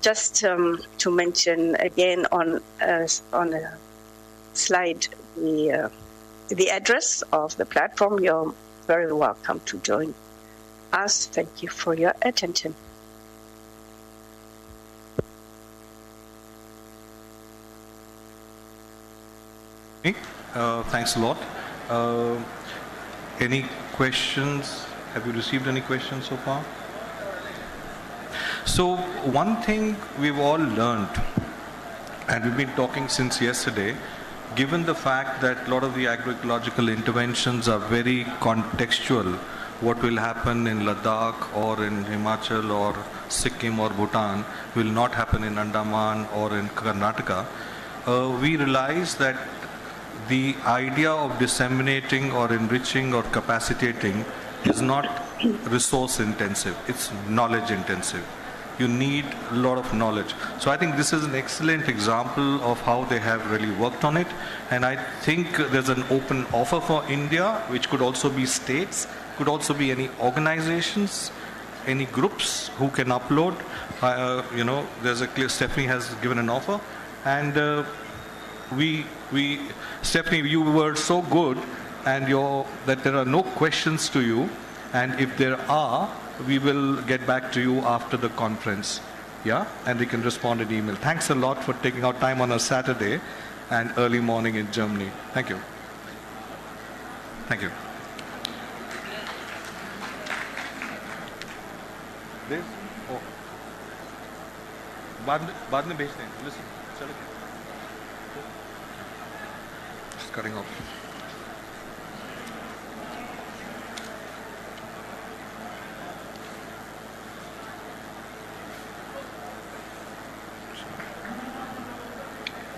Just to mention again on a slide the address of the platform. You're very welcome to join us. Thank you for your attention. Thanks a lot. Any questions? Have you received any questions so far? So one thing we've all learned, and we've been talking since yesterday, given the fact that a lot of the agroecological interventions are very contextual, what will happen in Ladakh or in Himachal or Sikkim or Bhutan will not happen in Andaman or in Karnataka, we realize that the idea of disseminating or enriching or capacitating is not resource intensive, it's knowledge intensive. You need a lot of knowledge. So I think this is an excellent example of how they have really worked on it. And I think there's an open offer for India, which could also be states, could also be any organizations, any groups who can upload. There's a clear, Stephanie has given an offer. And Stephanie, you were so good and that there are no questions to you. And if there are, we will get back to you after the conference. Yeah, and they can respond in email. Thanks a lot for taking out time on a Saturday and early morning in Germany. Thank you. Thank you. This? Oh. बाद में भेज दें. Listen. चलो. Just cutting off.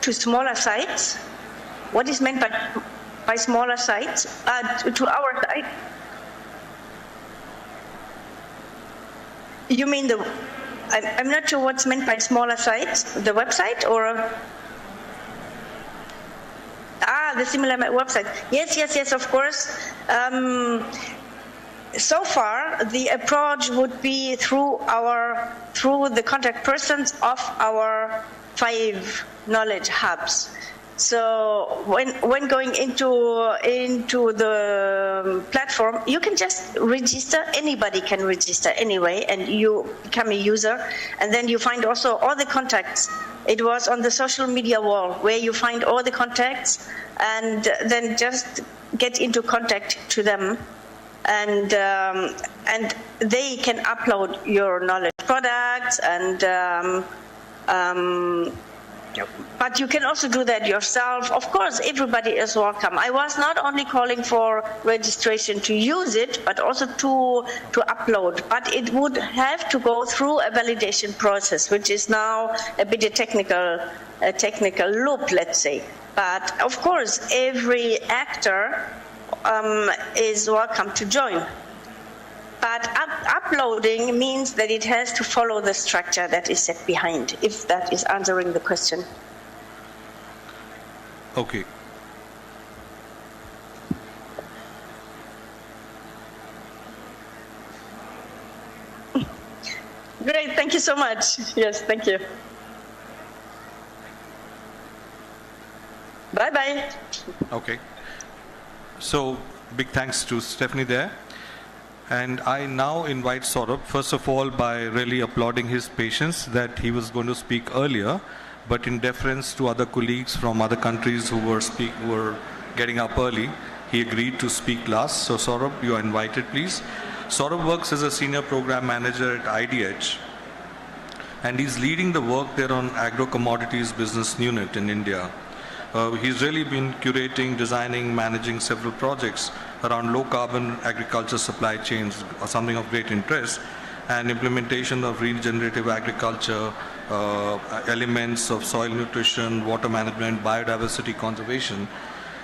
To smaller sites? What is meant by smaller sites? To our site? You mean the? I'm not sure what's meant by smaller sites. The website or? The similar website. Yes, of course. So far, the approach would be through the contact persons of our 5 knowledge hubs. So when going into the platform, you can just register. Anybody can register anyway, and you become a user. And then you find also all the contacts. It was on the social media wall where you find all the contacts, and then just get into contact to them, and they can upload your knowledge products and. But you can also do that yourself. Of course, everybody is welcome. I was not only calling for registration to use it, but also to upload. But it would have to go through a validation process, which is now a bit a technical loop, let's say. But of course, every actor is welcome to join. But uploading means that it has to follow the structure that is set behind, if that is answering the question. Okay. Great, thank you so much. Yes, thank you. Bye-bye. Okay. So, big thanks to Stephanie there. And I now invite Saurabh, first of all, by really applauding his patience that he was going to speak earlier, but in deference to other colleagues from other countries who were getting up early, he agreed to speak last. So Saurabh, you are invited, please. Saurabh works as a senior program manager at IDH, and he's leading the work there on agro-commodities business unit in India. He's really been curating, designing, managing several projects around low-carbon agriculture supply chains, or something of great interest, and implementation of regenerative agriculture, elements of soil nutrition, water management, biodiversity conservation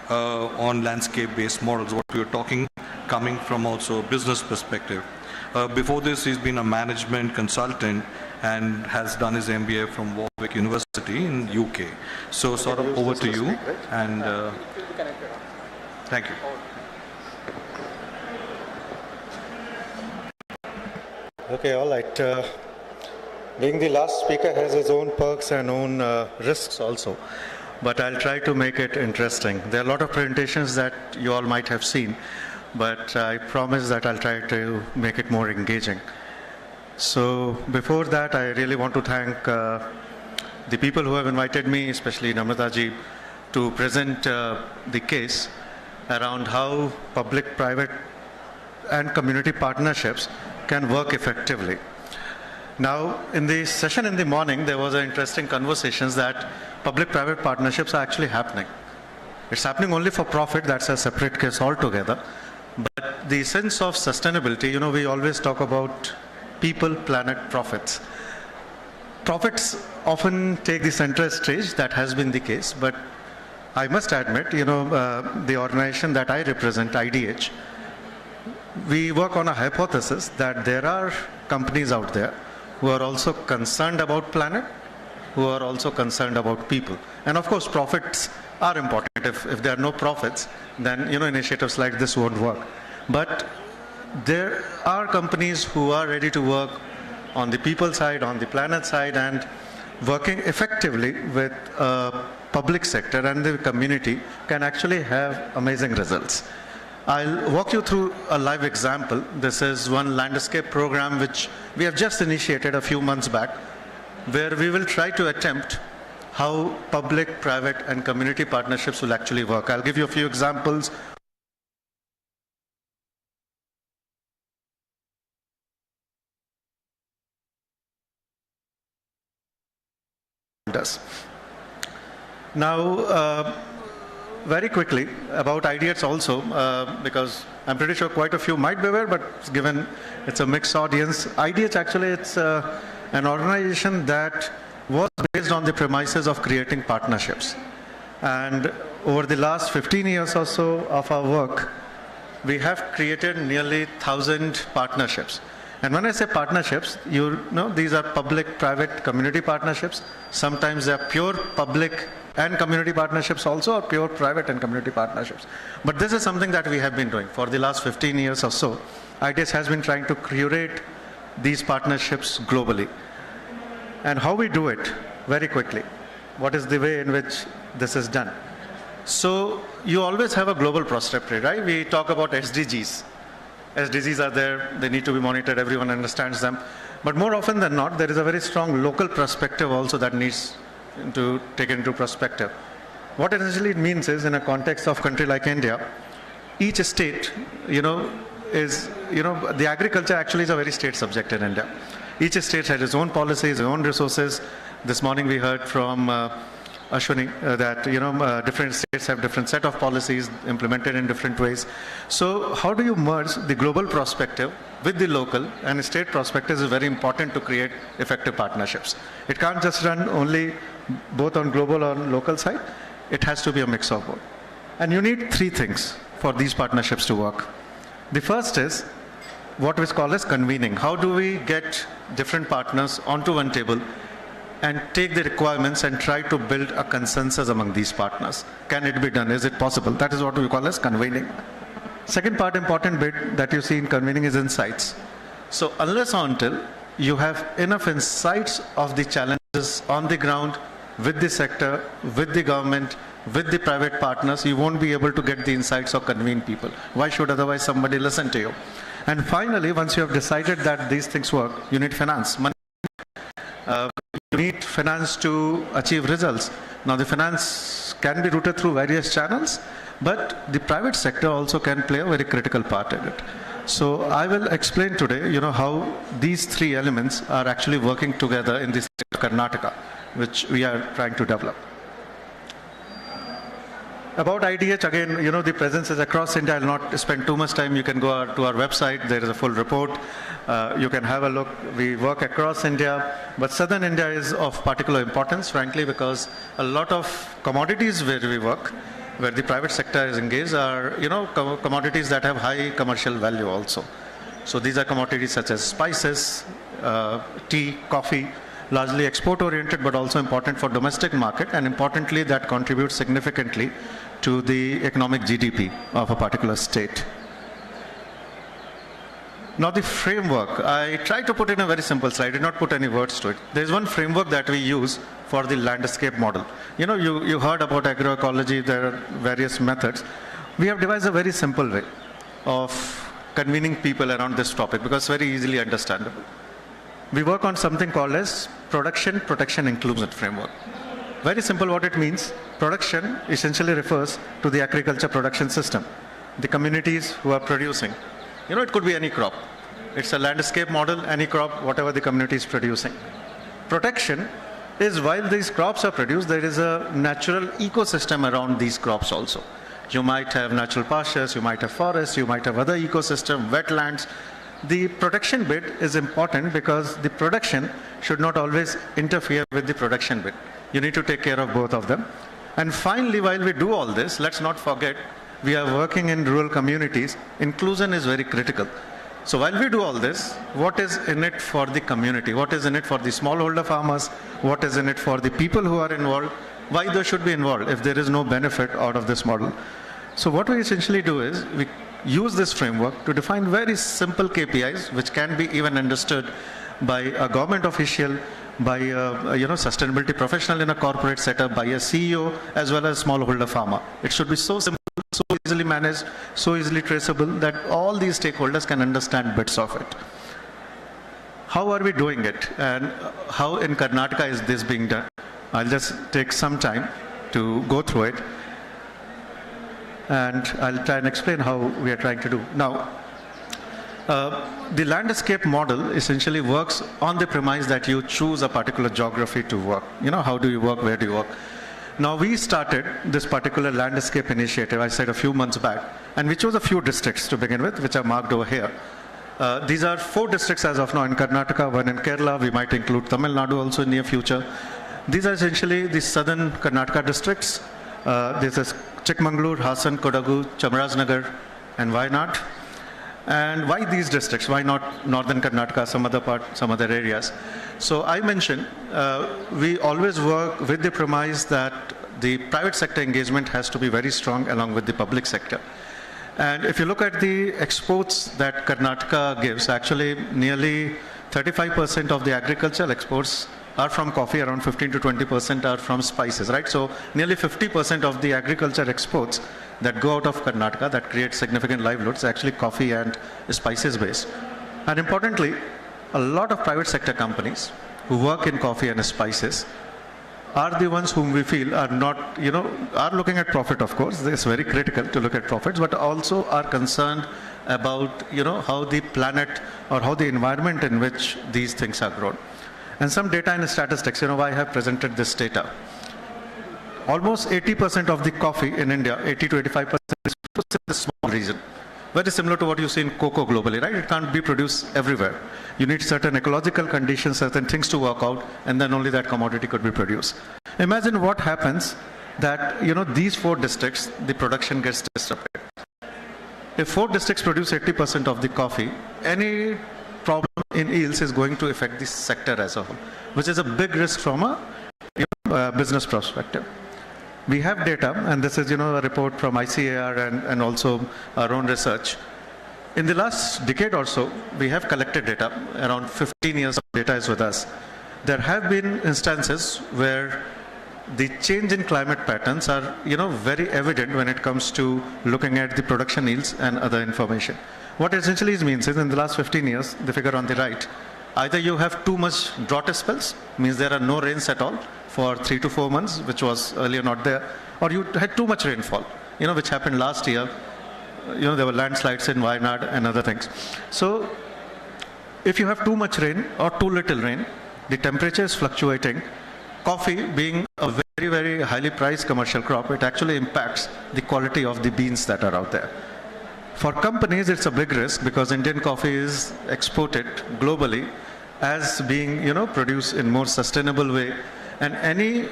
on landscape-based models, what we were talking, coming from also a business perspective. Before this, he's been a management consultant and has done his MBA from Warwick University in UK. So sort of over to you, and thank you. Okay, all right. Being the last speaker has its own perks and own risks also, but I'll try to make it interesting. There are a lot of presentations that you all might have seen, but I promise that I'll try to make it more engaging. So before that, I really want to thank the people who have invited me, especially Namrata ji, to present the case around how public, private and community partnerships can work effectively. Now, in the session in the morning, there was an interesting conversation that public-private partnerships are actually happening. It's happening only for profit, that's a separate case altogether. But the sense of sustainability, you know, we always talk about people, planet, profits. Profits often take the center stage, that has been the case, but I must admit, you know, the organization that I represent, IDH, we work on a hypothesis that there are companies out there who are also concerned about planet, who are also concerned about people. And of course, profits are important. If there are no profits, then, you know, initiatives like this won't work. But there are companies who are ready to work on the people side, on the planet side, and working effectively with public sector and the community can actually have amazing results. I'll walk you through a live example. This is one landscape program which we have just initiated a few months back where we will try to attempt how public, private, and community partnerships will actually work. I'll give you a few examples. Now, very quickly about IDH also, because I'm pretty sure quite a few might be aware, but given it's a mixed audience, IDH actually it's an organization that was based on the premises of creating partnerships. And over the last 15 years or so of our work, we have created nearly 1,000 partnerships. And when I say partnerships, you know, these are public, private, community partnerships. Sometimes they are pure public and community partnerships also, or pure private and community partnerships. But this is something that we have been doing for the last 15 years or so. IDS has been trying to curate these partnerships globally. And how we do it, very quickly. What is the way in which this is done? So you always have a global perspective, right? We talk about SDGs. SDGs are there, they need to be monitored, everyone understands them. But more often than not, there is a very strong local perspective also that needs to take into perspective. What essentially it means is, in a context of country like India, each state, the agriculture actually is a very state subject in India. Each state has its own policies, its own resources. This morning we heard from Ashwini that different states have different set of policies implemented in different ways. So how do you merge the global perspective with the local and state perspective is very important to create effective partnerships. It can't just run only both on global or local side. It has to be a mix of both. And you need three things for these partnerships to work. The first is what we call as convening. How do we get different partners onto one table and take the requirements and try to build a consensus among these partners? Can it be done? Is it possible? That is what we call as convening. Second part, important bit that you see in convening is insights. So unless or until you have enough insights of the challenges on the ground with the sector, with the government, with the private partners, you won't be able to get the insights or convene people. Why should otherwise somebody listen to you? And finally, once you have decided that these things work, you need finance, money. You need finance to achieve results. Now the finance can be routed through various channels, but the private sector also can play a very critical part in it. So I will explain today, how these three elements are actually working together in this state of Karnataka, which we are trying to develop. About IDH, again, the presence is across India. I will not spend too much time. You can go to our website. There is a full report. You can have a look. We work across India, but southern India is of particular importance, frankly, because a lot of commodities where we work, where the private sector is engaged, are commodities that have high commercial value also. So these are commodities such as spices, tea, coffee, largely export oriented, but also important for domestic market, and importantly that contributes significantly to the economic GDP of a particular state. Now the framework, I tried to put in a very simple slide, I did not put any words to it. There is one framework that we use for the landscape model. You heard about agroecology, there are various methods. We have devised a very simple way of convening people around this topic because it's very easily understandable. We work on something called as production, protection, inclusion framework. Very simple what it means. Production essentially refers to the agriculture production system, the communities who are producing. It could be any crop. It's a landscape model, any crop, whatever the community is producing. Protection is while these crops are produced, there is a natural ecosystem around these crops also. You might have natural pastures, you might have forests, you might have other ecosystem, wetlands. The protection bit is important because the production should not always interfere with the production bit. You need to take care of both of them. And finally, while we do all this, let's not forget, we are working in rural communities. Inclusion is very critical. So while we do all this, what is in it for the community? What is in it for the smallholder farmers? What is in it for the people who are involved? Why they should be involved if there is no benefit out of this model? So what we essentially do is we use this framework to define very simple KPIs which can be even understood by a government official, by a sustainability professional in a corporate setup, by a CEO as well as smallholder farmer. It should be so simple, so easily managed, so easily traceable that all these stakeholders can understand bits of it. how are we doing it, and how in Karnataka is this being done? I'll just take some time to go through it, and I'll try and explain how we are trying to do. Now, the landscape model essentially works on the premise that you choose a particular geography to work. How do you work, where do you work? Now, we started this particular landscape initiative, I said a few months back, and we chose a few districts to begin with, which are marked over here. These are 4 districts as of now in Karnataka, 1 in Kerala. We might include Tamil Nadu also in near future. These are essentially the southern Karnataka districts. This is Chikmagalur, Hassan, Kodagu, Chamarajanagar, and Wayanad. And why these districts? Why not northern Karnataka, some other areas? So I mentioned we always work with the premise that the private sector engagement has to be very strong along with the public sector. And if you look at the exports that Karnataka gives, actually nearly 35% of the agricultural exports are from coffee, around 15 to 20% are from spices, right? So nearly 50% of the agriculture exports that go out of Karnataka that create significant livelihoods actually coffee and spices based. And importantly, a lot of private sector companies who work in coffee and spices are the ones whom we feel are not, are looking at profit, of course. It's very critical to look at profits, but also are concerned about, how the planet or how the environment in which these things are grown. And some data and statistics, why I have presented this data. Almost 80% of the coffee in India, 80 to 85% is produced in a small region. Very similar to what you see in cocoa globally, right? It can't be produced everywhere. You need certain ecological conditions, certain things to work out, and then only that commodity could be produced. Imagine what happens that, these 4 districts, the production gets disrupted. If 4 districts produce 80% of the coffee, any problem in yields is going to affect the sector as a whole, which is a big risk from a business perspective. We have data, and this is, a report from ICAR and also our own research. In the last decade or so, we have collected data. Around 15 years of data is with us. There have been instances where the change in climate patterns are, very evident when it comes to looking at the production yields and other information. What essentially means is in the last 15 years, the figure on the right, either you have too much drought spells, means there are no rains at all for 3 to 4 months, which was earlier not there, or you had too much rainfall, which happened last year. There were landslides in Wayanad and other things. So if you have too much rain or too little rain, the temperature is fluctuating. Coffee being a very, very highly priced commercial crop, it actually impacts the quality of the beans that are out there. For companies, it's a big risk because Indian coffee is exported globally as being, produced in more sustainable way, and any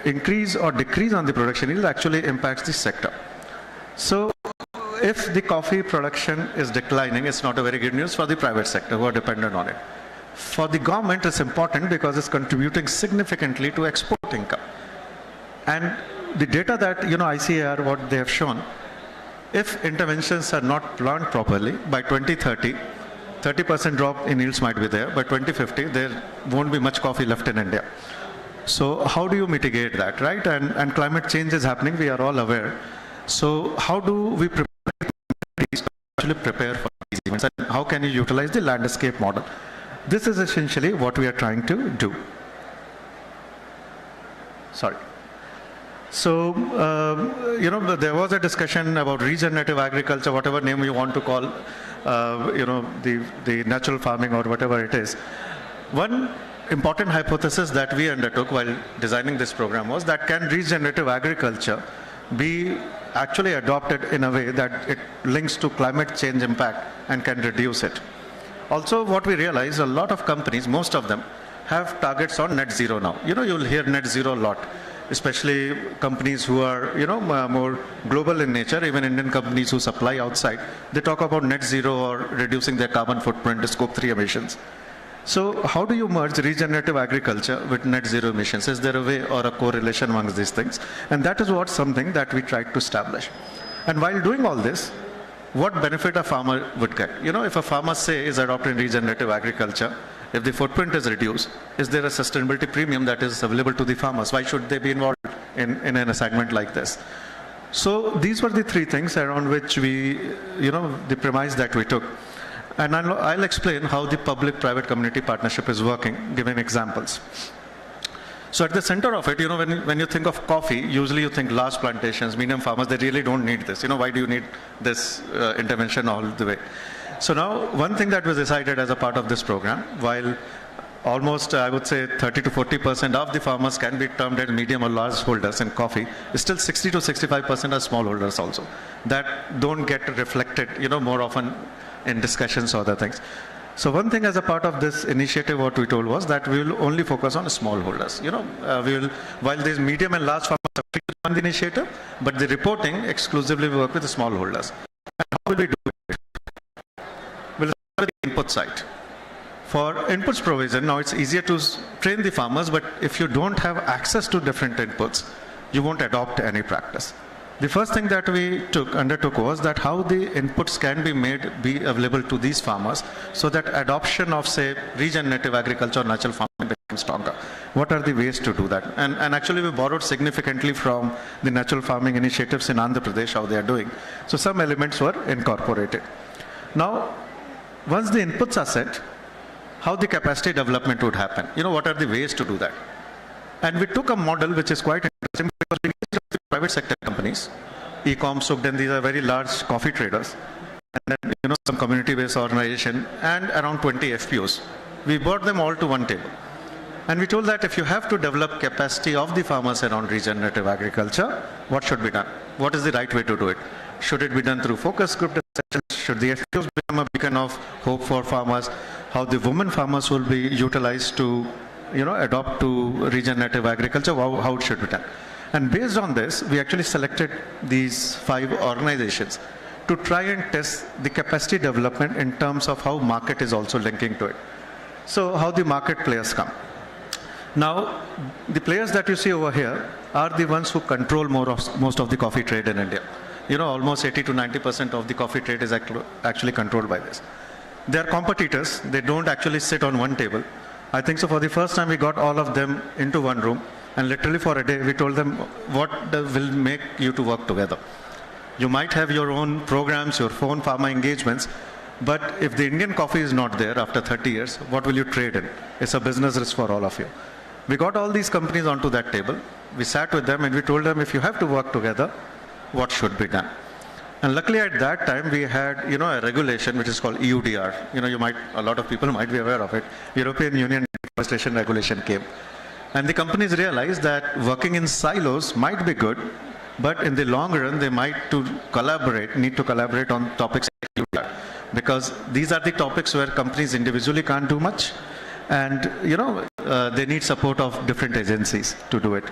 increase or decrease on the production yield actually impacts the sector. So if the coffee production is declining, it's not a very good news for the private sector who are dependent on it. For the government, it's important because it's contributing significantly to export income. And the data that, ICAR, what they have shown, if interventions are not planned properly, by 2030, 30% drop in yields might be there. By 2050, there won't be much coffee left in India. So how do you mitigate that, right? And climate change is happening, we are all aware. So how do we actually prepare for these events, and how can you utilize the landscape model? This is essentially what we are trying to do. Sorry. So, there was a discussion about regenerative agriculture, whatever name you want to call, the natural farming or whatever it is. One important hypothesis that we undertook while designing this program was that can regenerative agriculture be actually adopted in a way that it links to climate change impact and can reduce it. Also, what we realize, a lot of companies, most of them, have targets on net zero now. You'll hear net zero a lot, especially companies who are, more global in nature, even Indian companies who supply outside. They talk about net zero or reducing their carbon footprint, scope 3 emissions. So how do you merge regenerative agriculture with net zero emissions? Is there a way or a correlation amongst these things? And that is something that we tried to establish. And while doing all this, what benefit a farmer would get? If a farmer, say, is adopting regenerative agriculture, if the footprint is reduced, is there a sustainability premium that is available to the farmers? Why should they be involved in an assignment like this? So these were the 3 things around which we, the premise that we took. And I'll explain how the public-private community partnership is working, giving examples. So at the center of it, when you think of coffee, usually you think large plantations, medium farmers, they really don't need this. Why do you need this intervention all the way? So now, one thing that was decided as a part of this program, while almost, I would say, 30 to 40% of the farmers can be termed as medium or large holders in coffee, still 60 to 65% are small holders also, that don't get reflected, more often in discussions or other things. So one thing as a part of this initiative, what we told was that we will only focus on smallholders. While these medium and large farmers are free to join the initiative, but the reporting exclusively work with the smallholders. And how will we do it? We'll start with the input side. For inputs provision, now it's easier to train the farmers, but if you don't have access to different inputs, you won't adopt any practice. The first thing that we undertook was that how the inputs can be available to these farmers so that adoption of, say, regenerative agriculture or natural farming becomes stronger. What are the ways to do that? And actually we borrowed significantly from the natural farming initiatives in Andhra Pradesh, how they are doing. So some elements were incorporated. Now, once the inputs are set, how the capacity development would happen. What are the ways to do that? And we took a model which is quite interesting because we engaged private sector companies, e-com, Sugden, these are very large coffee traders, and then some community-based organization, and around 20 FPOs. We brought them all to one table. And we told that if you have to develop capacity of the farmers around regenerative agriculture, what should be done? What is the right way to do it? Should it be done through focus group discussions? Should the FPOs become a beacon of hope for farmers? How the women farmers will be utilized to adopt to regenerative agriculture, how it should be done. And based on this, we actually selected these 5 organizations to try and test the capacity development in terms of how market is also linking to it. So how the market players come. Now, the players that you see over here are the ones who control most of the coffee trade in India. Almost 80 to 90% of the coffee trade is actually controlled by this. They are competitors. They don't actually sit on one table. I think so for the first time we got all of them into one room, and literally for a day we told them what will make you to work together. You might have your own programs, your own farmer engagements, but if the Indian coffee is not there after 30 years, what will you trade in? It's a business risk for all of you. We got all these companies onto that table. We sat with them and we told them if you have to work together, what should be done? And luckily at that time we had, a regulation which is called EUDR. A lot of people might be aware of it. European Union Deforestation Regulation came. And the companies realized that working in silos might be good, but in the long run they might need to collaborate on topics like EUDR. Because these are the topics where companies individually can't do much. And, they need support of different agencies to do it.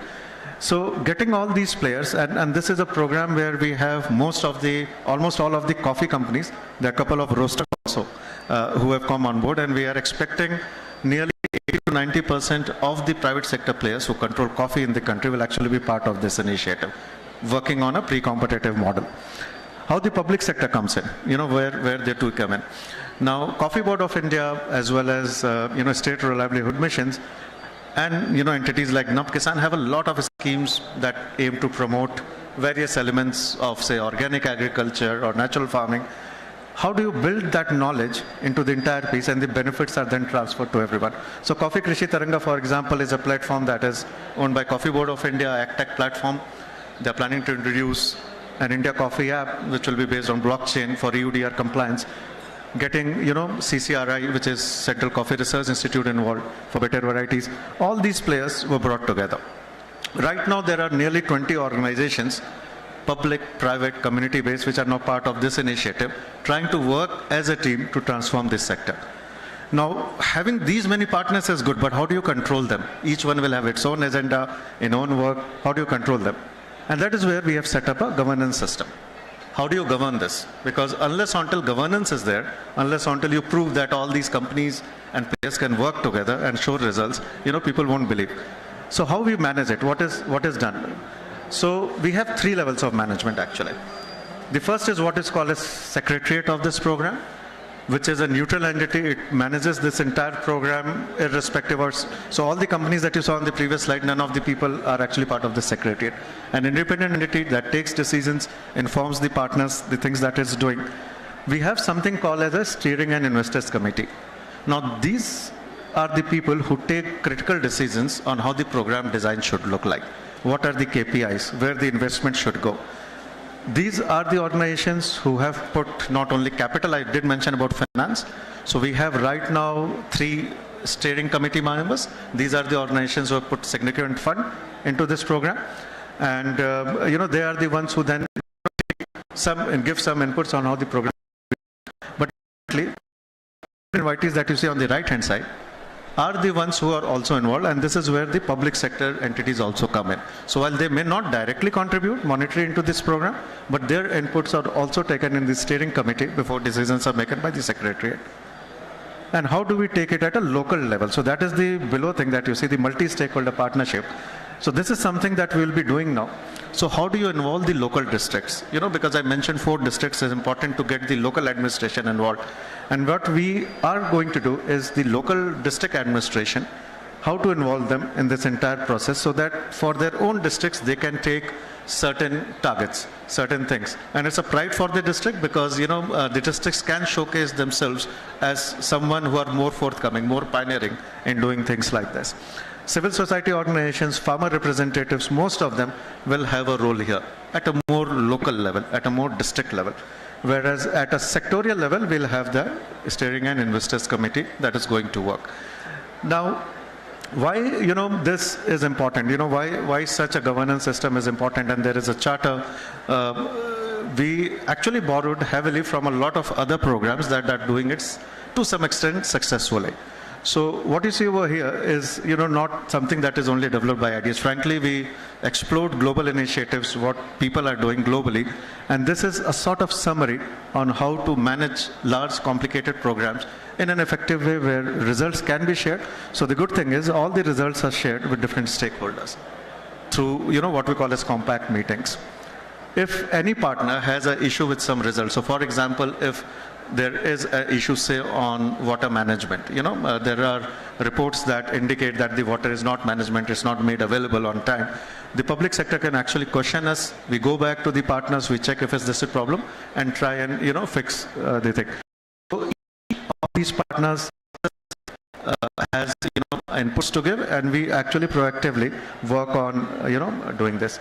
So getting all these players, and this is a program where we have almost all of the coffee companies. There are a couple of roasters also who have come on board, and we are expecting nearly 80 to 90% of the private sector players who control coffee in the country will actually be part of this initiative, working on a pre-competitive model. How the public sector comes in, where they too come in. Now, Coffee Board of India, as well as state livelihood missions, and entities like NAP Kisan have a lot of schemes that aim to promote various elements of, say, organic agriculture or natural farming. How do you build that knowledge into the entire piece, and the benefits are then transferred to everyone? So Coffee Krishi Taranga, for example, is a platform that is owned by Coffee Board of India, AgTech platform. They're planning to introduce an India Coffee app, which will be based on blockchain for EUDR compliance. Getting, CCRI, which is Central Coffee Research Institute, involved for better varieties. All these players were brought together. Right now, there are nearly 20 organizations, public, private, community-based, which are now part of this initiative, trying to work as a team to transform this sector. Now, having these many partners is good, but how do you control them? Each one will have its own agenda, its own work. How do you control them? And that is where we have set up a governance system. How do you govern this? Because unless until governance is there, unless until you prove that all these companies and players can work together and show results, people won't believe. So how we manage it? What is done? So we have 3 levels of management actually. The first is what is called as secretariat of this program, which is a neutral entity. It manages this entire program irrespective of, so all the companies that you saw on the previous slide, none of the people are actually part of the secretariat. An independent entity that takes decisions, informs the partners, the things that it's doing. we have something called as a steering and investors committee. Now, these are the people who take critical decisions on how the program design should look like. What are the KPIs, where the investment should go. These are the organizations who have put not only capital, I did mention about finance. So we have right now 3 steering committee members. These are the organizations who have put significant fund into this program. And, they are the ones who then give some inputs on how the program. But invitees that you see on the right-hand side are the ones who are also involved, and this is where the public sector entities also come in. So while they may not directly contribute monetarily into this program, but their inputs are also taken in the steering committee before decisions are made by the Secretariat. And how do we take it at a local level? So that is the below thing that you see, the multi-stakeholder partnership. So this is something that we will be doing now. So how do you involve the local districts? Because I mentioned 4 districts, is important to get the local administration involved. And what we are going to do is the local district administration, how to involve them in this entire process so that for their own districts, they can take certain targets, certain things. And it's a pride for the district because, the districts can showcase themselves as someone who are more forthcoming, more pioneering in doing things like this. Civil society organizations, farmer representatives, most of them will have a role here at a more local level, at a more district level. Whereas at a sectorial level, we'll have the steering and investors committee that is going to work. Now, why, this is important, why such a governance system is important, and there is a charter. We actually borrowed heavily from a lot of other programs that are doing it to some extent successfully. So what you see over here is, not something that is only developed by ideas. Frankly, we explored global initiatives, what people are doing globally, and this is a sort of summary on how to manage large, complicated programs in an effective way where results can be shared. So the good thing is all the results are shared with different stakeholders through, what we call as compact meetings. If any partner has an issue with some results, so for example, if there is an issue, say, on water management. There are reports that indicate that the water is not management, it's not made available on time. The public sector can actually question us. We go back to the partners, we check if it's this a problem, and try and, fix the thing. So each of these partners has, inputs to give, and we actually proactively work on, doing this.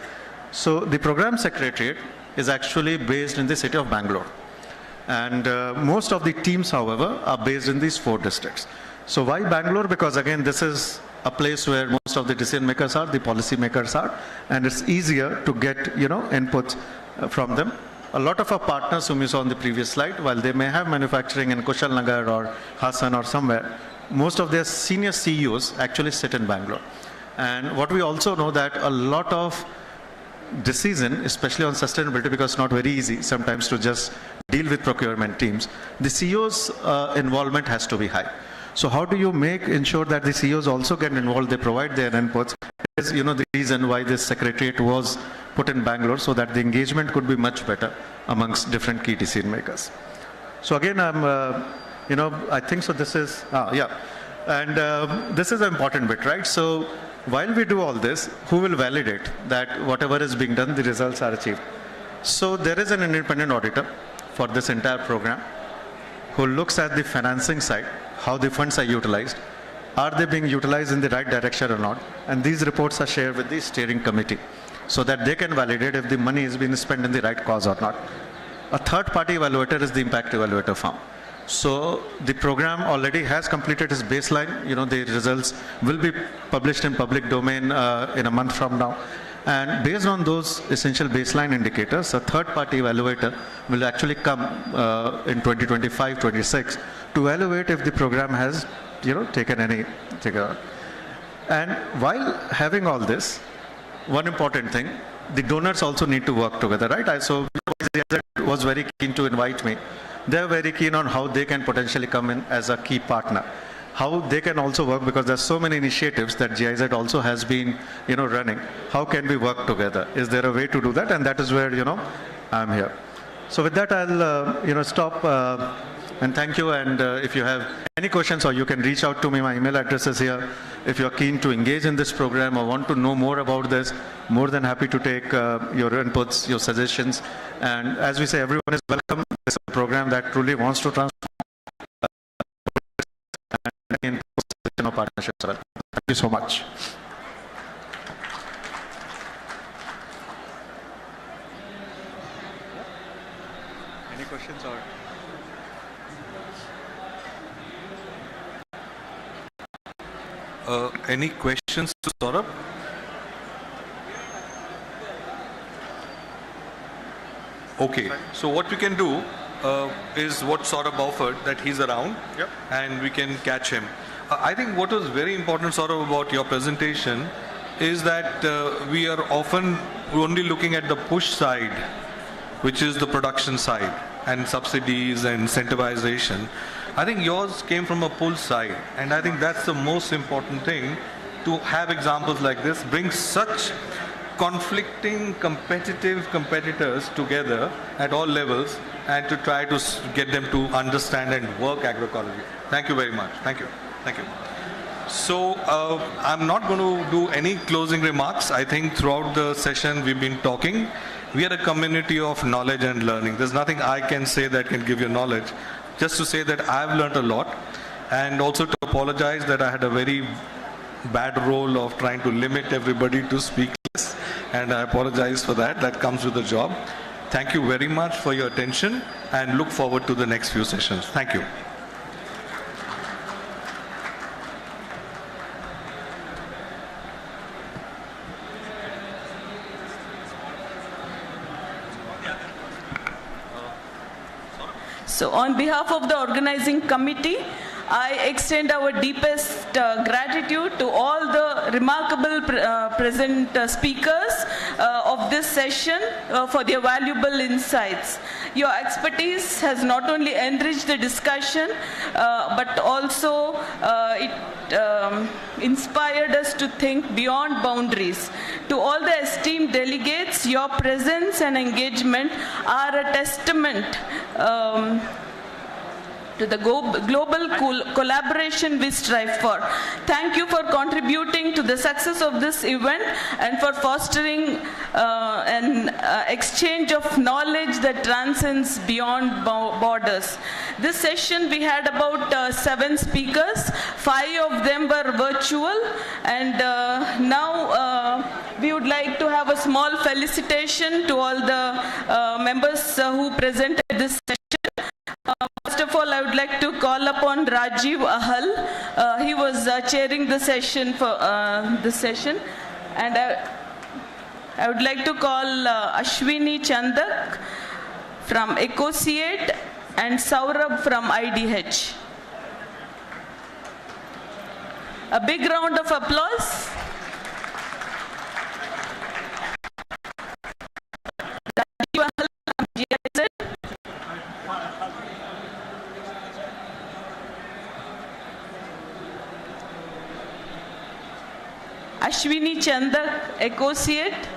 So the program secretariat is actually based in the city of Bangalore. And most of the teams, however, are based in these 4 districts. So why Bangalore? Because again, this is a place where most of the decision makers are, the policy makers are, and it's easier to get, inputs from them. A lot of our partners whom you saw on the previous slide, while they may have manufacturing in Kushalnagar or Hassan or somewhere, most of their senior CEOs actually sit in Bangalore. And what we also know that a lot of decision, especially on sustainability, because it's not very easy sometimes to just deal with procurement teams, the CEO's involvement has to be high. So how do you ensure that the CEOs also get involved, they provide their inputs, is the reason why this secretariat was put in Bangalore, so that the engagement could be much better amongst different key decision makers. So again, I think so this is, and this is an important bit, right? So while we do all this, who will validate that whatever is being done, the results are achieved? So there is an independent auditor for this entire program who looks at the financing side, how the funds are utilized, are they being utilized in the right direction or not, and these reports are shared with the steering committee so that they can validate if the money is being spent in the right cause or not. A third-party evaluator is the impact evaluator firm. So the program already has completed its baseline. The results will be published in public domain in a month from now. And based on those essential baseline indicators, a third-party evaluator will actually come in 2025-26 to evaluate if the program has, taken any figure. And while having all this, one important thing, the donors also need to work together, right? So was very keen to invite me. They're very keen on how they can potentially come in as a key partner. How they can also work, because there's so many initiatives that GIZ also has been, running. How can we work together? Is there a way to do that? And that is where, I'm here. So with that, I'll, stop And thank you. And if you have any questions, or you can reach out to me, my email address is here. If you're keen to engage in this program or want to know more about this, more than happy to take your inputs, your suggestions. And as we say, everyone is welcome. It's a program that truly wants to transform and in partnerships. Thank you so much. Any questions or? Any questions to Saurabh? Okay, so what we can do is what Saurabh offered, that he's around, and we can catch him. I think what was very important, Saurabh, about your presentation is that we are often only looking at the push side, which is the production side, and subsidies and incentivization. I think yours came from a pull side, and I think that's the most important thing, to have examples like this, bring such conflicting competitors together at all levels, and to try to get them to understand and work agroecology. Thank you very much. Thank you. Thank you. So I'm not going to do any closing remarks. I think throughout the session we've been talking. We are a community of knowledge and learning. There's nothing I can say that can give you knowledge. Just to say that I've learned a lot, and also to apologize that I had a very bad role of trying to limit everybody to speak less, and I apologize for that. That comes with the job. Thank you very much for your attention, and look forward to the next few sessions. Thank you. So on behalf of the organizing committee, I extend our deepest gratitude to all the remarkable present speakers of this session for their valuable insights. Your expertise has not only enriched the discussion, but also it inspired us to think beyond boundaries. To all the esteemed delegates, your presence and engagement are a testament to the global collaboration we strive for. Thank you for contributing to the success of this event and for fostering an exchange of knowledge that transcends beyond borders. This session we had about 7 speakers, 5 of them were virtual, and now we would like to have a small felicitation to all the members who presented this session. First of all, I would like to call upon Rajiv Ahal. He was chairing the session for this session, and I would like to call Ashwini Chandak from Ecosiate and Saurabh from IDH. A big round of applause. Rajiv Ahal from GIZ. Ashwini Chandak, Ecosiate.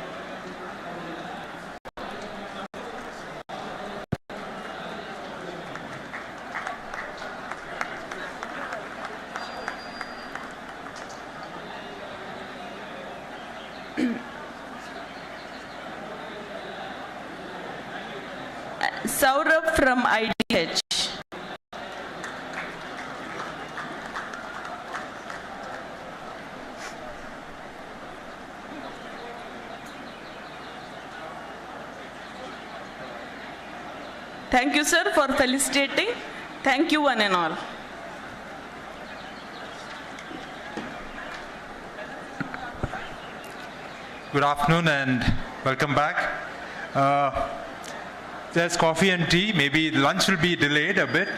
Saurabh from IDH. Thank you, sir, for felicitating. Thank you, one and all. Good afternoon and welcome back. There's coffee and tea. Maybe lunch will be delayed a bit.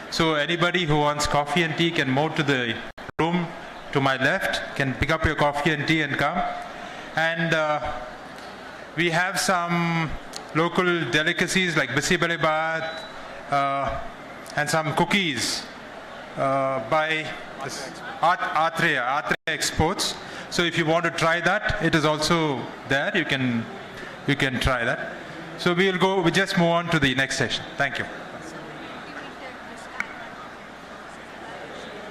So anybody who wants coffee and tea can move to the room to my left, can pick up your coffee and tea and come. And we have some local delicacies like bisi bele baat and some cookies by Atre Exports. So if you want to try that, it is also there. You can try that. So we just move on to the next session. Thank you.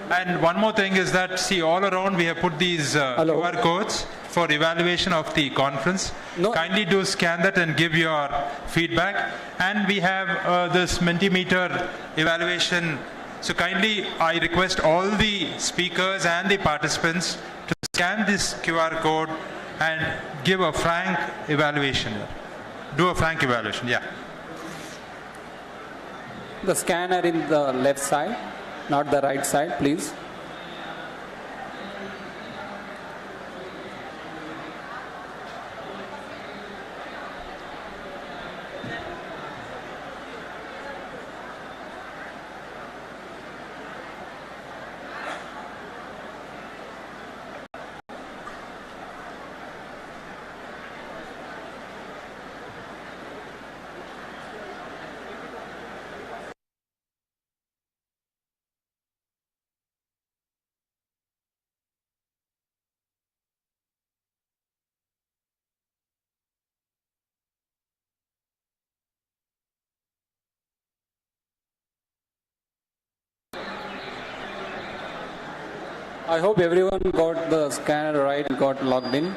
And one more thing is that, see, all around we have put these QR codes for evaluation of the conference. No. Kindly do scan that and give your feedback. And we have this Mentimeter evaluation. So kindly, I request all the speakers and the participants to scan this QR code and give a frank evaluation. Do a frank evaluation, yeah. The scanner in the left side, not the right side, please. I hope everyone got the scanner right and got logged in.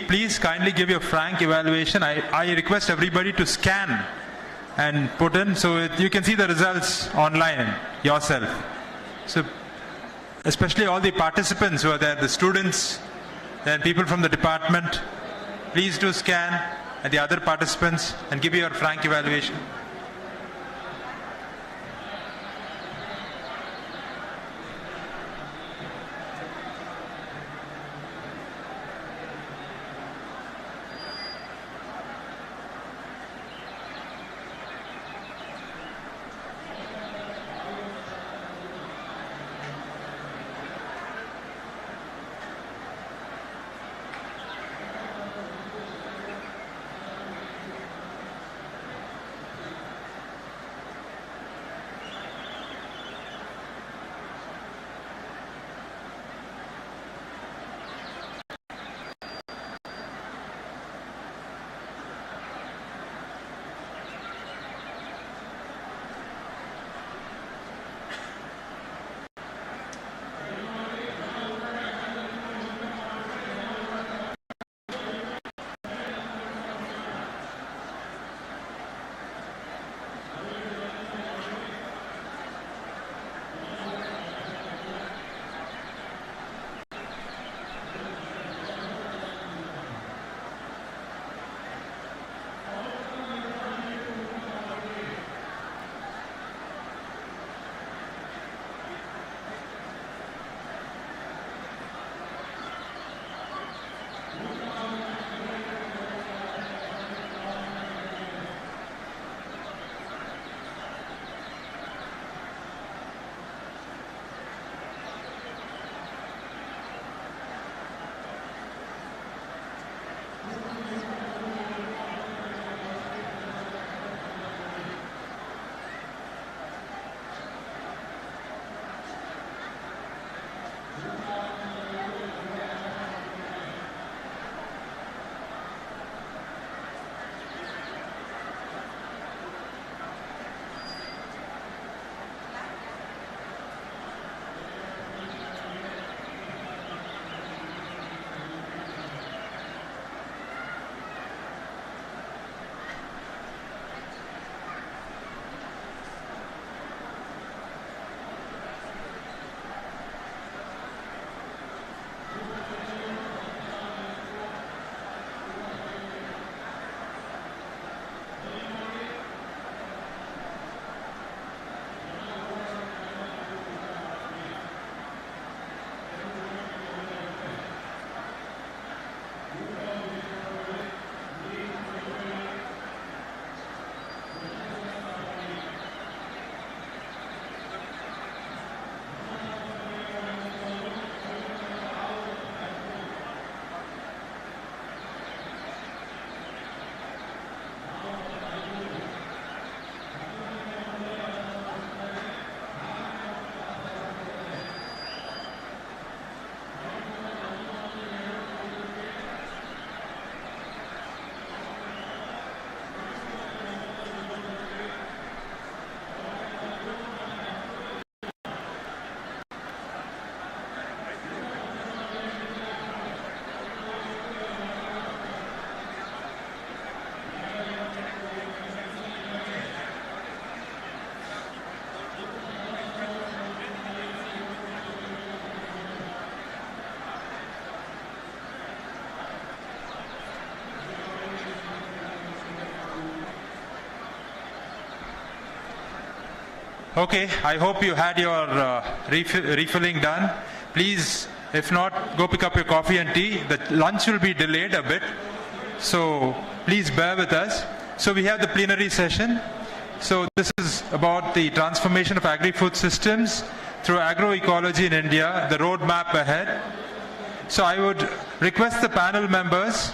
Please kindly give your frank evaluation. I request everybody to scan and put in so you can see the results online yourself. So especially all the participants who are there, the students and people from the department, please do scan, and the other participants, and give your frank evaluation. Okay, I hope you had your refilling done. Please, if not, go pick up your coffee and tea. The lunch will be delayed a bit, so please bear with us. So we have the plenary session. So this is about the transformation of agri-food systems through agroecology in India, the roadmap ahead. So I would request the panel members,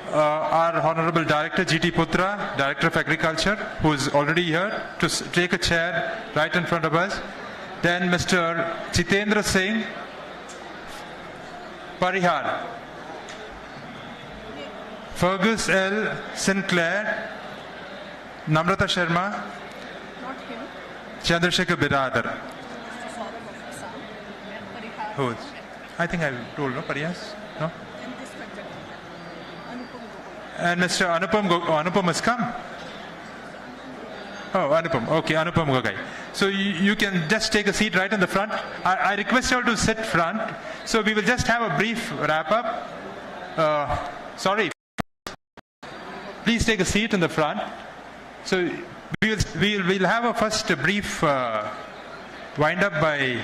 our Honorable Director G.T. Putra, Director of Agriculture, who is already here, to take a chair right in front of us. Then Mr. Chitendra Singh Parihar, Fergus L. Sinclair, Namrata Sharma, Chandrasekhar Biradar. Who is? I think I told, no? Pariyas? No? And Mr. Anupam has come? Oh, Anupam. Okay, Anupam Gogai. So you can just take a seat right in the front. I request you all to sit front. So we will just have a brief wrap-up. Sorry. Please take a seat in the front. So we'll have a first brief wind-up by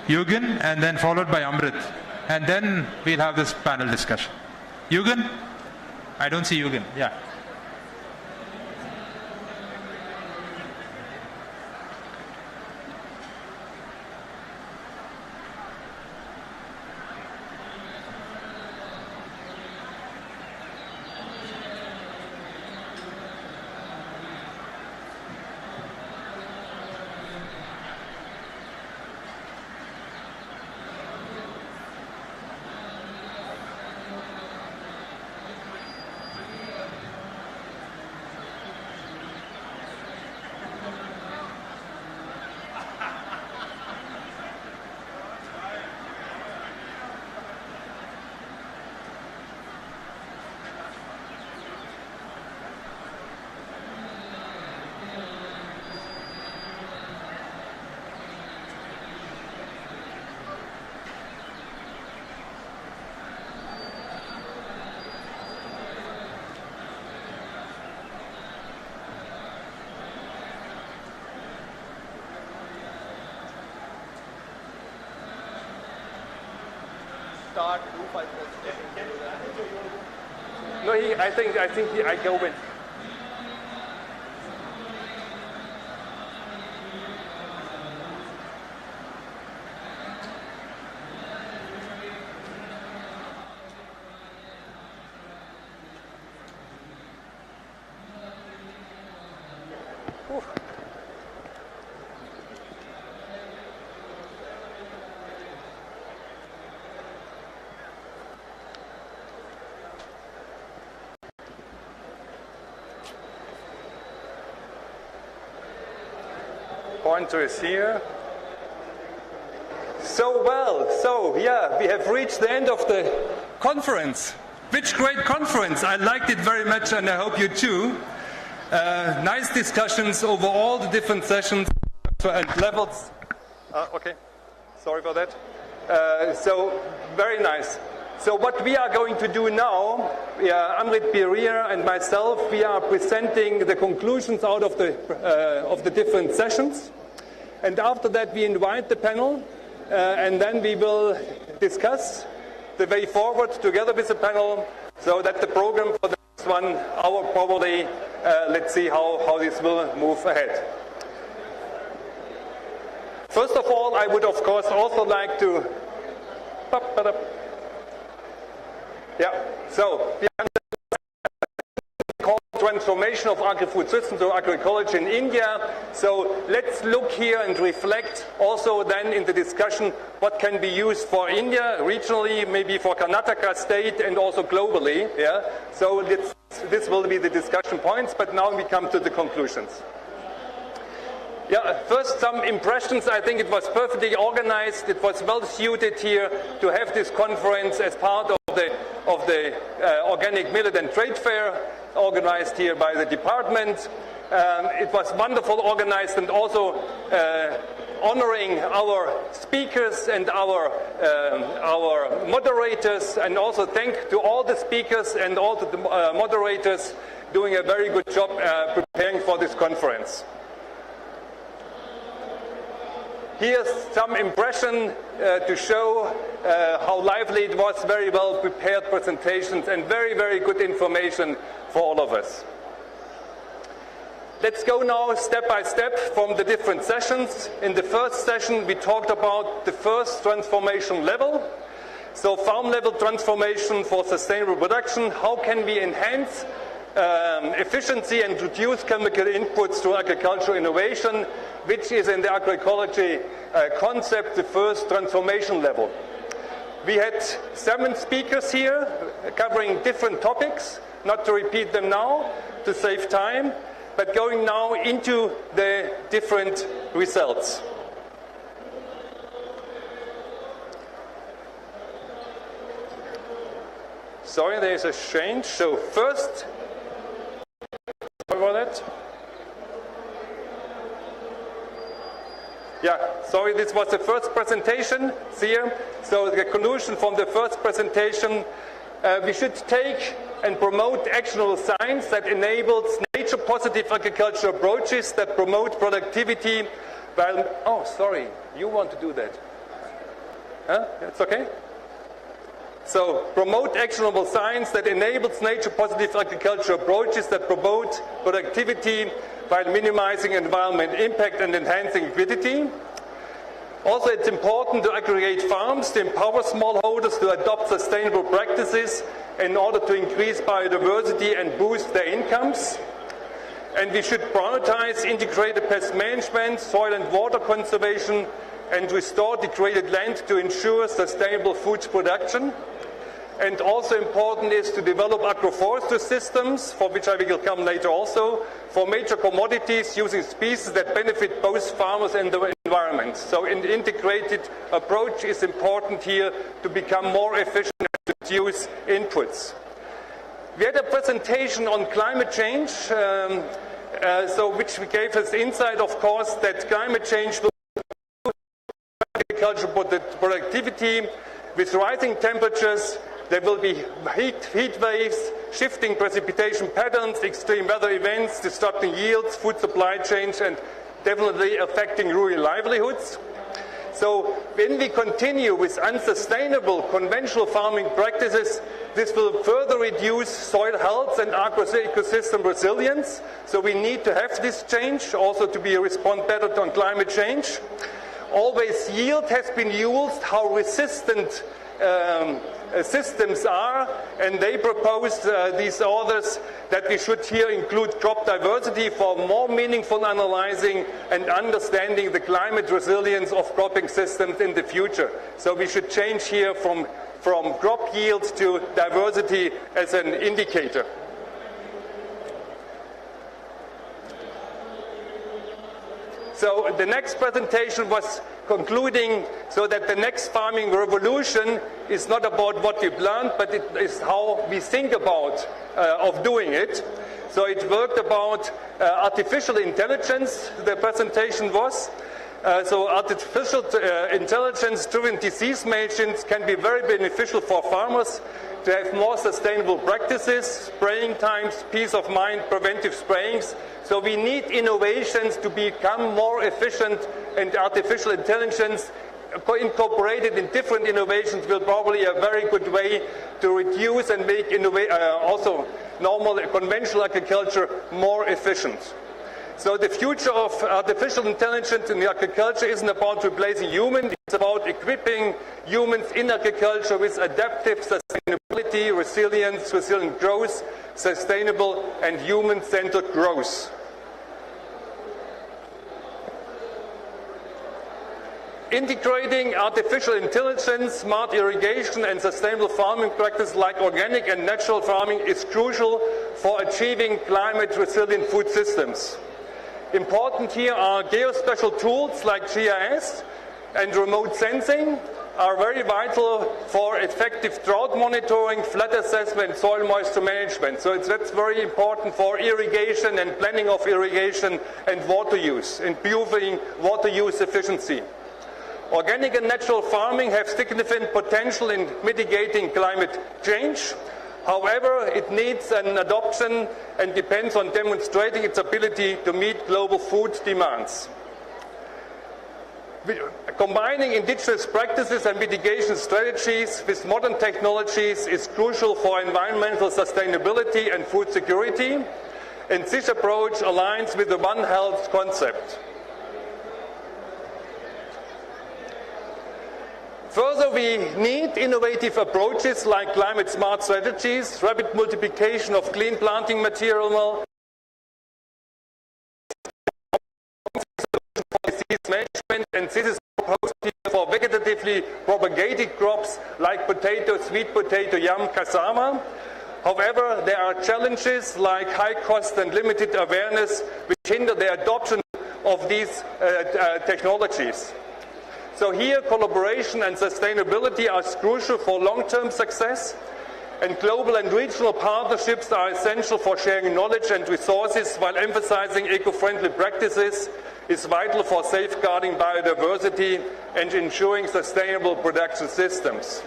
Yugen, and then followed by Amrit. And then we'll have this panel discussion. Yugen? I don't see Yugen. Yeah. Start, do 5 minutes. No, I think I go with. Pointer is here. So yeah, we have reached the end of the conference. Which great conference! I liked it very much, and I hope you too. Nice discussions over all the different sessions and levels. Okay, sorry for that. So very nice. So what we are going to do now, Amrit Birir and myself, we are presenting the conclusions out of the different sessions. And after that, we invite the panel, and then we will discuss the way forward together with the panel, so that the program for the next 1 hour probably, let's see how this will move ahead. First of all, I would of course also like to, so we transformation of agri-food systems or agroecology in India. So let's look here and reflect also then in the discussion what can be used for India regionally, maybe for Karnataka state and also globally. Yeah. So this will be the discussion points, but now we come to the conclusions. Yeah, first some impressions. I think it was perfectly organized. It was well suited here to have this conference as part of the Organic Millet and Trade Fair, organized here by the department. It was wonderful organized, and also honoring our speakers and our moderators, and also thank to all the speakers and all the moderators doing a very good job preparing for this conference. Here's some impression to show how lively it was, very well prepared presentations and very, very good information for all of us. Let's go now step by step from the different sessions. In the first session, we talked about the first transformation level. So farm level transformation for sustainable production. How can we enhance efficiency and reduce chemical inputs to agricultural innovation, which is in the agroecology concept, the first transformation level. We had 7 speakers here covering different topics, not to repeat them now to save time, but going now into the different results. Sorry, there is a change. So first, sorry about that. Yeah, sorry, this was the first presentation here. So the conclusion from the first presentation, we should take and promote actionable science that enables nature-positive agricultural approaches that promote productivity. While, oh, sorry, you want to do that? Huh? It's okay? So, promote actionable science that enables nature-positive agricultural approaches that promote productivity while minimizing environmental impact and enhancing liquidity. Also, it's important to aggregate farms to empower smallholders to adopt sustainable practices in order to increase biodiversity and boost their incomes. And we should prioritize integrated pest management, soil and water conservation, and restore degraded land to ensure sustainable food production. And also important is to develop agroforestry systems, for which I will come later also, for major commodities using species that benefit both farmers and the environment. So an integrated approach is important here to become more efficient and reduce inputs. We had a presentation on climate change, which gave us insight, of course, that climate change will improve agricultural productivity with rising temperatures. There will be heat waves, shifting precipitation patterns, extreme weather events, disrupting yields, food supply chains, and definitely affecting rural livelihoods. So when we continue with unsustainable conventional farming practices, this will further reduce soil health and ecosystem resilience. So we need to have this change also to respond better to climate change. Always yield has been used, how resistant systems are, and they proposed these authors that we should here include crop diversity for more meaningful analyzing and understanding the climate resilience of cropping systems in the future. So we should change here from crop yields to diversity as an indicator. So the next presentation was concluding so that the next farming revolution is not about what we've learned, but it is how we think about of doing it. So it worked about artificial intelligence, the presentation was. So artificial intelligence-driven disease management can be very beneficial for farmers to have more sustainable practices, spraying times, peace of mind, preventive sprayings. So we need innovations to become more efficient, and artificial intelligence incorporated in different innovations will probably a very good way to reduce and make also normal conventional agriculture more efficient. So the future of artificial intelligence in agriculture isn't about replacing humans, it's about equipping humans in agriculture with adaptive sustainability, resilience, resilient growth, sustainable and human-centered growth. Integrating artificial intelligence, smart irrigation and sustainable farming practices like organic and natural farming is crucial for achieving climate-resilient food systems. Important here are geospatial tools like GIS and remote sensing are very vital for effective drought monitoring, flood assessment, soil moisture management. So that's very important for irrigation and planning of irrigation and water use, improving water use efficiency. Organic and natural farming have significant potential in mitigating climate change. However, it needs an adoption and depends on demonstrating its ability to meet global food demands. Combining indigenous practices and mitigation strategies with modern technologies is crucial for environmental sustainability and food security, and this approach aligns with the One Health concept. Further, we need innovative approaches like climate smart strategies, rapid multiplication of clean planting material, disease management, and this is proposed here for vegetatively propagated crops like potato, sweet potato, yam, cassava. However, there are challenges like high cost and limited awareness which hinder the adoption of these technologies. So here, collaboration and sustainability are crucial for long-term success, and global and regional partnerships are essential for sharing knowledge and resources, while emphasizing eco-friendly practices is vital for safeguarding biodiversity and ensuring sustainable production systems.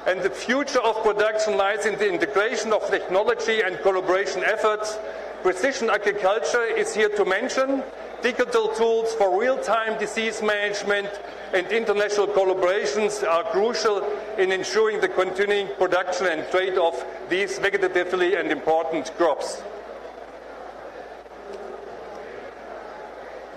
And the future of production lies in the integration of technology and collaboration efforts. Precision agriculture is here to mention. Digital tools for real-time disease management and international collaborations are crucial in ensuring the continuing production and trade of these vegetatively and important crops.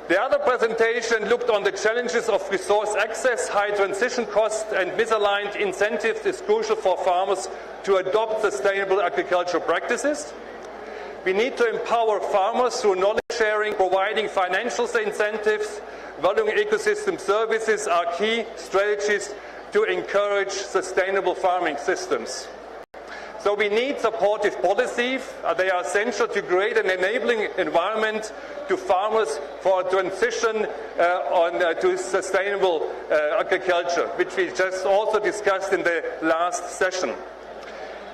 The other presentation looked on the challenges of resource access, high transition costs, and misaligned incentives is crucial for farmers to adopt sustainable agricultural practices. We need to empower farmers through knowledge sharing, providing financial incentives, valuing ecosystem services are key strategies to encourage sustainable farming systems. So we need supportive policies. They are essential to create an enabling environment to farmers for a transition to sustainable agriculture, which we just also discussed in the last session.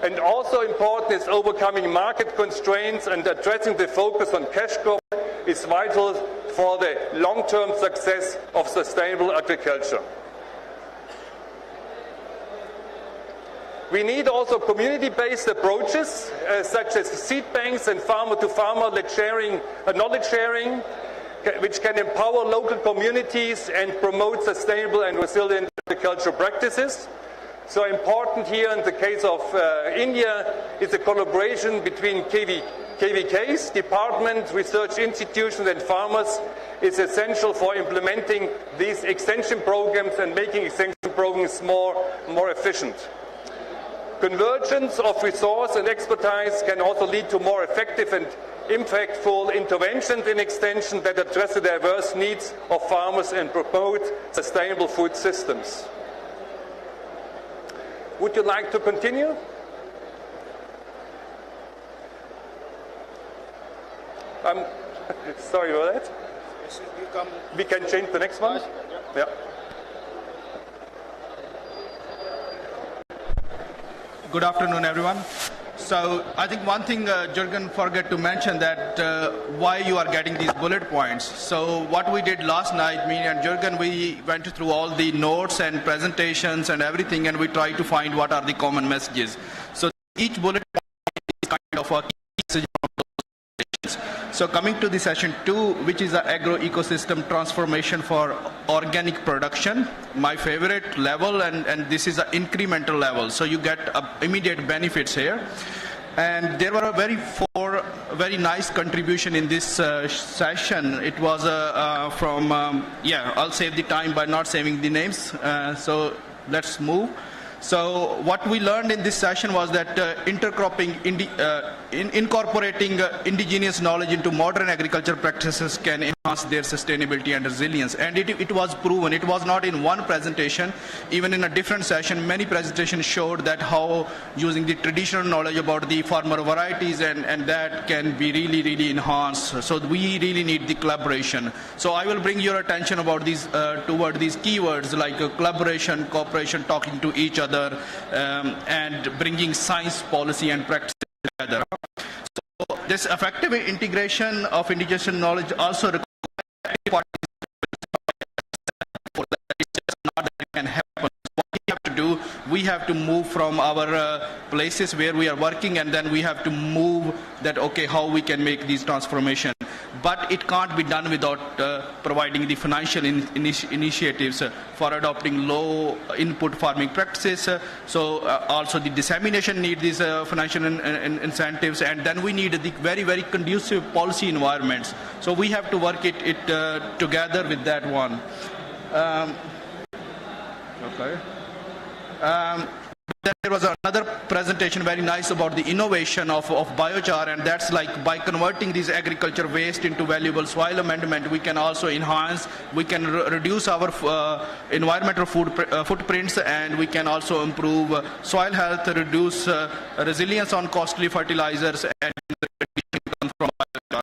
And also important is overcoming market constraints, and addressing the focus on cash crop is vital for the long-term success of sustainable agriculture. We need also community-based approaches such as seed banks and farmer-to-farmer knowledge sharing, which can empower local communities and promote sustainable and resilient agricultural practices. So important here in the case of India is a collaboration between KVKs, departments, research institutions and farmers is essential for implementing these extension programs and making extension programs more efficient. Convergence of resource and expertise can also lead to more effective and impactful interventions in extension that address the diverse needs of farmers and promote sustainable food systems. Would you like to continue? Sorry about that. We can change the next one? Yeah. Good afternoon, everyone. So I think one thing Jürgen forgot to mention that why you are getting these bullet points. So what we did last night, me and Jürgen, we went through all the notes and presentations and everything, and we tried to find what are the common messages. So each bullet point is kind of a key message from those presentations. So coming to the session 2, which is the agro-ecosystem transformation for organic production, my favorite level, and this is an incremental level, so you get immediate benefits here. And there were four very nice contribution in this session. It was from, I'll save the time by not saving the names, so let's move. So what we learned in this session was that intercropping, incorporating indigenous knowledge into modern agriculture practices can enhance their sustainability and resilience. And it was proven. It was not in one presentation. Even in a different session, many presentations showed that how using the traditional knowledge about the farmer varieties and that can be really enhanced. So we really need the collaboration. So I will bring your attention about these toward these keywords like collaboration, cooperation, talking to each other, and bringing science, policy, and practice together. So this effective integration of indigenous knowledge also requires not that it can happen. What we have to do, we have to move from our places where we are working, and then we have to move that, okay, how we can make these transformation. but it can't be done without providing the financial initiatives for adopting low input farming practices. Also the dissemination needs these financial incentives, and then we need the very, very conducive policy environments. So we have to work it together with that one. Then there was another presentation very nice about the innovation of biochar, and that's like by converting these agriculture waste into valuable soil amendment, we can also enhance, we can reduce our environmental footprints, and we can also improve soil health, reduce resilience on costly fertilizers, and income from biochar.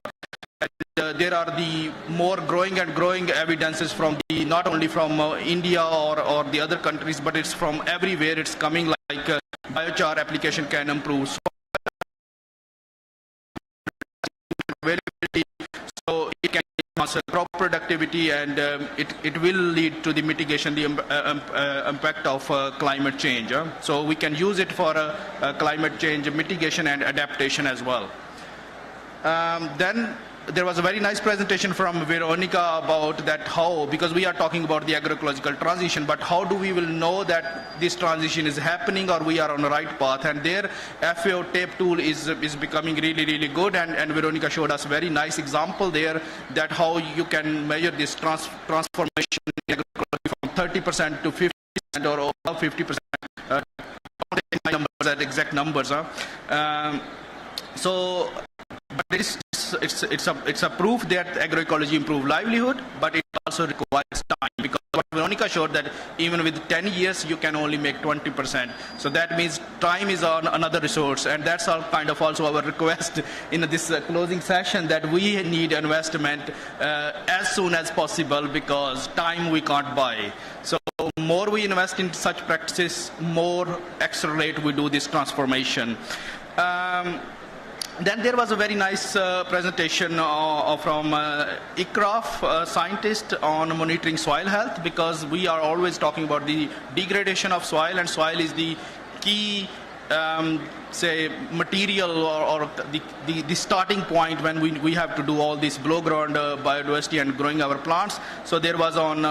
There are the more growing evidences from not only from India or the other countries, but it's from everywhere. It's coming like biochar application can improve availability, so it can enhance crop productivity, and it will lead to the mitigation, the impact of climate change. So we can use it for climate change mitigation and adaptation as well. Then there was a very nice presentation from Veronica about that how, because we are talking about the agroecological transition, but how do we will know that this transition is happening or we are on the right path? And their FAO tape tool is becoming really, really good, and Veronica showed us a very nice example there that how you can measure this transformation in agroecology from 30% to 50% or above 50%. Numbers, that exact numbers. But it's a proof that agroecology improves livelihood, but it also requires time, because what Veronica showed that even with 10 years you can only make 20%. So that means time is another resource, and that's all kind of also our request in this closing session, that we need investment as soon as possible, because time we can't buy. So more we invest in such practices, more accelerate we do this transformation. Then there was a very nice presentation from ICRAF scientist on monitoring soil health, because we are always talking about the degradation of soil, and soil is the key say material or the starting point when we have to do all this below ground biodiversity and growing our plants. So there was on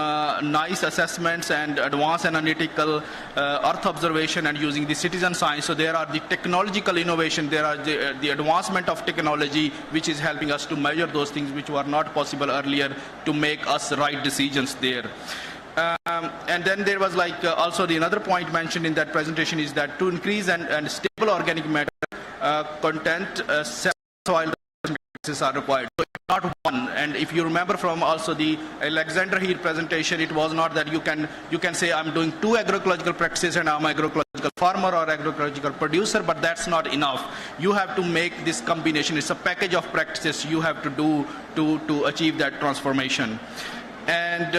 nice assessments and advanced analytical earth observation and using the citizen science. So there are the technological innovation, there are the advancement of technology which is helping us to measure those things which were not possible earlier, to make us right decisions there. And then there was like also the another point mentioned in that presentation is that to increase and stable organic matter content, soil practices are required. So it's not one. And if you remember from also the Alexander here presentation, it was not that you can say I'm doing 2 agroecological practices and I'm an agroecological farmer or agroecological producer, but that's not enough. You have to make this combination. It's a package of practices you have to do to achieve that transformation. And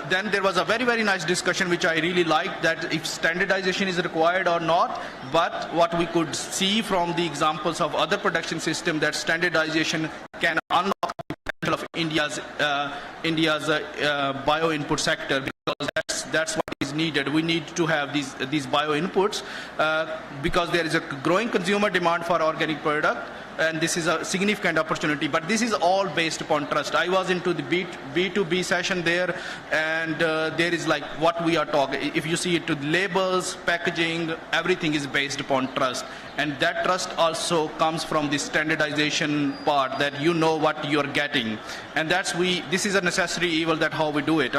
then there was a very, very nice discussion which I really liked, that if standardization is required or not, but what we could see from the examples of other production systems, that standardization can unlock the potential of India's bio input sector, because that's what is needed. We need to have these bio inputs because there is a growing consumer demand for organic product, and this is a significant opportunity, but this is all based upon trust. I was into the B2B session there, and there is like what we are talking. If you see it to the labels, packaging, everything is based upon trust, and that trust also comes from the standardization part, that you know what you're getting, and this is a necessary evil, that how we do it.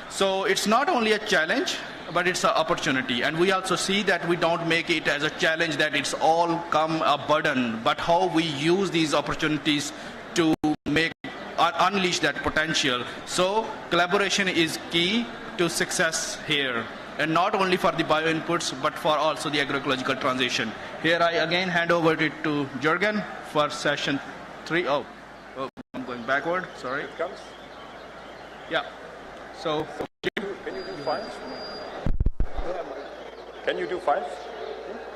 So it's not only a challenge, but it's an opportunity, and we also see that we don't make it as a challenge that it's all come a burden, but how we use these opportunities to unleash that potential. So collaboration is key to success here, and not only for the bio inputs, but for also the agroecological transition. Here I again hand over it to Jürgen for session 3. Oh, I'm going backward, sorry. It comes. Yeah. So can you do 5? Can you do 5?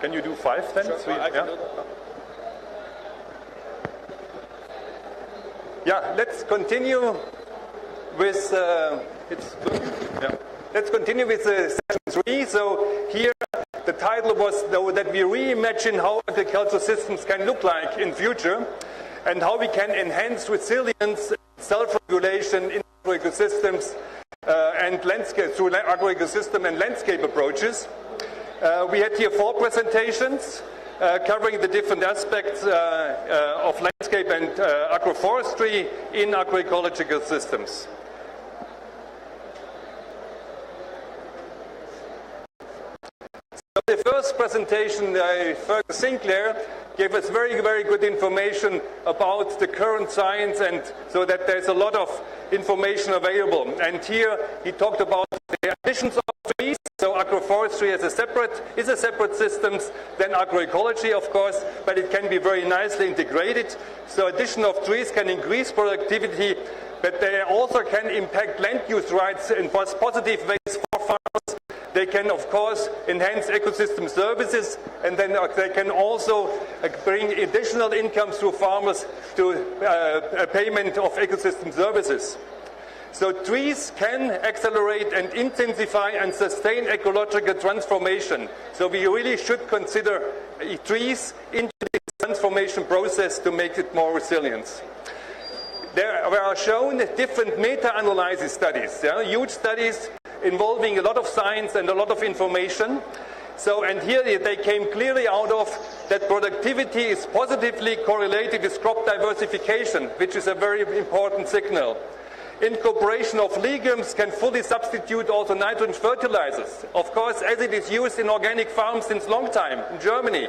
Can you do 5 then? Sure, Yeah. Yeah, let's continue with Let's continue with session 3. So here the title was though that we reimagine how agricultural systems can look like in future. and how we can enhance resilience, self-regulation in agroecosystems and landscape through agroecosystem and landscape approaches. We had here 4 presentations covering the different aspects of landscape and agroforestry in agroecological systems. So the first presentation, Fergus Sinclair, gave us very, very good information about the current science, and so that there's a lot of information available. And here he talked about the additions of trees. So agroforestry is a separate system than agroecology, of course, but it can be very nicely integrated. So addition of trees can increase productivity, but they also can impact land use rights in positive ways for farmers. They can, of course, enhance ecosystem services, and then they can also bring additional income to farmers to payment of ecosystem services. So trees can accelerate and intensify and sustain ecological transformation. So we really should consider trees into this transformation process to make it more resilient. There are shown different meta-analysis studies, huge studies involving a lot of science and a lot of information. So, and here they came clearly out of that productivity is positively correlated with crop diversification, which is a very important signal. Incorporation of legumes can fully substitute also nitrogen fertilizers, of course, as it is used in organic farms since long time in Germany.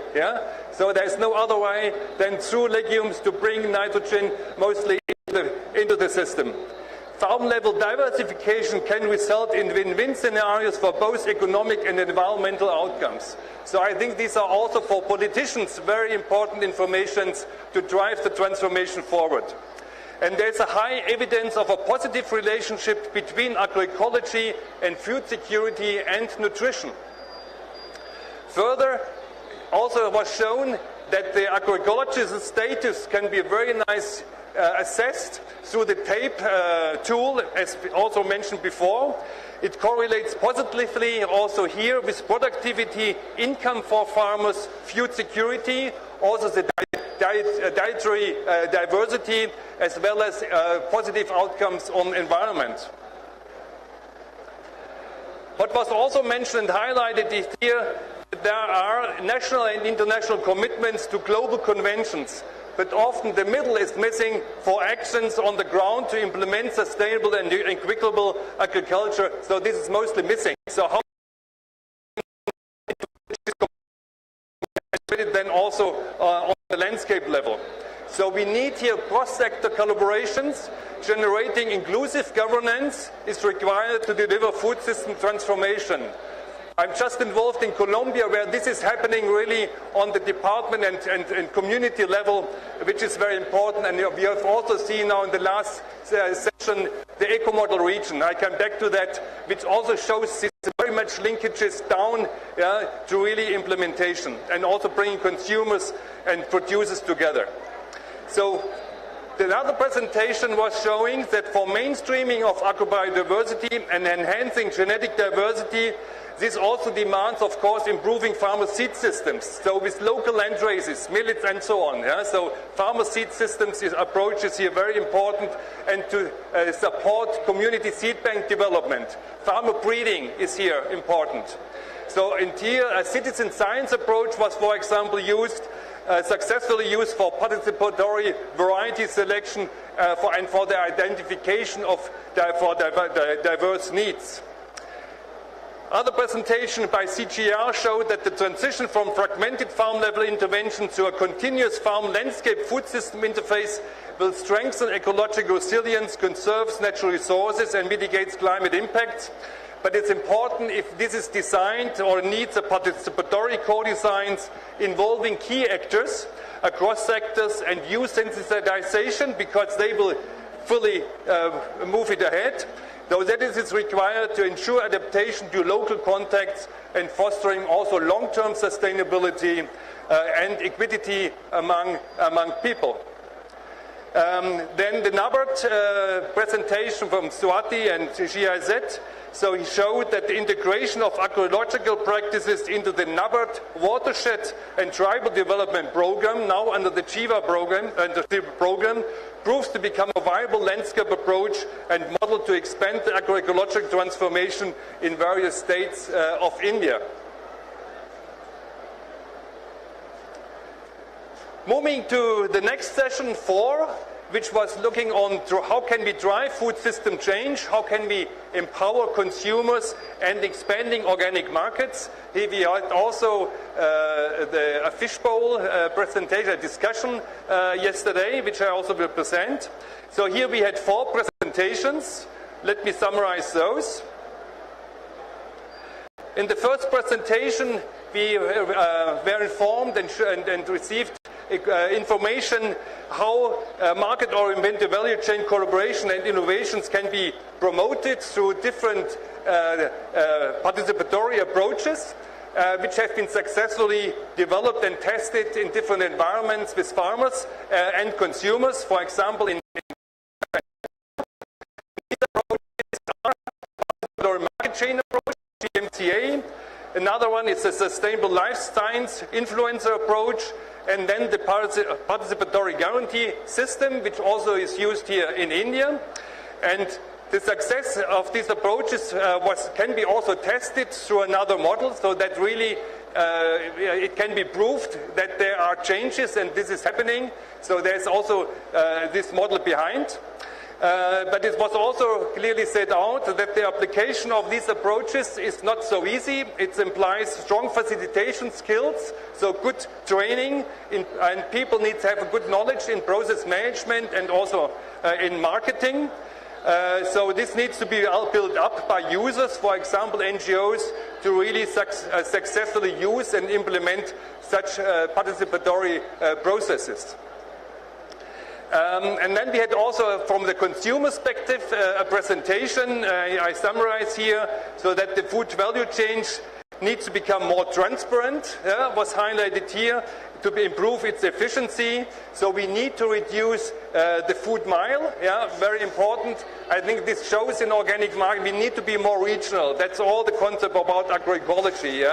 So there's no other way than through legumes to bring nitrogen mostly into the system. Farm-level diversification can result in win-win scenarios for both economic and environmental outcomes. So I think these are also for politicians very important information to drive the transformation forward. And there's a high evidence of a positive relationship between agroecology and food security and nutrition. Further, also was shown that the agroecological status can be very nice assessed through the TAPE tool, as also mentioned before. It correlates positively also here with productivity, income for farmers, food security, also the dietary diversity, as well as positive outcomes on environment. What was also mentioned and highlighted is here that there are national and international commitments to global conventions, but often the middle is missing for actions on the ground to implement sustainable and equitable agriculture. So this is mostly missing. So how then also on the landscape level. So we need here cross-sector collaborations. Generating inclusive governance is required to deliver food system transformation. I'm just involved in Colombia, where this is happening really on the department and community level, which is very important. And we have also seen now in the last session the eco-model region. I come back to that, which also shows very much linkages down to really implementation, and also bringing consumers and producers together. So the other presentation was showing that for mainstreaming of agrobiodiversity and enhancing genetic diversity, this also demands, of course, improving farmer seed systems. So with local land races, millets and so on. So farmer seed systems approach is here very important, and to support community seed bank development. Farmer breeding is here important. So in here, a citizen science approach was, for example, successfully used for participatory variety selection for the identification of diverse needs. Other presentation by CGR showed that the transition from fragmented farm-level intervention to a continuous farm landscape food system interface will strengthen ecological resilience, conserves natural resources, and mitigates climate impacts. But it's important if this is designed or needs a participatory co-design involving key actors across sectors and use sensitization, because they will fully move it ahead. Though that is required to ensure adaptation to local contexts and fostering also long-term sustainability and equity among people. Then the NABARD presentation from Swati and GIZ So he showed that the integration of agroecological practices into the NABARD watershed and tribal development program, now under the JIVA program, proves to become a viable landscape approach and model to expand the agroecological transformation in various states of India. Moving to the next session 4, which was looking on how can we drive food system change, how can we empower consumers and expanding organic markets. Here we had also a fishbowl presentation, a discussion yesterday, which I also will present. So here we had 4 presentations. Let me summarize those. In the first presentation, we were informed and received information how market-oriented value chain collaboration and innovations can be promoted through different participatory approaches, which have been successfully developed and tested in different environments with farmers and consumers. For example, in market chain approach, GMTA. Another one is a sustainable life science influencer approach, and then the participatory guarantee system, which also is used here in India. And the success of these approaches can be also tested through another model, so that really it can be proved that there are changes and this is happening. So there's also this model behind. But it was also clearly set out that the application of these approaches is not so easy. It implies strong facilitation skills, so good training, and people need to have a good knowledge in process management and also in marketing. So this needs to be all built up by users, for example NGOs, to really successfully use and implement such participatory processes. And then we had also, from the consumer perspective, a presentation I summarize here, so that the food value chain needs to become more transparent, was highlighted here, to improve its efficiency. So we need to reduce the food mile, very important. I think this shows in organic market, we need to be more regional. That's all the concept about agroecology,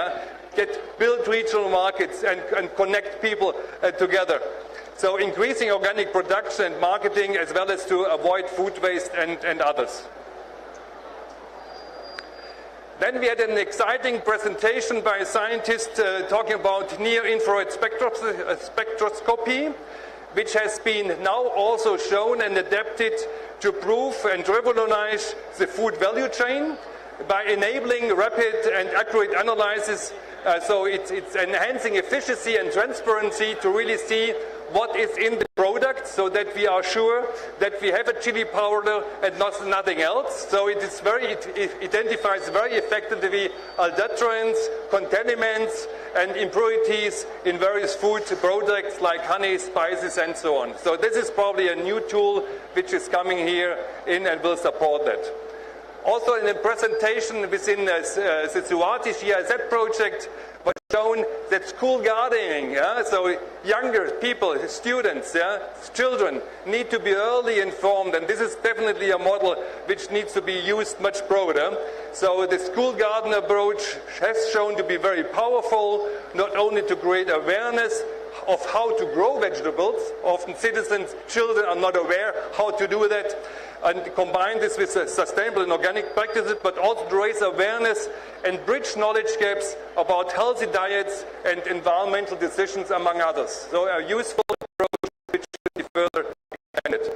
build regional markets and connect people together. So increasing organic production and marketing, as well as to avoid food waste and others. Then we had an exciting presentation by a scientist talking about near-infrared spectroscopy, which has been now also shown and adapted to prove and revolutionize the food value chain by enabling rapid and accurate analysis. So it's enhancing efficiency and transparency to really see what is in the product, so that we are sure that we have a chili powder and nothing else. So it identifies very effectively adulterants, contaminants, and impurities in various food products like honey, spices, and so on. So this is probably a new tool which is coming here in and will support that. Also in the presentation within the Suwati GIZ project was shown that school gardening, so younger people, students, children need to be early informed, and this is definitely a model which needs to be used much broader. So the school garden approach has shown to be very powerful, not only to create awareness of how to grow vegetables. Often citizens, children are not aware how to do that, and combine this with sustainable and organic practices, but also to raise awareness and bridge knowledge gaps about healthy diets and environmental decisions, among others. So a useful approach which should be further expanded.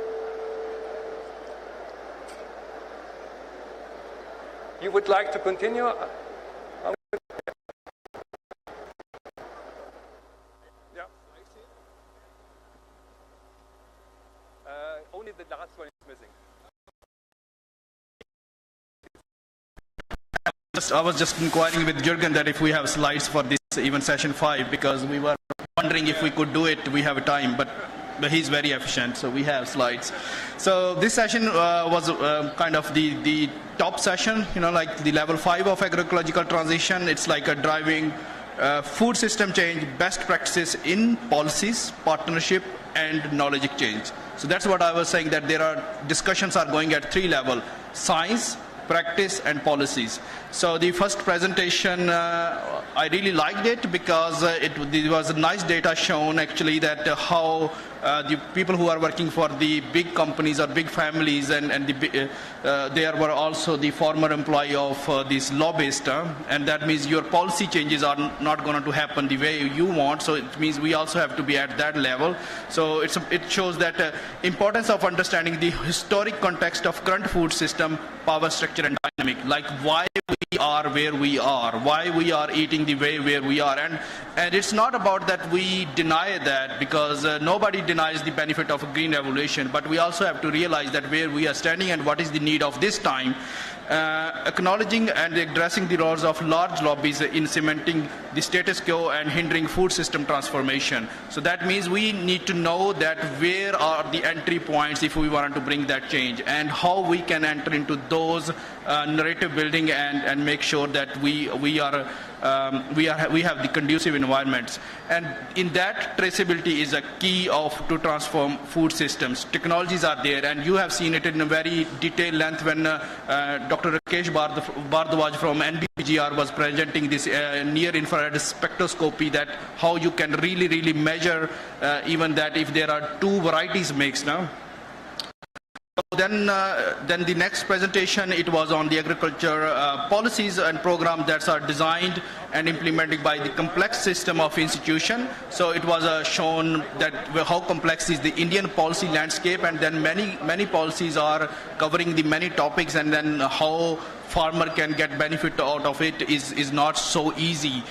You would like to continue? Only the last one is missing. I was just inquiring with Jürgen that if we have slides for this even session 5, because we were wondering if we could do it. We have time, but he's very efficient, so we have slides. So this session was kind of the top session, like the level 5 of agroecological transition. It's like a driving food system change, best practices in policies, partnership, and knowledge exchange. So that's what I was saying, that there are discussions are going at 3 levels: science, practice and policies. So the first presentation, I really liked it because it was a nice data shown actually that how the people who are working for the big companies or big families and they were also the former employee of these lobbyists, and that means your policy changes are not going to happen the way you want, so it means we also have to be at that level. So it shows that importance of understanding the historic context of current food system, power structure and dynamic, like why we are where we are, why we are eating the way where we are, and it's not about that we deny that, because nobody denies the benefit of a green revolution, but we also have to realize that where we are standing and what is the need of this time. Acknowledging and addressing the roles of large lobbies in cementing the status quo and hindering food system transformation. So that means we need to know that where are the entry points if we want to bring that change, and how we can enter into those narrative building and make sure that we have the conducive environments. And in that, traceability is a key to transform food systems. Technologies are there, and you have seen it in a very detailed length when Dr. Rakesh Bardwaj from NBGR was presenting this near-infrared spectroscopy, that how you can really measure even that if there are two varieties mixed now. Then the next presentation, it was on the agriculture policies and programs that are designed and implemented by the complex system of institution. So it was shown that how complex is the Indian policy landscape, and then many policies are covering the many topics, and then how farmer can get benefit out of it is not so easy.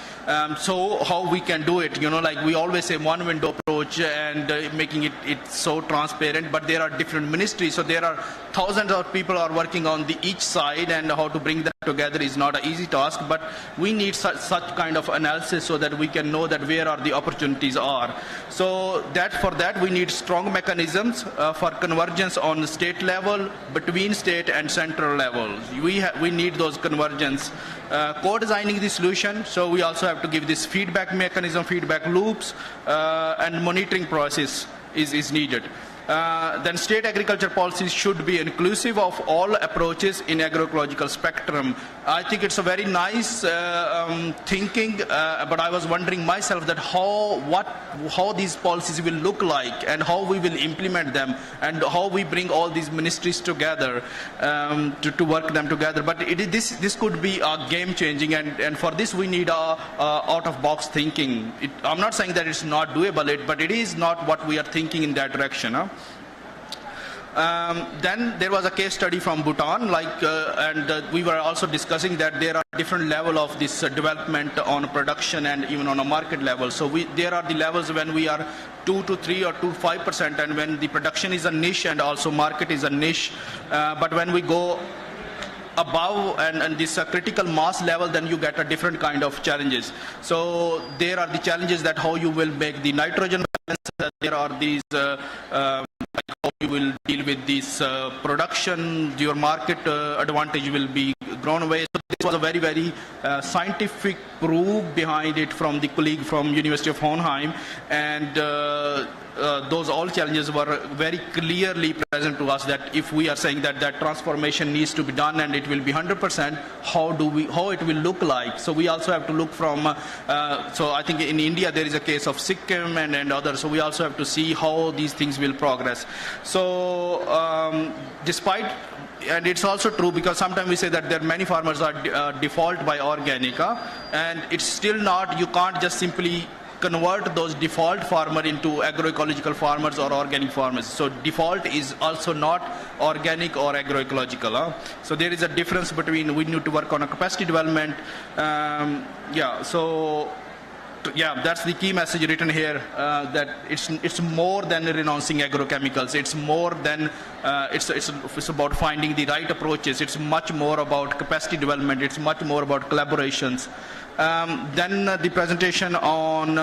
So how we can do it, like we always say one window approach and making it so transparent, but there are different ministries, so there are thousands of people are working on each side, and how to bring them together is not an easy task, but we need such kind of analysis so that we can know that where are the opportunities are. So for that we need strong mechanisms for convergence on the state level, between state and central levels. We need those convergence. Co-designing the solution, so we also have to give this feedback mechanism, feedback loops, and monitoring process is needed. Then state agriculture policies should be inclusive of all approaches in agroecological spectrum. I think it's a very nice thinking, but I was wondering myself that how these policies will look like, and how we will implement them, and how we bring all these ministries together to work them together. But this could be game changing, and for this we need out of box thinking. I'm not saying that it's not doable, but it is not what we are thinking in that direction. Then there was a case study from Bhutan, and we were also discussing that there are different level of this development on production and even on a market level. So there are the levels when we are 2 to 3 or 2 to 5%, and when the production is a niche and also market is a niche. But when we go above and this critical mass level, then you get a different kind of challenges. So there are the challenges that how you will make the nitrogen balance. There are these how you will deal with this production, your market advantage will be grown away. So this was a very scientific proof behind it from the colleague from University of Hohenheim, and those all challenges were very clearly present to us, that if we are saying that transformation needs to be done and it will be 100%, how it will look like. So we also have to look from, so I think in India there is a case of Sikkim and others, so we also have to see how these things will progress. So despite, and it's also true because sometimes we say that there are many farmers are default by organic, and it's still not, you can't just simply convert those default farmer into agroecological farmers or organic farmers. So default is also not organic or agroecological. So there is a difference between, we need to work on a capacity development. So that's the key message written here, that it's more than renouncing agrochemicals. It's more than, it's about finding the right approaches. It's much more about capacity development. It's much more about collaborations. Then the presentation on,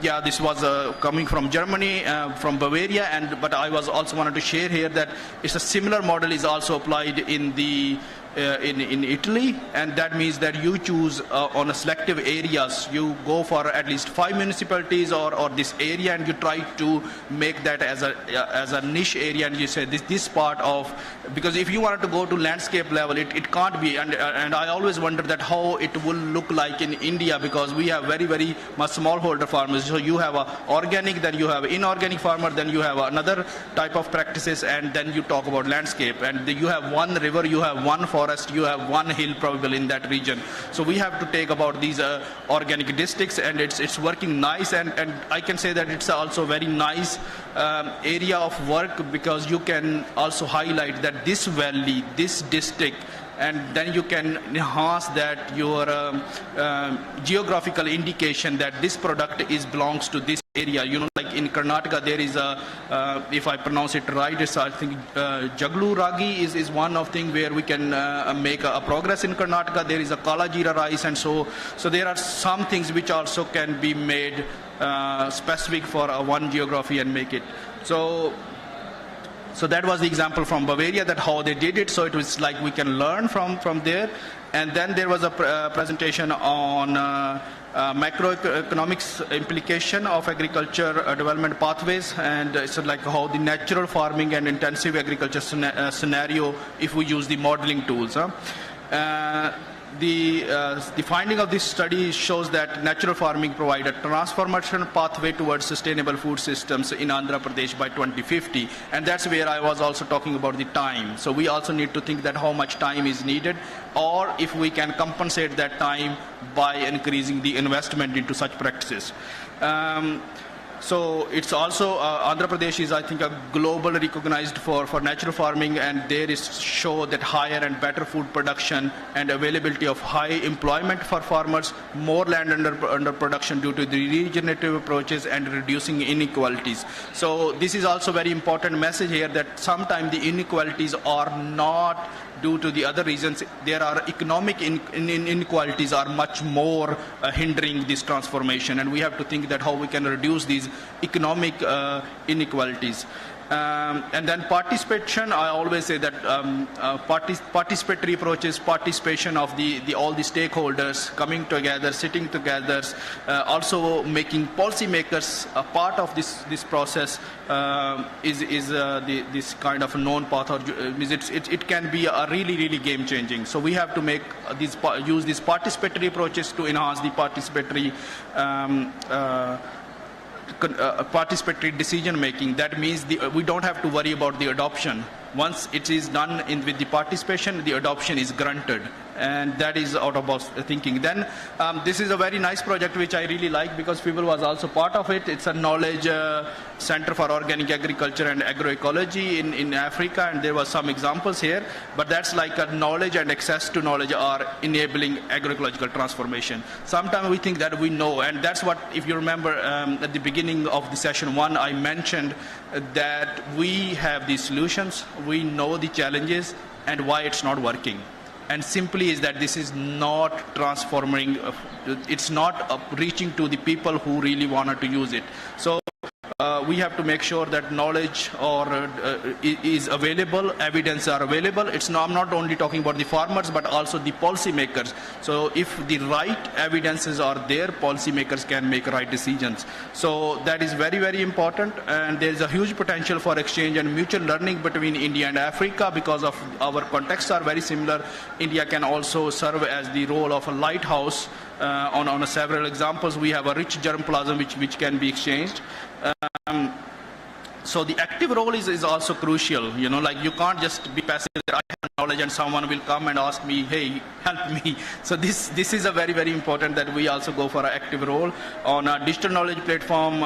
this was coming from Germany, from Bavaria, but I was also wanted to share here that it's a similar model is also applied in the in Italy, and that means that you choose on a selective areas. You go for at least 5 municipalities or this area, and you try to make that as a niche area, and you say this part of, because if you wanted to go to landscape level, it can't be, and I always wonder that how it will look like in India, because we have very much smallholder farmers. So you have a organic, then you have inorganic farmer, then you have another type of practices, and then you talk about landscape, and you have one river, you have one forest, you have one hill probably in that region. So we have to take about these organic districts, and it's working nice, and I can say that it's also very nice area of work, because you can also highlight that this valley, this district, and then you can enhance that your geographical indication that this product belongs to this area. You know, like in Karnataka, there is a, if I pronounce it right, it's, I think Jaglu Ragi is one of things where we can make a progress in Karnataka. There is a Kala Jeera rice, and so there are some things which also can be made specific for one geography and make it. So that was the example from Bavaria, that how they did it. So it was like we can learn from there. And then there was a presentation on macroeconomics implication of agriculture development pathways, and it's like how the natural farming and intensive agriculture scenario if we use the modeling tools. The finding of this study shows that natural farming provide a transformation pathway towards sustainable food systems in Andhra Pradesh by 2050, and that's where I was also talking about the time. So we also need to think that how much time is needed, or if we can compensate that time by increasing the investment into such practices. So it's also, Andhra Pradesh is, I think, a globally recognized for natural farming, and there is show that higher and better food production and availability of high employment for farmers, more land under production due to the regenerative approaches and reducing inequalities. So this is also very important message here, that sometimes the inequalities are not due to the other reasons. There are economic inequalities are much more hindering this transformation, and we have to think that how we can reduce these economic inequalities. And then participation, I always say that participatory approaches, participation of all the stakeholders coming together, sitting together, also making policymakers a part of this process is this kind of a known path, or it can be a really game changing. So we have to make use these participatory approaches to enhance the participatory participatory decision making. That means we don't have to worry about the adoption. Once it is done with the participation, the adoption is granted, and that is out of box thinking. Then this is a very nice project which I really like, because people was also part of it. It's a knowledge center for organic agriculture and agroecology in Africa, and there were some examples here, but that's like a knowledge and access to knowledge are enabling agroecological transformation. Sometimes we think that we know, and that's what, if you remember at the beginning of the session 1, I mentioned that we have these solutions, we know the challenges and why it's not working. And simply is that this is not transforming, it's not reaching to the people who really wanted to use it. So we have to make sure that knowledge is available, evidence are available. I'm not only talking about the farmers, but also the policymakers. So if the right evidences are there, policymakers can make right decisions. So that is very important, and there is a huge potential for exchange and mutual learning between India and Africa, because of our contexts are very similar. India can also serve as the role of a lighthouse. On several examples, we have a rich germplasm which can be exchanged. So the active role is also crucial. You know, like you can't just be passive. I have knowledge and someone will come and ask me, hey, help me. So this is a very important that we also go for an active role. On a digital knowledge platform,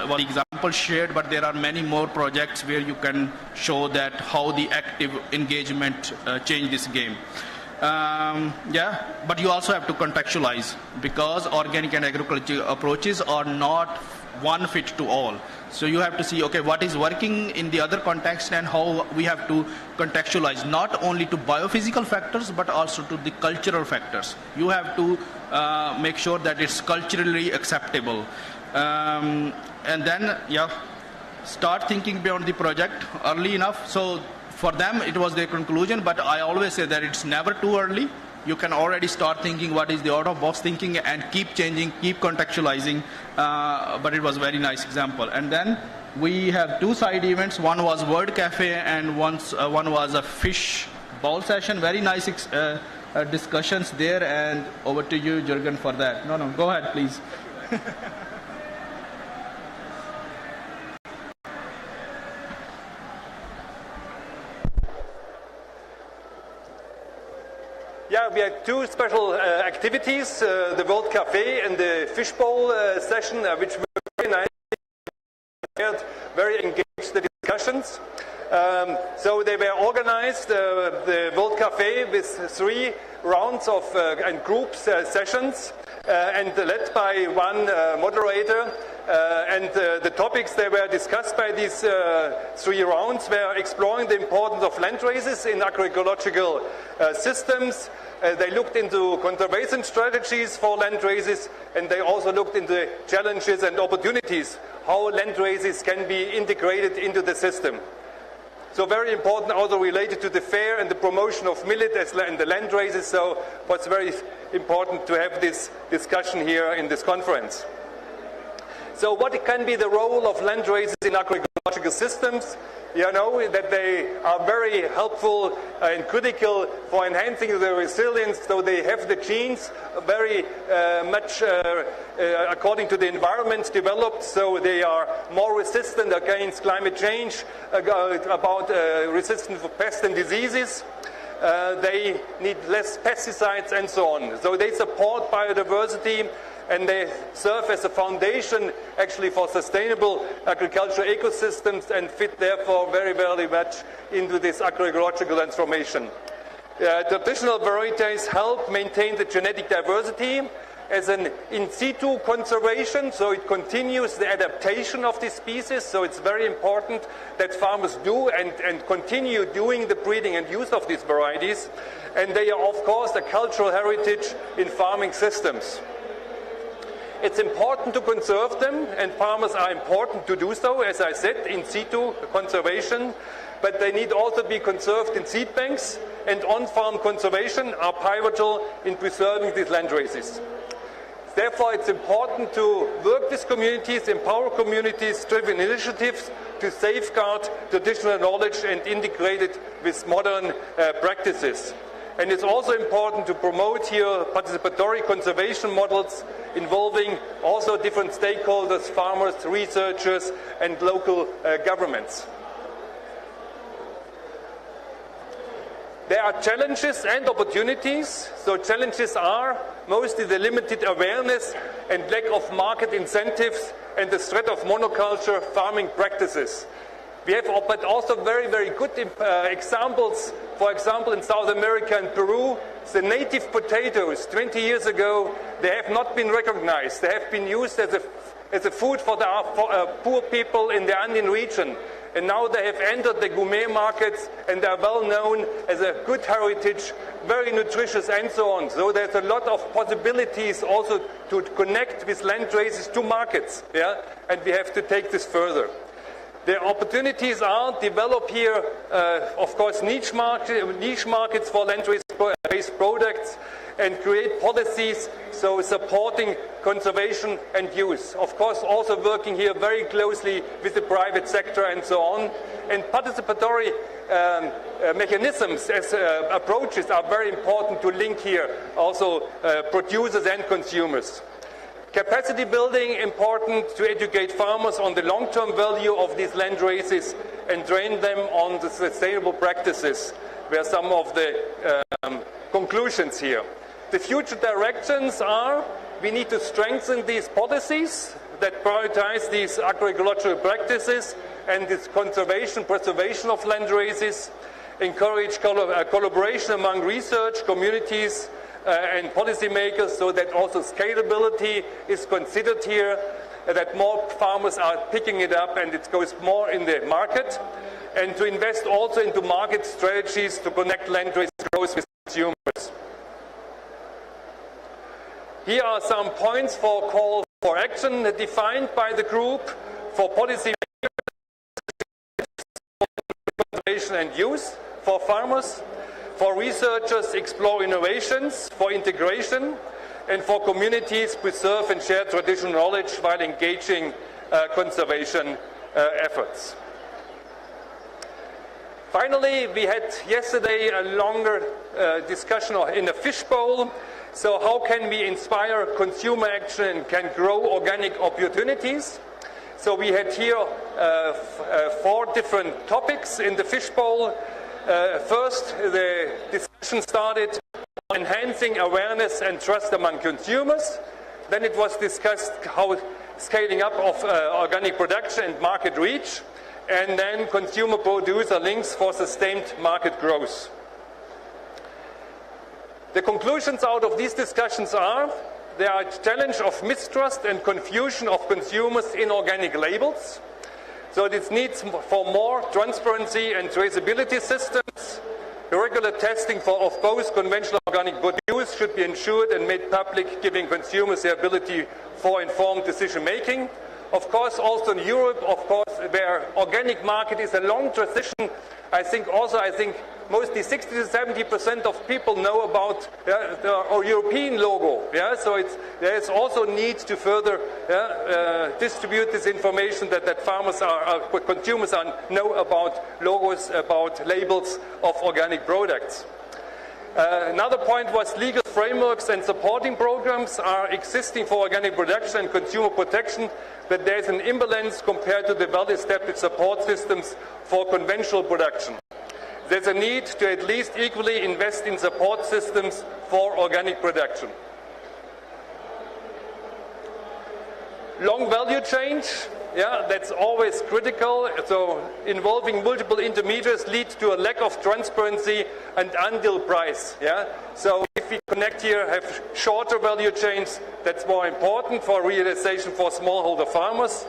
one example shared, but there are many more projects where you can show that how the active engagement change this game. But you also have to contextualize, because organic and agriculture approaches are not one fit to all. So you have to see, okay, what is working in the other context, and how we have to contextualize not only to biophysical factors but also to the cultural factors. You have to make sure that it's culturally acceptable. And then, start thinking beyond the project early enough. So For them, it was their conclusion, but I always say that it's never too early. You can already start thinking what is the out-of-box thinking and keep changing, keep contextualizing. But it was a very nice example. And then we have two side events. One was Word Cafe and one was a fish bowl session. Very nice discussions there. And over to you, Jürgen, for that. No, go ahead, please. Yeah, we had two special activities, the World Cafe and the Fishbowl session, which were very nice, very engaged the discussions. So they were organized, the World Cafe, with 3 rounds of and group sessions, and led by one moderator. And the topics that were discussed by these 3 rounds were exploring the importance of land races in agroecological systems. They looked into conservation strategies for land races, and they also looked into challenges and opportunities, how land races can be integrated into the system. So very important, also related to the fair and the promotion of millet and the land races. So it's very important to have this discussion here in this conference. So what can be the role of land races in agroecological systems? You know that they are very helpful and critical for enhancing the resilience, so they have the genes very much according to the environment developed, so they are more resistant against climate change, about resistant for pests and diseases. They need less pesticides and so on. So they support biodiversity, and they serve as a foundation actually for sustainable agricultural ecosystems and fit therefore very, very much into this agroecological transformation. Traditional varieties help maintain the genetic diversity as an in situ conservation, so it continues the adaptation of the species, so it's very important that farmers do and continue doing the breeding and use of these varieties, and they are of course a cultural heritage in farming systems. It's important to conserve them, and farmers are important to do so, as I said, in situ conservation, but they need also be conserved in seed banks, and on-farm conservation are pivotal in preserving these land races. Therefore, it's important to work with communities, empower communities, driven initiatives to safeguard traditional knowledge and integrate it with modern practices. And it's also important to promote here participatory conservation models involving also different stakeholders, farmers, researchers, and local governments. There are challenges and opportunities. So challenges are mostly the limited awareness and lack of market incentives and the threat of monoculture farming practices. We have but also very, very good examples. For example, in South America and Peru, the native potatoes 20 years ago, they have not been recognized. They have been used as a food for the poor people in the Andean region. And now they have entered the gourmet markets, and they are well known as a good heritage, very nutritious and so on. So there's a lot of possibilities also to connect with land races to markets, and we have to take this further. The opportunities are develop here, of course, niche markets for land-based products, and create policies so supporting conservation and use. Of course, also working here very closely with the private sector and so on. And participatory mechanisms as approaches are very important to link here also producers and consumers. Capacity building, important to educate farmers on the long-term value of these land races and train them on the sustainable practices, were some of the conclusions here. The future directions are, we need to strengthen these policies that prioritize these agroecological practices and this preservation of land races, encourage collaboration among research, communities, and policymakers, so that also scalability is considered here, that more farmers are picking it up and it goes more in the market, and to invest also into market strategies to connect land race growth with consumers. Here are some points for call for action defined by the group for policy production and use for farmers, for researchers explore innovations, for integration, and for communities preserve and share traditional knowledge while engaging conservation efforts. Finally, we had yesterday a longer discussion in a fishbowl. So how can we inspire consumer action and can grow organic opportunities? So we had here 4 different topics in the fishbowl. First, the discussion started on enhancing awareness and trust among consumers. Then it was discussed how scaling up of organic production and market reach. And then consumer-producer links for sustained market growth. The conclusions out of these discussions are there are a challenge of mistrust and confusion of consumers in organic labels. So this needs for more transparency and traceability systems. The regular testing of both conventional organic produce should be ensured and made public, giving consumers the ability for informed decision making. Of course, also in Europe, of course, where organic market is a long transition, I think mostly 60 to 70% of people know about our European logo. Yeah? So there is also need to further distribute this information that consumers know about logos, about labels of organic products. Another point was legal frameworks and supporting programs are existing for organic production and consumer protection, but there is an imbalance compared to the well-established support systems for conventional production. There's a need to at least equally invest in support systems for organic production. Long value chain, that's always critical. So involving multiple intermediaries leads to a lack of transparency and undue price. So if we connect here, have shorter value chains, that's more important for realization for smallholder farmers.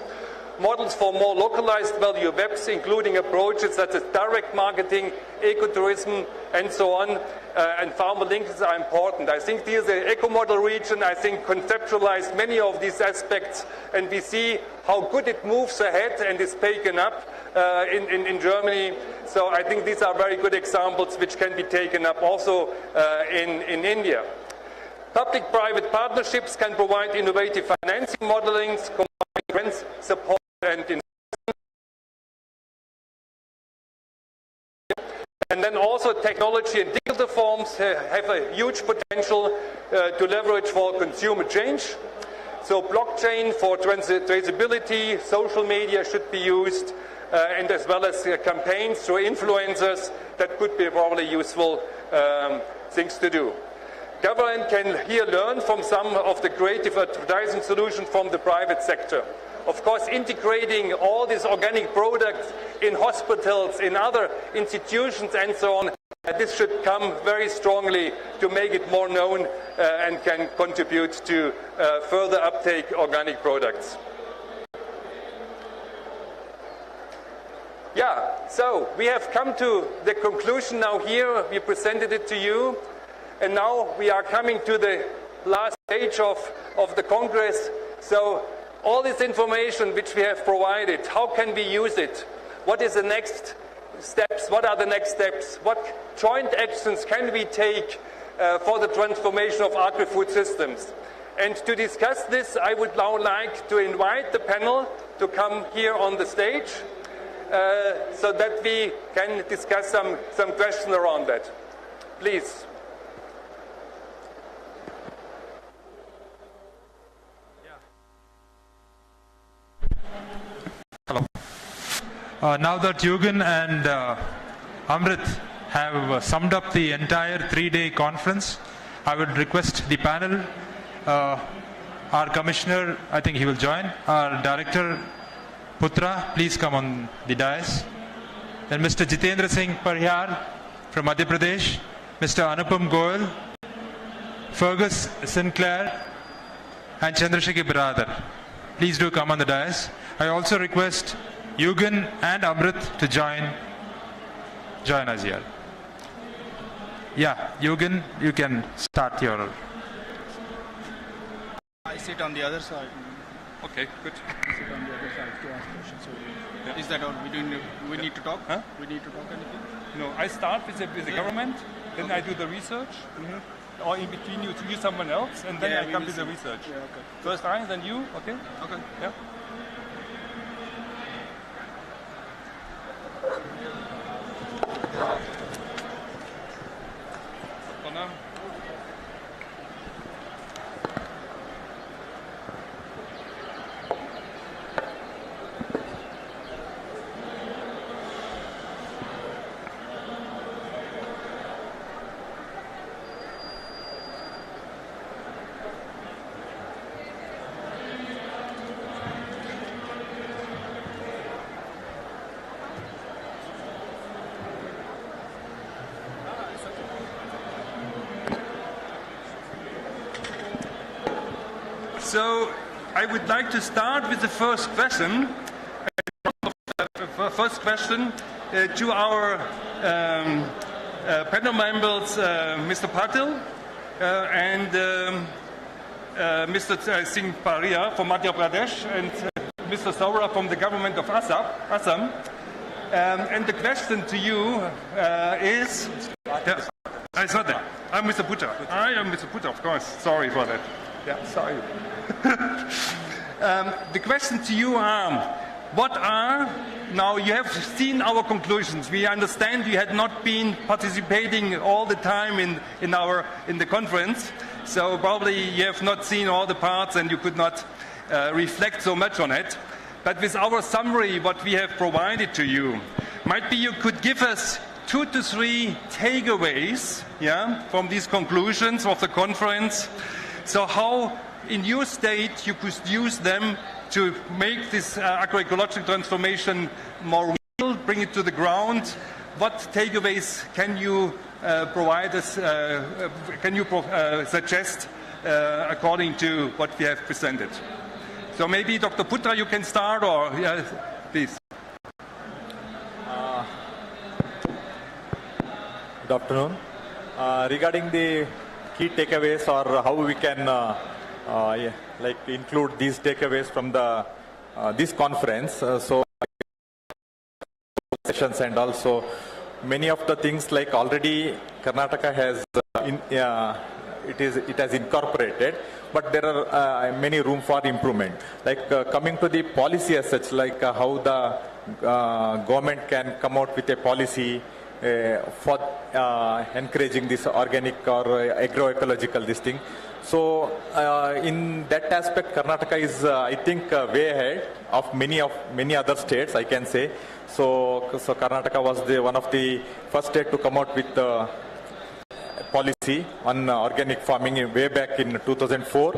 Models for more localized value webs, including approaches such as direct marketing, ecotourism, and so on, and farmer links are important. I think the eco-model region, conceptualized many of these aspects, and we see how good it moves ahead and is taken up in Germany. So I think these are very good examples which can be taken up also in India. Public-private partnerships can provide innovative financing modelings, combining grants, support, and investment. And then also technology and digital forms have a huge potential to leverage for consumer change. So blockchain for traceability, social media should be used, and as well as campaigns through influencers, that could be probably useful things to do. Government can here learn from some of the creative advertising solutions from the private sector. Of course, integrating all these organic products in hospitals, in other institutions and so on, this should come very strongly to make it more known and can contribute to further uptake organic products. So we have come to the conclusion now here. We presented it to you. And now we are coming to the last stage of the Congress. So all this information which we have provided, how can we use it? What is the next steps? What are the next steps? What joint actions can we take for the transformation of agri-food systems? And to discuss this, I would now like to invite the panel to come here on the stage so that we can discuss some questions around that. Please. Hello. Now that Jürgen and Amrit have summed up the entire 3-day conference, I would request the panel, our commissioner, I think he will join, our director, Putra, please come on the dais. Then Mr. Jitendra Singh Parhyar from Madhya Pradesh, Mr. Anupam Goyal, Fergus Sinclair, and Chandrasekhar Biradar. Please do come on the dais. I also request Jürgen and Amrit to join us here. Jürgen, you can start your... I sit on the other side. Okay, good. Sit on the other side. Is that all? We need to talk? Huh? We need to talk anything? No, I start with the government, then I do the research, or in between you someone else, and then Yeah, I we come will to the see. research. Yeah, okay. First I, then you, okay? Okay. Yeah. So I would like to start with the first question. First question to our panel members, Mr. Patil and Mr. Singh Paria from Madhya Pradesh and Mr. Saura from the government of Assam. And the question to you is... it's not that. I'm Mr. Putra. I am Mr. Putra, of course. Sorry for that. Yeah, sorry. The question to you are, now you have seen our conclusions. We understand you had not been participating all the time in the conference, so probably you have not seen all the parts and you could not reflect so much on it. But with our summary, what we have provided to you, might be you could give us 2 to 3 takeaways, from these conclusions of the conference. So how, in your state, you could use them to make this agroecological transformation more real, bring it to the ground. What takeaways can you provide us, suggest according to what we have presented? So maybe Dr. Putra, you can start, or please. Good afternoon. Regarding the key takeaways, or how we can include these takeaways from the this conference, so sessions, and also many of the things like already Karnataka has it has incorporated, but there are many room for improvement. Like coming to the policy as such, like how the government can come out with a policy for encouraging this organic or agroecological this thing. So in that aspect, Karnataka is I think way ahead of many other states, I can say. So Karnataka was one of the first state to come out with policy on organic farming way back in 2004.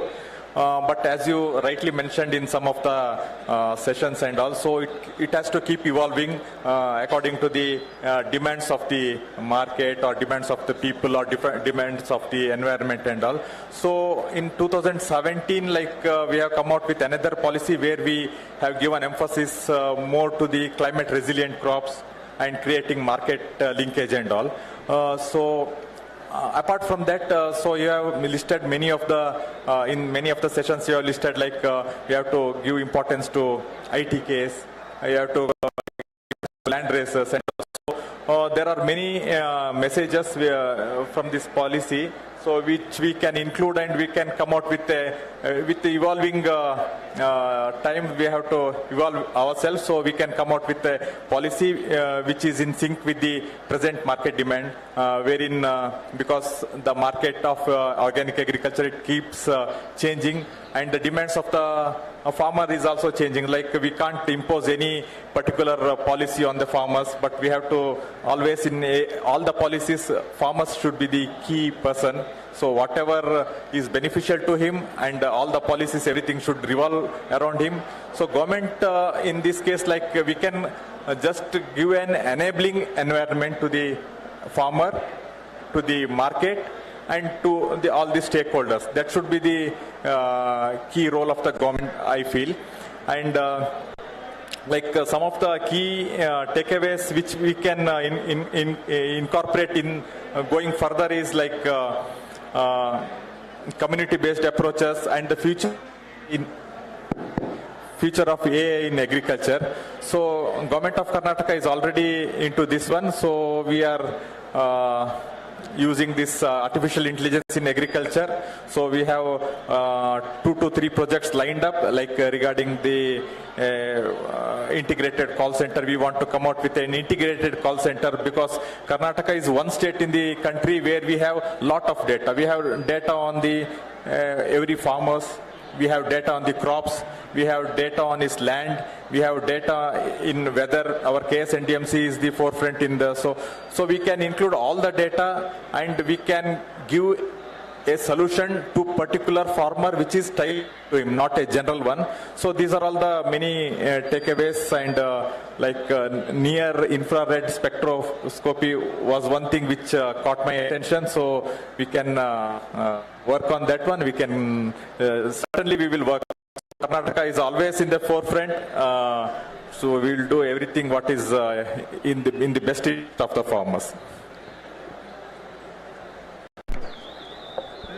But as you rightly mentioned in some of the sessions, and also it has to keep evolving according to the demands of the market, or demands of the people, or different demands of the environment and all. So in 2017, we have come out with another policy where we have given emphasis more to the climate resilient crops and creating market linkage and all. Apart from that, so you have listed many of the, in many of the sessions you have listed you have to give importance to ITKs, you have to land races, and also there are many messages from this policy, so which we can include, and we can come out with the evolving time. We have to evolve ourselves, so we can come out with a policy which is in sync with the present market demand, wherein because the market of organic agriculture, it keeps changing, and the demands of the farmer is also changing. Like we can't impose any particular policy on the farmers, but we have to always all the policies, farmers should be the key person. So whatever is beneficial to him, and all the policies, everything should revolve around him. So government in this case, we can just give an enabling environment to the farmer, to the market, and to all the stakeholders. That should be the key role of the government, I feel. And some of the key takeaways which we can incorporate in going further is community-based approaches, and the future of AI in agriculture. So government of Karnataka is already into this one. So we are using this artificial intelligence in agriculture. So we have 2 to 3 projects lined up, like regarding the integrated call center. We want to come out with an integrated call center because Karnataka is one state in the country where we have lot of data. We have data on the every farmers. We have data on the crops, we have data on his land, we have data in whether our KSNDMC is the forefront in the, so we can include all the data and we can give a solution to particular farmer which is tied to him, not a general one. So these are all the many takeaways, and near infrared spectroscopy was one thing which caught my attention. So we can work on that one. We can certainly we will work. Karnataka is always in the forefront. So we will do everything what is in the best interest of the farmers.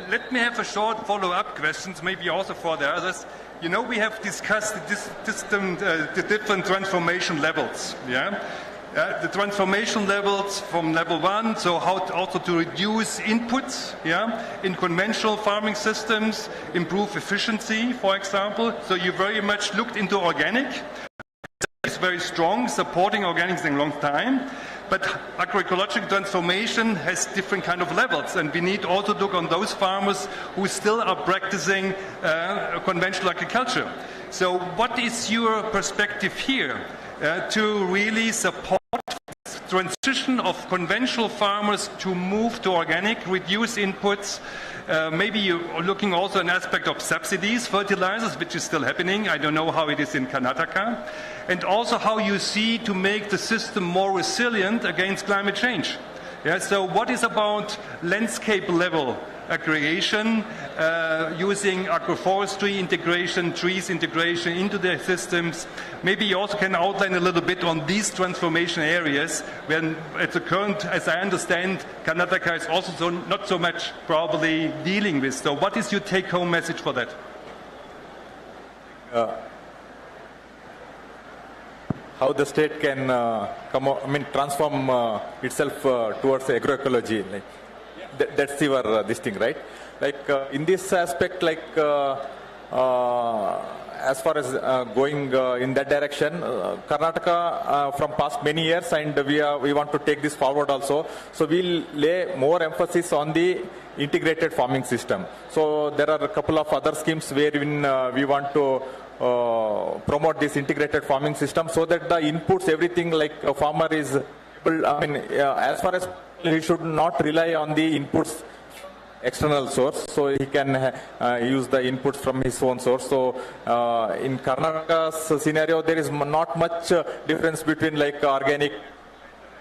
Let me have a short follow-up questions, maybe also for the others. You know, we have discussed the different transformation levels. Yeah, the transformation levels from level 1. So how also to reduce inputs. Yeah, in conventional farming systems, improve efficiency, for example. So you very much looked into organic. It's very strong, supporting organics in a long time. But agroecological transformation has different kind of levels, and we need also to look on those farmers who still are practicing conventional agriculture. So what is your perspective here to really support transition of conventional farmers to move to organic, reduce inputs? Maybe you're looking also an aspect of subsidies, fertilizers, which is still happening. I don't know how it is in Karnataka. And also how you see to make the system more resilient against climate change. Yeah, so what is about landscape level aggregation, using agroforestry integration, trees integration into the systems? Maybe you also can outline a little bit on these transformation areas when at the current, as I understand, Karnataka is also not so much probably dealing with. So what is your take-home message for that? How the state can transform itself towards agroecology. That's your this thing, right? In this aspect, as far as going in that direction, Karnataka from past many years, and we want to take this forward also. So we'll lay more emphasis on the integrated farming system. So there are a couple of other schemes wherein we want to promote this integrated farming system, so that the inputs, everything like a farmer is, as far as he should not rely on the inputs external source, so he can use the inputs from his own source. So in Karnataka's scenario, there is not much difference between organic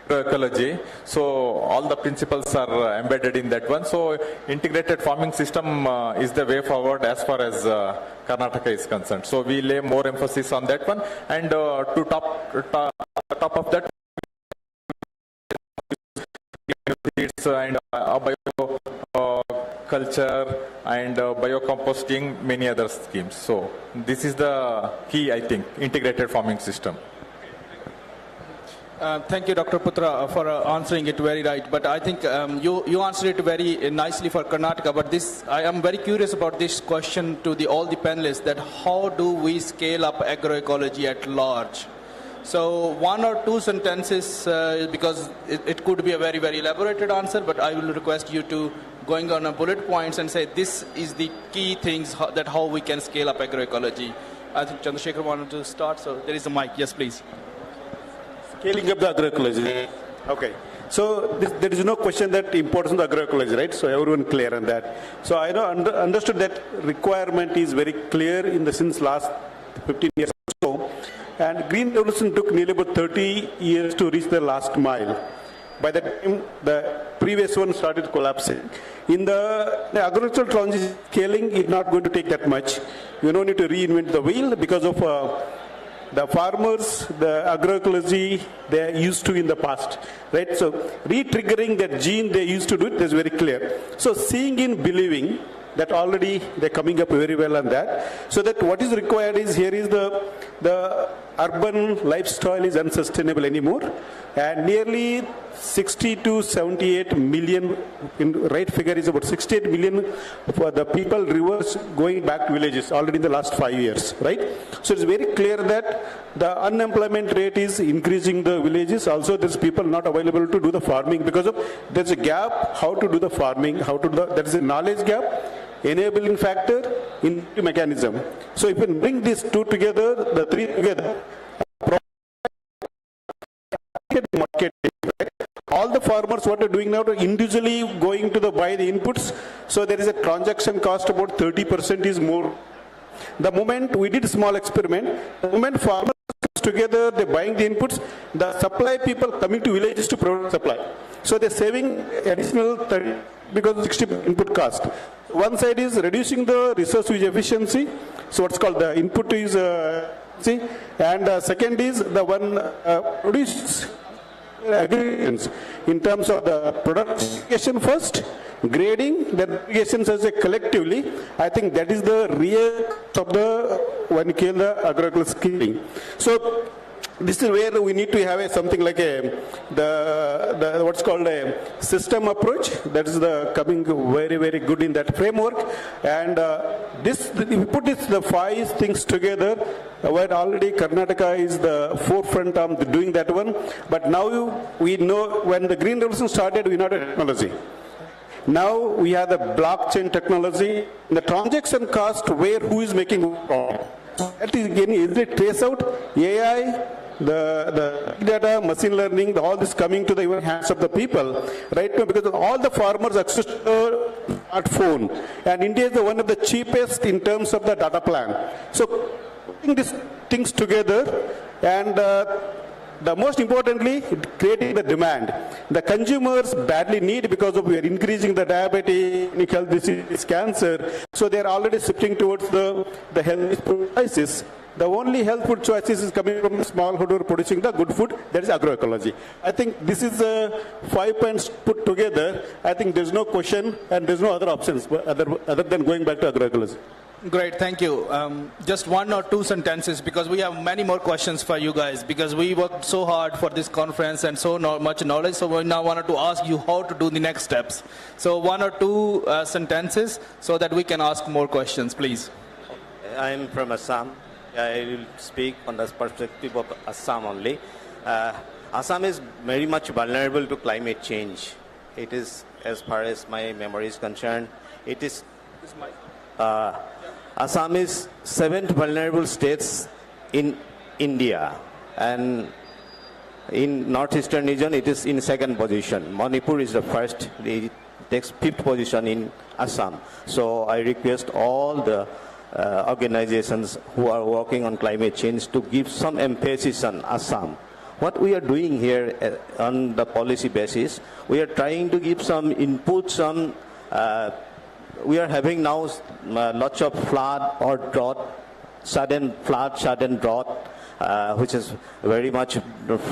ecology. So all the principles are embedded in that one. So integrated farming system is the way forward as far as Karnataka is concerned. So we lay more emphasis on that one, and to top of that, and culture and biocomposting, many other schemes. So this is the key, I think, integrated farming system. Thank you, Dr. Putra, for answering it very right. But I think you answered it very nicely for Karnataka. But I am very curious about this question to all the panelists, that how do we scale up agroecology at large? So 1 or 2 sentences, because it could be a very, very elaborated answer, but I will request you to going on a bullet points and say this is the key things that how we can scale up agroecology. I think Chandrasekhar wanted to start, so there is a mic. Yes, please. Scaling up the agroecology. Okay. So there is no question that importance of agroecology, right? So everyone clear on that. So I understood that requirement is very clear in the since last 15 years or so. And green revolution took nearly about 30 years to reach the last mile. By the time the previous one started collapsing. In the agricultural transition, scaling is not going to take that much. You don't need to reinvent the wheel because of the farmers, the agroecology they are used to in the past, right? So re-triggering that gene they used to do it is very clear. So seeing in believing, that already they're coming up very well on that. So that what is required is here is the urban lifestyle is unsustainable anymore, and nearly 60 to 78 million, in right figure is about 68 million for the people reverse going back to villages already in the last 5 years, right? So it's very clear that the unemployment rate is increasing the villages. Also there's people not available to do the farming because of there's a gap how to do the farming, how to do the, there is a knowledge gap, enabling factor, in mechanism. So if you bring these two together, the three together, market, right? All the farmers what are doing now are individually going to buy the inputs. So there is a transaction cost about 30% is more. The moment we did a small experiment, the moment farmers comes together, they're buying the inputs, the supply people coming to villages to provide supply. So they're saving additional 30 because of 60 input cost. One side is reducing the resource use efficiency. So what's called the input is and second is the one produce aggregations in terms of the production first, grading, then aggregations as a collectively. I think that is the real of the when you call the agroecological scheme. So this is where we need to have something like the what's called a system approach. That is the coming very, very good in that framework. And this, if you put the 5 things together, where already Karnataka is the forefront of doing that one. But now we know when the Green Revolution started, we know the technology. Now we have the blockchain technology, the transaction cost where who is making what. That is again easily trace out AI. The big data, machine learning, all this coming to the even hands of the people, right? Because all the farmers access to smartphone, and India is the one of the cheapest in terms of the data plan. So putting these things together, and the most importantly, creating the demand. The consumers badly need because of we are increasing the diabetes, health disease, cancer. So they are already shifting towards the health choices. The only health food choices is coming from the smallholder producing the good food, that is agroecology. I think this is 5 points put together. I think there's no question and there's no other options other than going back to agroecology. Great, thank you. Just 1 or 2 sentences because we have many more questions for you guys because we worked so hard for this conference and so much knowledge. So we now wanted to ask you how to do the next steps. So 1 or 2 sentences so that we can ask more questions, please. I'm from Assam. I will speak on the perspective of Assam only. Assam is very much vulnerable to climate change. It is, as far as my memory is concerned, it is Assam is 7th vulnerable states in India, and in northeastern region it is in 2nd position. Manipur is the first, it takes 5th position in Assam. So I request all the organizations who are working on climate change to give some emphasis on Assam. What we are doing here on the policy basis, we are trying to give some inputs on, we are having now lots of flood or drought, sudden flood, sudden drought, which is very much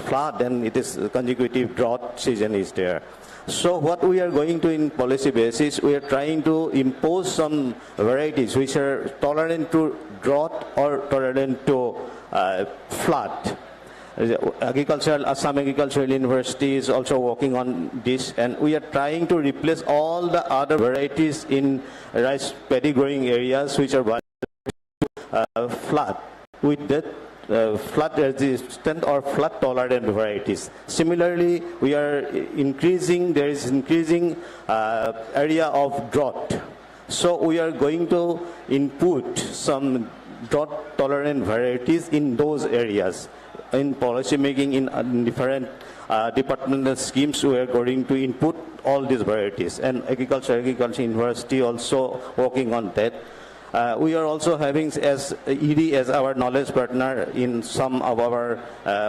flood, and it is consecutive drought season is there. So what we are going to in policy basis, we are trying to impose some varieties which are tolerant to drought or tolerant to flood. Assam Agricultural University is also working on this, and we are trying to replace all the other varieties in rice paddy growing areas which are vulnerable to flood with that flood resistant or flood tolerant varieties. Similarly, we are increasing, there is increasing area of drought. So we are going to input some drought tolerant varieties in those areas. In policy making in different departmental schemes, we are going to input all these varieties. And Agriculture University also working on that. We are also having as ED as our knowledge partner in some of our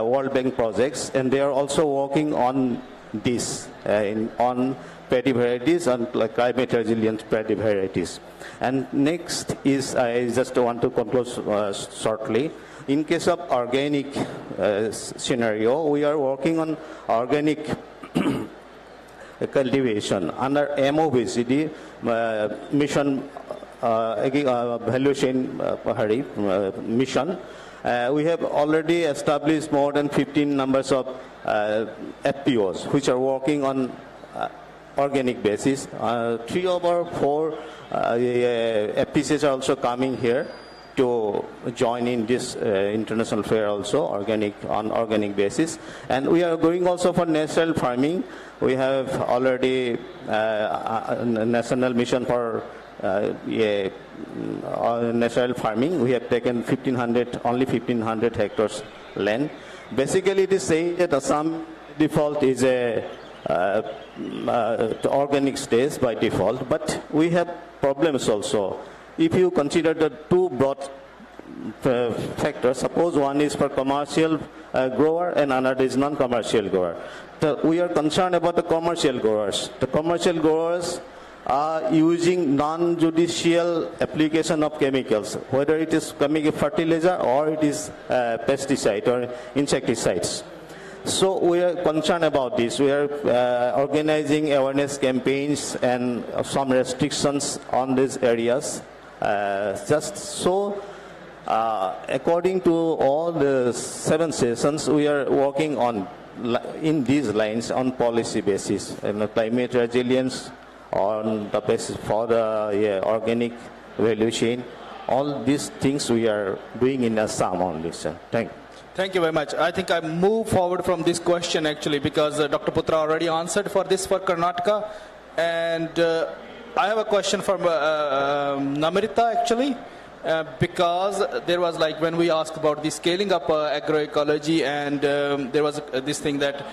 World Bank projects, and they are also working on this, on paddy varieties and climate resilient paddy varieties. And next is, I just want to conclude shortly. In case of organic scenario, we are working on organic cultivation under MOVCD, Mission value chain mission. We have already established more than 15 numbers of FPOs, which are working on organic basis. 3 of our 4 FPCs are also coming here to join in this international fair also, on organic basis. And we are going also for natural farming. We have already a national mission for natural farming. We have taken only 1,500 hectares land. Basically, it is saying that Assam default is a organic stage by default, but we have problems also. If you consider the 2 broad factors, suppose one is for commercial grower and another is non-commercial grower. We are concerned about the commercial growers. The commercial growers are using non-judicial application of chemicals, whether it is chemical fertilizer or it is pesticide or insecticides. So we are concerned about this. We are organizing awareness campaigns and some restrictions on these areas. Just so, according to all the 7 sessions, we are working on in these lines on policy basis, climate resilience, on the basis for the organic value chain. All these things we are doing in Assam only, sir. Thank you. Thank you very much. I think I move forward from this question actually because Dr. Putra already answered for this for Karnataka. And I have a question from Namrita actually. Because there was like when we asked about the scaling up agroecology and there was this thing that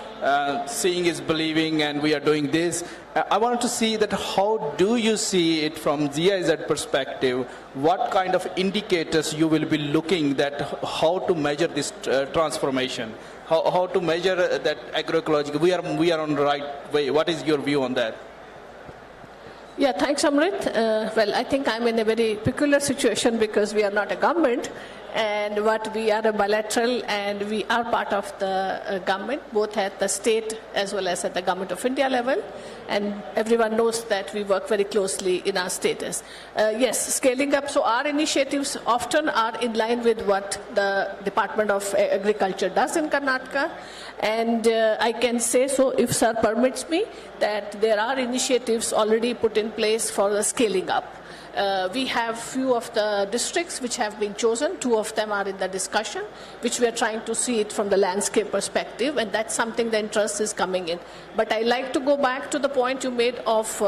seeing is believing and we are doing this. I wanted to see that how do you see it from GIZ perspective? What kind of indicators you will be looking that how to measure this transformation? How to measure that agroecology? We are on the right way. What is your view on that? Yeah, thanks, Amrit. Well, I think I'm in a very peculiar situation because we are not a government, and we are a bilateral, and we are part of the government, both at the state as well as at the Government of India level, and everyone knows that we work very closely in our status. Yes, scaling up. So our initiatives often are in line with what the Department of Agriculture does in Karnataka. And I can say so, if sir permits me, that there are initiatives already put in place for the scaling up. We have few of the districts which have been chosen. 2 of them are in the discussion, which we are trying to see it from the landscape perspective, and that's something the interest is coming in. But I like to go back to the point you made of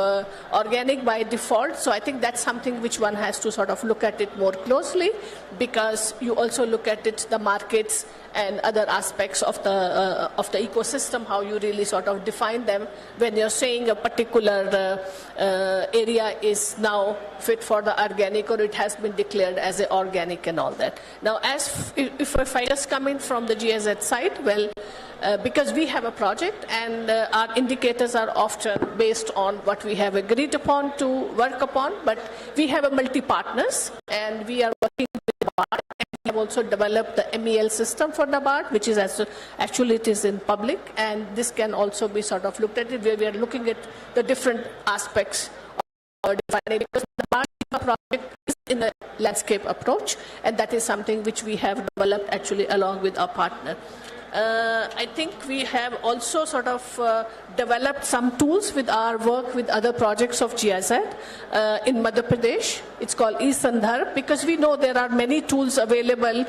organic by default. So I think that's something which one has to sort of look at it more closely, because you also look at it, the markets and other aspects of the ecosystem, how you really sort of define them when you're saying a particular area is now fit for the organic or it has been declared as a organic and all that. Now, if I just come in from the GIZ side, well, because we have a project and our indicators are often based on what we have agreed upon to work upon, but we have a multi-partners and we are working with the BARD, and we have also developed the MEL system for the BARD, which is actually it is in public, and this can also be sort of looked at it where we are looking at the different aspects of defining, because the BARD project is in a landscape approach, and that is something which we have developed actually along with our partner. I think we have also sort of developed some tools with our work with other projects of GIZ in Madhya Pradesh. It's called eSandharb, because we know there are many tools available,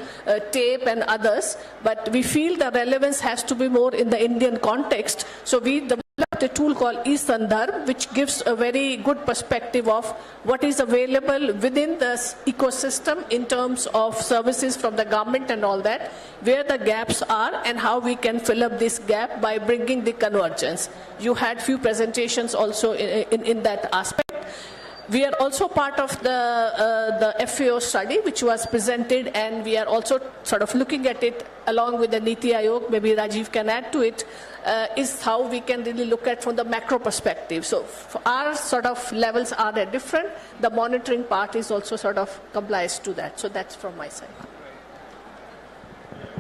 tape and others, but we feel the relevance has to be more in the Indian context. So we developed a tool called eSandharb, which gives a very good perspective of what is available within the ecosystem in terms of services from the government and all that, where the gaps are and how we can fill up this gap by bringing the convergence. You had few presentations also in that aspect. We are also part of the FAO study, which was presented, and we are also sort of looking at it along with the Niti Aayog, maybe Rajiv can add to it, is how we can really look at from the macro perspective. So our sort of levels are different. The monitoring part is also sort of complies to that. So that's from my side.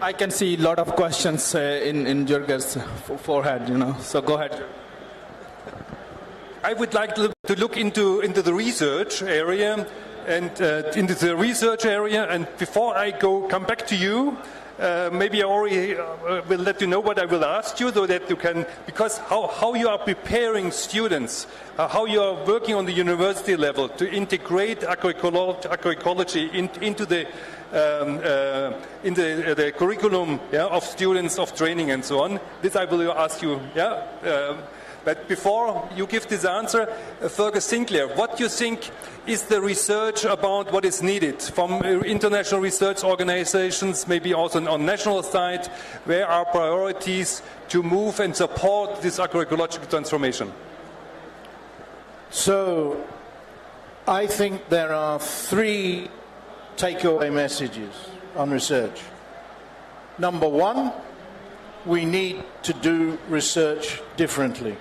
I can see a lot of questions in Jürgen's forehead, so go ahead. I would like to look into the research area. and into the research area. And before I come back to you, maybe I already will let you know what I will ask you, so that you can, because how you are preparing students, how you are working on the university level to integrate agroecology into the curriculum of students, of training and so on. This I will ask you. But before you give this answer, Fergus Sinclair, what do you think is the research about what is needed from international research organizations, maybe also on national side? Where are priorities to move and support this agroecological transformation? So, I think there are 3 takeaway messages on research. Number 1, we need to do research differently.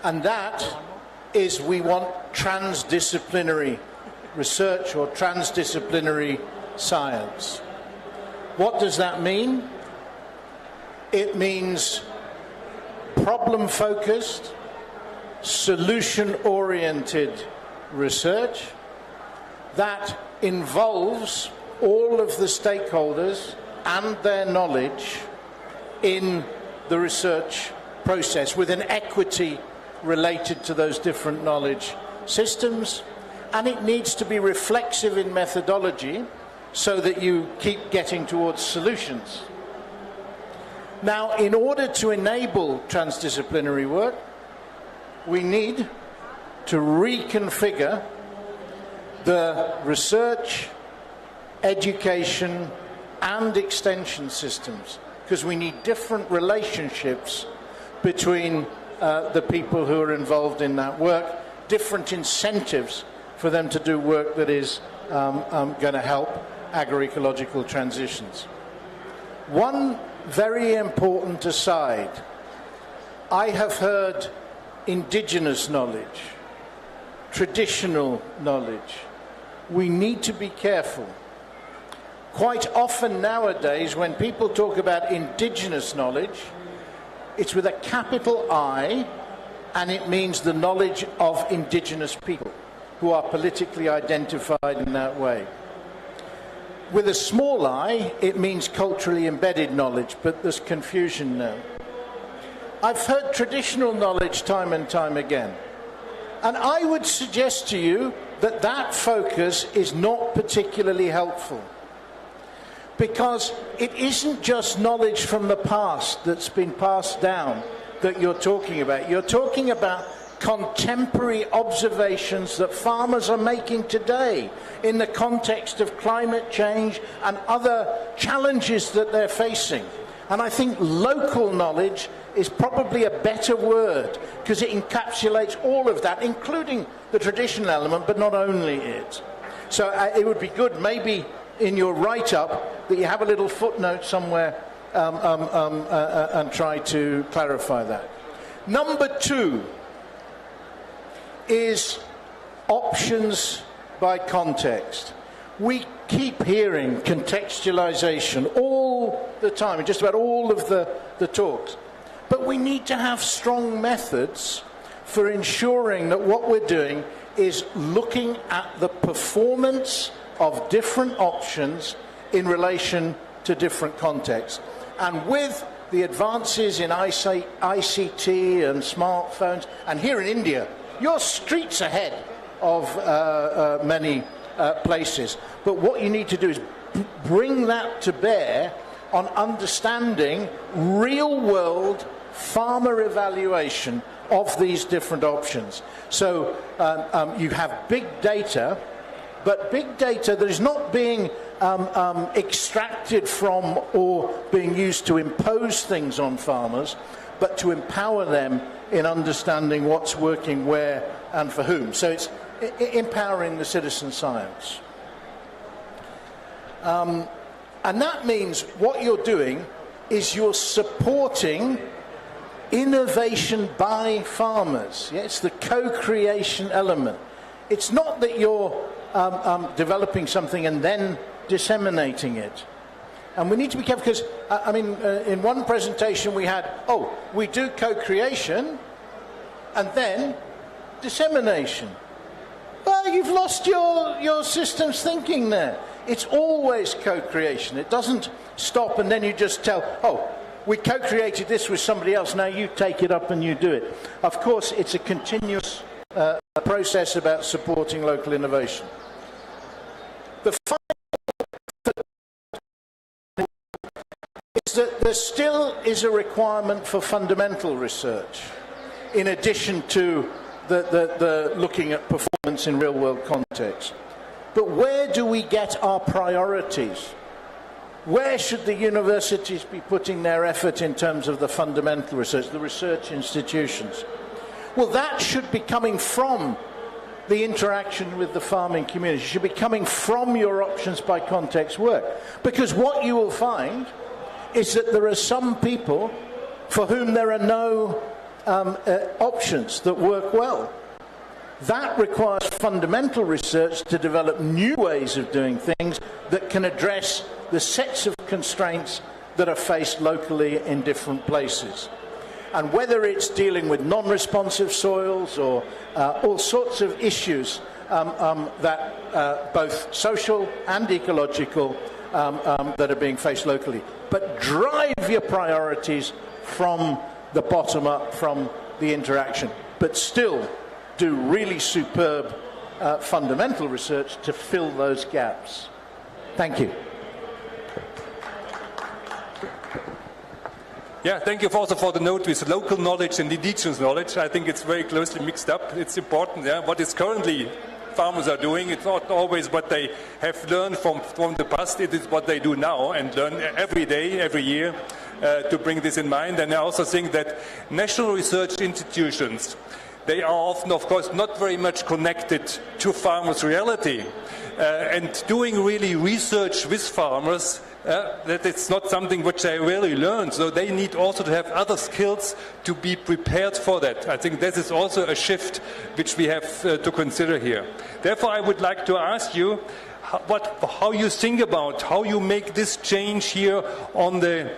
And that is, we want transdisciplinary research or transdisciplinary science. What does that mean? It means problem-focused, solution-oriented research that involves all of the stakeholders and their knowledge in the research process, with an equity related to those different knowledge systems, and it needs to be reflexive in methodology so that you keep getting towards solutions. Now, in order to enable transdisciplinary work, we need to reconfigure the research, education, and extension systems, because we need different relationships between the people who are involved in that work, different incentives for them to do work that is going to help agroecological transitions. One very important aside, I have heard indigenous knowledge, traditional knowledge. We need to be careful. Quite often nowadays, when people talk about indigenous knowledge, it's with a capital I, and it means the knowledge of indigenous people who are politically identified in that way. With a small I, it means culturally embedded knowledge, but there's confusion now. I've heard traditional knowledge time and time again, and I would suggest to you that that focus is not particularly helpful, because it isn't just knowledge from the past that's been passed down that you're talking about. You're talking about contemporary observations that farmers are making today in the context of climate change and other challenges that they're facing. And I think local knowledge is probably a better word, because it encapsulates all of that, including the traditional element, but not only it. So it would be good, maybe in your write-up, that you have a little footnote somewhere and try to clarify that. Number 2 is options by context. We keep hearing contextualization all the time, in just about all of the talks. But we need to have strong methods for ensuring that what we're doing is looking at the performance of different options in relation to different contexts. And with the advances in ICT and smartphones, and here in India, you're streets ahead of many places. But what you need to do is bring that to bear on understanding real-world farmer evaluation of these different options. So you have big data, but big data that is not being extracted from or being used to impose things on farmers, but to empower them in understanding what's working where and for whom. So it's empowering the citizen science. And that means what you're doing is you're supporting innovation by farmers. Yeah, it's the co-creation element. It's not that you're developing something and then disseminating it. And we need to be careful, because, in one presentation we had, we do co-creation and then dissemination. Well, No, you've lost your systems thinking there. It's always co-creation. It doesn't stop and then you just tell, oh, we co-created this with somebody else, now you take it up and you do it. Of course, it's a continuous process about supporting local innovation. The final is that there still is a requirement for fundamental research in addition to the looking at performance in real-world context. But where do we get our priorities? Where should the universities be putting their effort in terms of the fundamental research, the research institutions? Well, that should be coming from the interaction with the farming community. It should be coming from your options by context work. Because what you will find is that there are some people for whom there are no options that work well. That requires fundamental research to develop new ways of doing things that can address the sets of constraints that are faced locally in different places. And whether it's dealing with non-responsive soils or all sorts of issues that both social and ecological that are being faced locally. But drive your priorities from the bottom up, from the interaction, but still do really superb fundamental research to fill those gaps. Thank you. Yeah, thank you also for the note with local knowledge and indigenous knowledge. I think it's very closely mixed up. It's important, yeah, what is currently farmers are doing. It's not always what they have learned from the past. It is what they do now and learn every day, every year to bring this in mind. And I also think that national research institutions, they are often, of course, not very much connected to farmers' reality. And doing really research with farmers, that it's not something which they really learn. So they need also to have other skills to be prepared for that. I think this is also a shift which we have to consider here. Therefore, I would like to ask you how you think about how you make this change here on the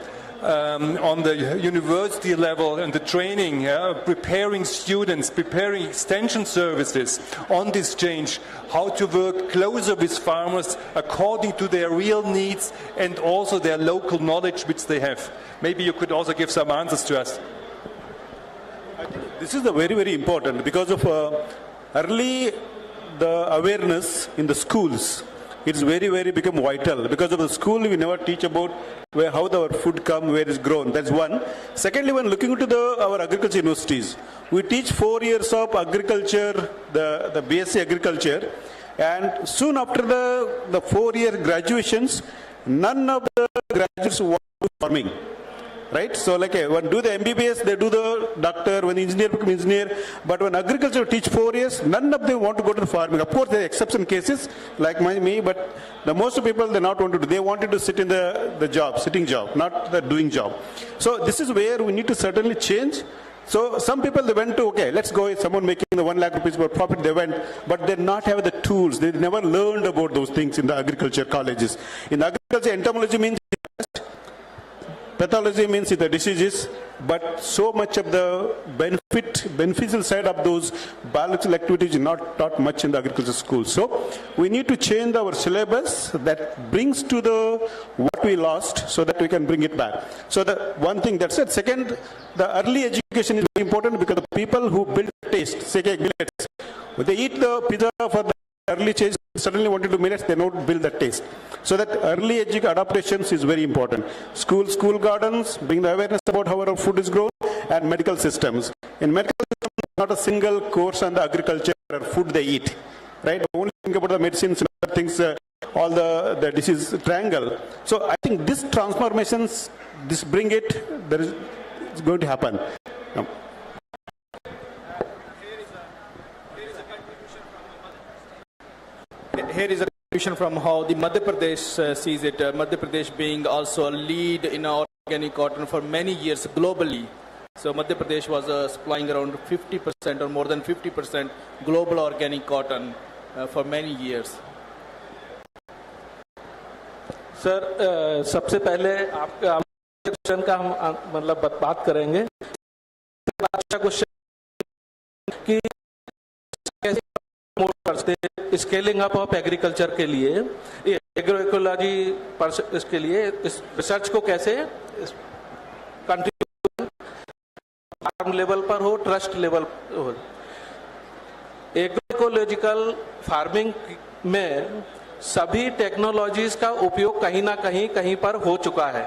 university level and the training, preparing students, preparing extension services on this change, how to work closer with farmers according to their real needs and also their local knowledge which they have. Maybe you could also give some answers to us. I think this is very, very important because of early the awareness in the schools. It's very, very become vital. Because of the school, we never teach about how our food come, where it's grown. That's one. Secondly, when looking into our agriculture universities, we teach 4 years of agriculture, the BSc agriculture, and soon after the 4-year graduations, none of the graduates want to do farming. Right? So like when do the MBBS, they do the doctor, when the engineer become engineer, but when agriculture teach 4 years, none of them want to go to the farming. Of course, there are exception cases like me, but the most people, they not want to do. They wanted to sit in the job, sitting job, not the doing job. So this is where we need to certainly change. So some people, they went to, okay, let's go, someone making the 1 lakh rupees per profit, they went, but they not have the tools. They never learned about those things in the agriculture colleges. In agriculture, entomology means pathology means the diseases, but so much of the beneficial side of those biological activities is not taught much in the agriculture school. So we need to change our syllabus that brings to what we lost so that we can bring it back. So the one thing that's it. Second, the early education is very important because the people who build taste, say millets, when they eat the pizza for the early stage, suddenly wanted to millets, they don't build that taste. So that early adaptations is very important. School gardens, bring the awareness about how our food is grown, and medical systems. In medical systems, not a single course on the agriculture or food they eat. Right? Only think about the medicines and other things, all the disease triangle. So I think this transformations, it's going to happen. Here is a contribution from how the Madhya Pradesh sees it. Madhya Pradesh being also a lead in organic cotton for many years globally. So Madhya Pradesh was supplying around 50% or more than 50% global organic cotton for many years. Sir सबसे पहले आपका question का हम मतलब बात करेंगे question कि कैसे प्रमोट करते स्केलिंग अप ऑफ एग्रीकल्चर के लिए, एग्रो इकोलॉजी इसके लिए इस रिसर्च को कैसे कंट्रीब्यूशन फार्म लेवल पर हो, ट्रस्ट लेवल हो। एग्रो इकोलॉजिकल फार्मिंग में सभी टेक्नोलॉजीज का उपयोग कहीं ना कहीं पर हो चुका है।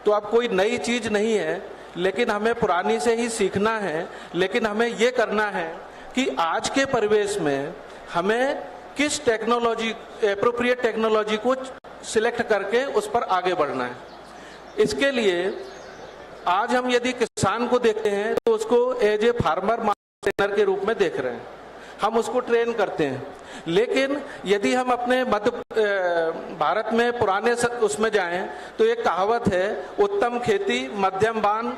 तो अब कोई नई चीज नहीं है, लेकिन हमें पुरानी से ही सीखना है। लेकिन हमें ये करना है कि आज के परिवेश में हमें किस टेक्नोलॉजी, एप्रोप्रिएट टेक्नोलॉजी को सिलेक्ट करके उस पर आगे बढ़ना है। इसके लिए आज हम यदि किसान को देखते हैं तो उसको एज ए फार्मर ट्रेनर के रूप में देख रहे हैं, हम उसको ट्रेन करते हैं। लेकिन यदि हम अपने मध्य भारत में पुराने उसमें जाएं तो एक कहावत है, उत्तम खेती मध्यम बान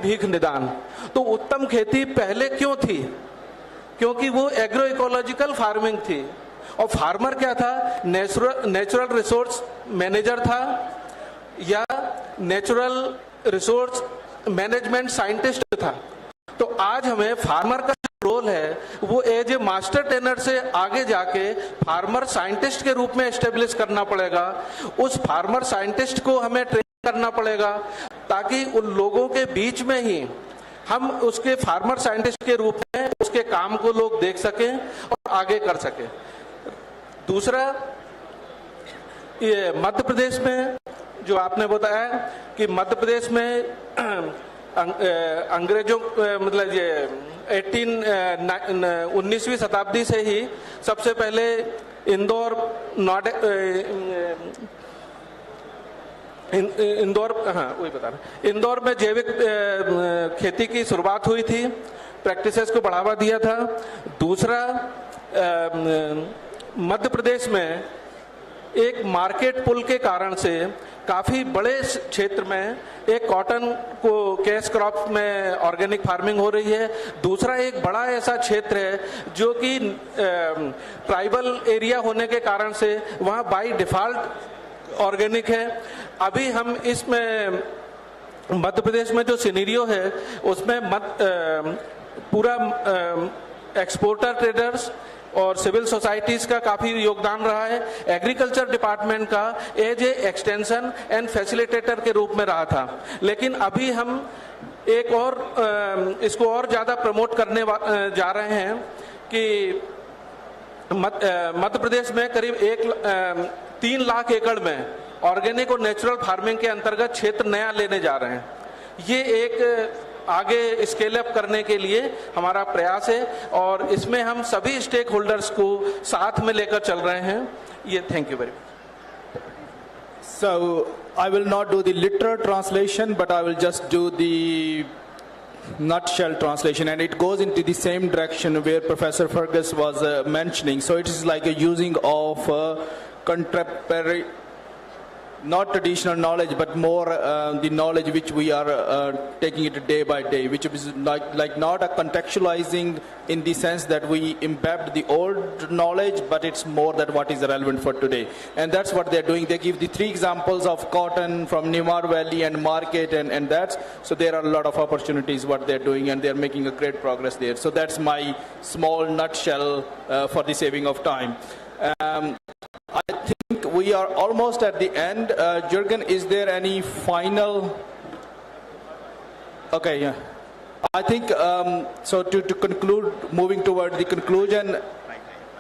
भीख निदान। तो उत्तम खेती पहले क्यों थी? क्योंकि वो एग्रो इकोलॉजिकल फार्मिंग थी। और फार्मर क्या था? नेचुरल रिसोर्स मैनेजर था या नेचुरल रिसोर्स मैनेजमेंट साइंटिस्ट था। तो आज हमें फार्मर का रोल है वो एज ए मास्टर ट्रेनर से आगे जाके फार्मर साइंटिस्ट के रूप में एस्टेब्लिश करना पड़ेगा। उस फार्मर साइंटिस्ट को हमें ट्रेन करना पड़ेगा ताकि उन लोगों के बीच में ही हम उसके फार्मर साइंटिस्ट के रूप में उसके काम को लोग देख सकें और आगे कर सकें। दूसरा, ये मध्य प्रदेश में जो आपने बताया कि मध्य प्रदेश में अंग्रेजों मतलब ये 19वीं शताब्दी से ही सबसे पहले इंदौर इंदौर में जैविक खेती की शुरुआत हुई थी, प्रैक्टिसेस को बढ़ावा दिया था। दूसरा, मध्य प्रदेश में एक मार्केट पुल के कारण से काफी बड़े क्षेत्र में एक कॉटन को कैश क्रॉप में ऑर्गेनिक फार्मिंग हो रही है। दूसरा एक बड़ा ऐसा क्षेत्र है जो कि ट्राइबल एरिया होने के कारण से वहाँ बाय डिफॉल्ट ऑर्गेनिक है। अभी हम इसमें मध्य प्रदेश में जो सिनेरियो है उसमें पूरा एक्सपोर्टर ट्रेडर्स और सिविल सोसाइटीज का काफी योगदान रहा है। एग्रीकल्चर डिपार्टमेंट का as a extension and facilitator के रूप में रहा था। लेकिन अभी हम एक और इसको और ज्यादा प्रमोट करने जा रहे हैं कि मध्य प्रदेश में करीब 3 लाख एकड़ में ऑर्गेनिक और नेचुरल फार्मिंग के अंतर्गत क्षेत्र नया लेने जा रहे हैं। ये एक आगे स्केल अप करने के लिए हमारा प्रयास है और इसमें हम सभी स्टेक होल्डर्स को साथ में लेकर चल रहे हैं। ये thank you very much. So I will not do the literal translation, but I will just do the nutshell translation, and it goes into the same direction where Professor Fergus was mentioning. So it is like a using of contemporary, not traditional knowledge, but more the knowledge which we are taking it day by day, which is like not a contextualizing in the sense that we imbibe the old knowledge, but it's more that what is relevant for today. And that's what they're doing. They give the 3 examples of cotton from Nimar Valley and market and that's, so there are a lot of opportunities what they're doing, and they're making a great progress there. So that's my small nutshell for the saving of time. I think we are almost at the end. Jürgen, is there any final? Okay, yeah. I think, so to conclude, moving toward the conclusion,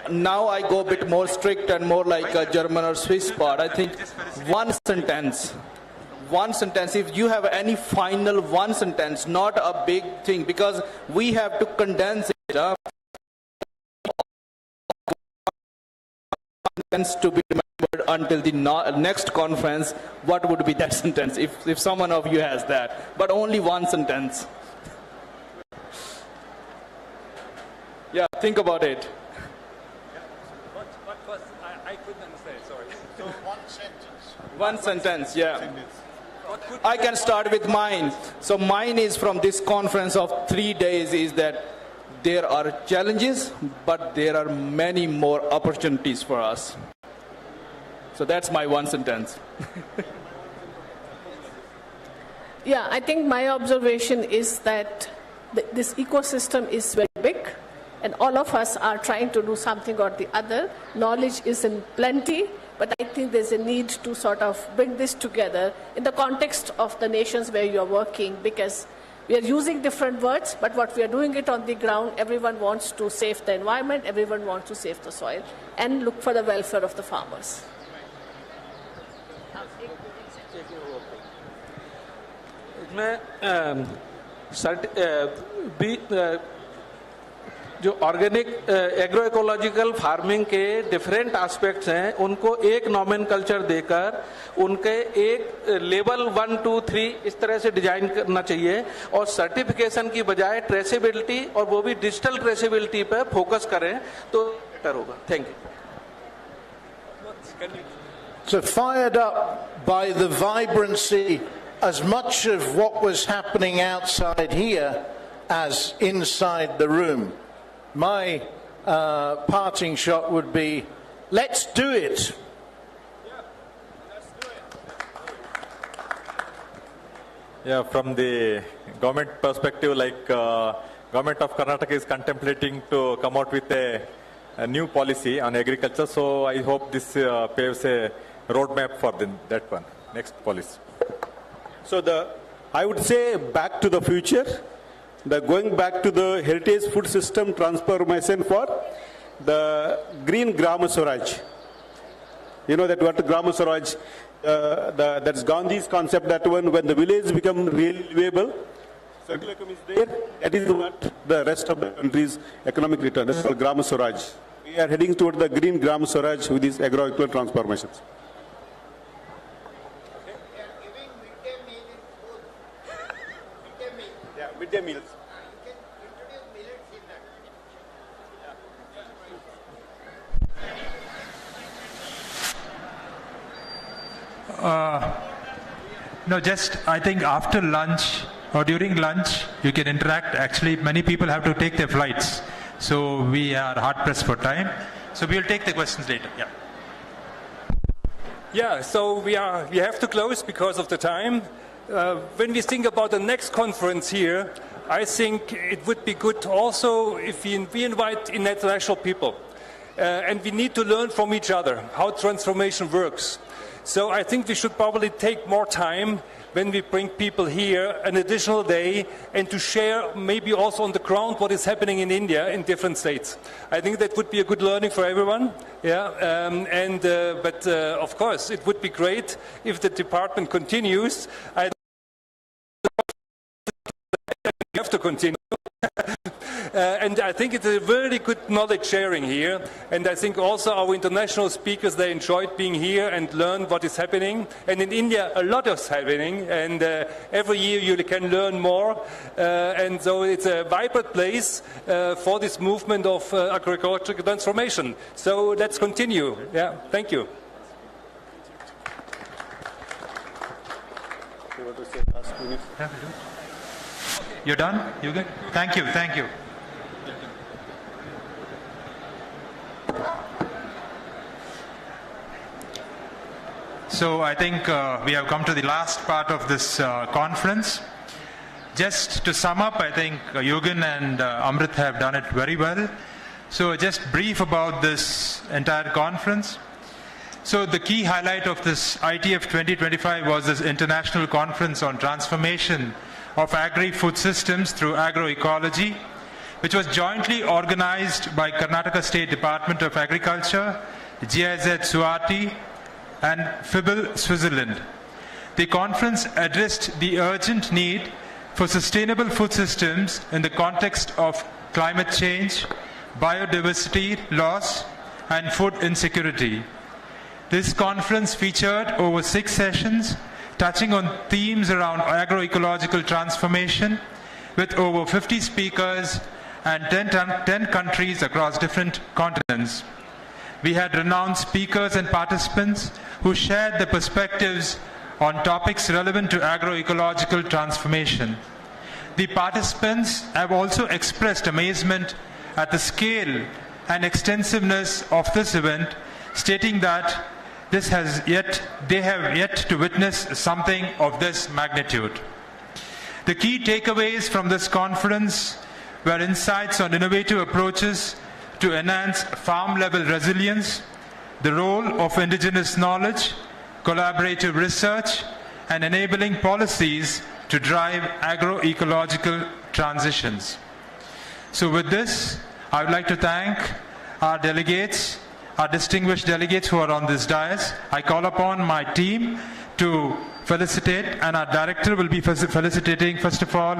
now I go a bit more strict and more like a German or Swiss part. I think one sentence, if you have any final one sentence, not a big thing, because we have to condense it. To be remembered until the next conference, what would be that sentence if someone of you has that, but only one sentence? Yeah, think about it. What was, I couldn't understand, sorry. So one sentence. One sentence, yeah. I can start with mine. So mine is from this conference of 3 days is that there are challenges, but there are many more opportunities for us. So that's my one sentence. Yeah, I think my observation is that this ecosystem is very big And all of us are trying to do something or the other. Knowledge is in plenty, but I think there's a need to sort of bring this together in the context of the nations where you're working, because we are using different words, but what we are doing it on the ground, everyone wants to save the environment, everyone wants to save the soil, and look for the welfare of the farmers. जो organic agro ecological farming के different aspects हैं उनको एक नॉमेनकल्चर देकर उनके एक level 1, 2, 3 इस तरह से डिजाइन करना चाहिए और सर्टिफिकेशन की बजाय ट्रेसेबिलिटी और वो भी डिजिटल ट्रेसेबिलिटी पर फोकस करें तो बेटर होगा. Thank you. So fired up by the vibrancy as much of what was happening outside here as inside the room. My parting shot would be, let's do it. Yeah, from the government perspective, like government of Karnataka is contemplating to come out with a new policy on agriculture. So I hope this paves a roadmap for that one, next policy. So I would say back to the future. Going back to the heritage food system transformation for the green Grama Swaraj. You know that what Grama Swaraj, that's Gandhi's concept, that when the village become really livable, circular economy is there, that is what the rest of the country's economic return. That's called Grama Swaraj. We are heading toward the green Grama Swaraj with these agroecological transformations. Midday meals. No, just I think after lunch or during lunch you can interact. Actually, many people have to take their flights, so we are hard pressed for time. So we'll take the questions later. Yeah. Yeah. So we have to close because of the time. When we think about the next conference here, I think it would be good also if we invite international people. And we need to learn from each other how transformation works. So I think we should probably take more time when we bring people here an additional day and to share maybe also on the ground what is happening in India in different states. I think that would be a good learning for everyone. Yeah, but of course it would be great if the department continues. I have to continue. And I think it's a very good knowledge sharing here. And I think also our international speakers, they enjoyed being here and learn what is happening. And in India, a lot is happening. And every year you can learn more. And so it's a vibrant place for this movement of agricultural transformation. So let's continue. Yeah, thank you. You're done? You good? Thank you. Thank you. So I think we have come to the last part of this conference. Just to sum up, I think Yugen and Amrit have done it very well. So just brief about this entire conference. So the key highlight of this ITF 2025 was this international conference on transformation of agri-food systems through agroecology, which was jointly organized by Karnataka State Department of Agriculture, GIZ Suwati, and FIBL Switzerland. The conference addressed the urgent need for sustainable food systems in the context of climate change, biodiversity loss, and food insecurity. This conference featured over 6 sessions touching on themes around agroecological transformation with over 50 speakers and 10 countries across different continents. We had renowned speakers and participants who shared their perspectives on topics relevant to agroecological transformation. The participants have also expressed amazement at the scale and extensiveness of this event, stating that they have yet to witness something of this magnitude. The key takeaways from this conference were insights on innovative approaches to enhance farm-level resilience, the role of indigenous knowledge, collaborative research, and enabling policies to drive agroecological transitions. So with this, I would like to thank our delegates, our distinguished delegates who are on this dais. I call upon my team to felicitate, and our director will be felicitating, first of all,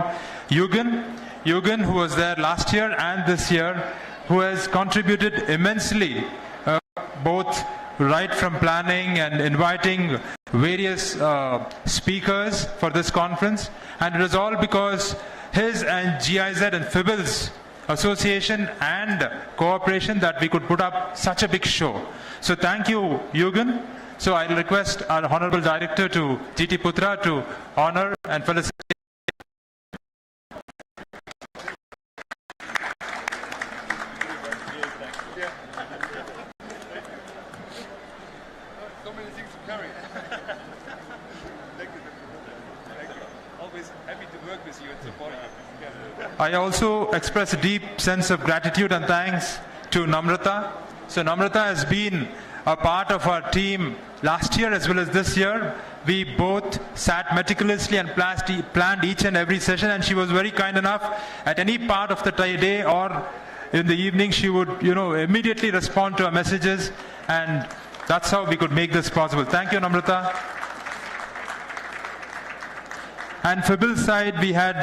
Yugen, who was there last year and this year, who has contributed immensely, both right from planning and inviting various speakers for this conference. And it is all because his and GIZ and FIBL's association and cooperation that we could put up such a big show. So thank you, Yugen. So I'll request our Honorable Director to GT Putra to honor and felicitate. So many things to carry. Thank you. Always happy to work with you and support you. I also express a deep sense of gratitude and thanks to Namrata. So Namrata has been a part of our team last year as well as this year. We both sat meticulously and planned each and every session, and she was very kind enough at any part of the day or in the evening she would immediately respond to our messages, and that's how we could make this possible. Thank you, Namrata. And FIBL side we had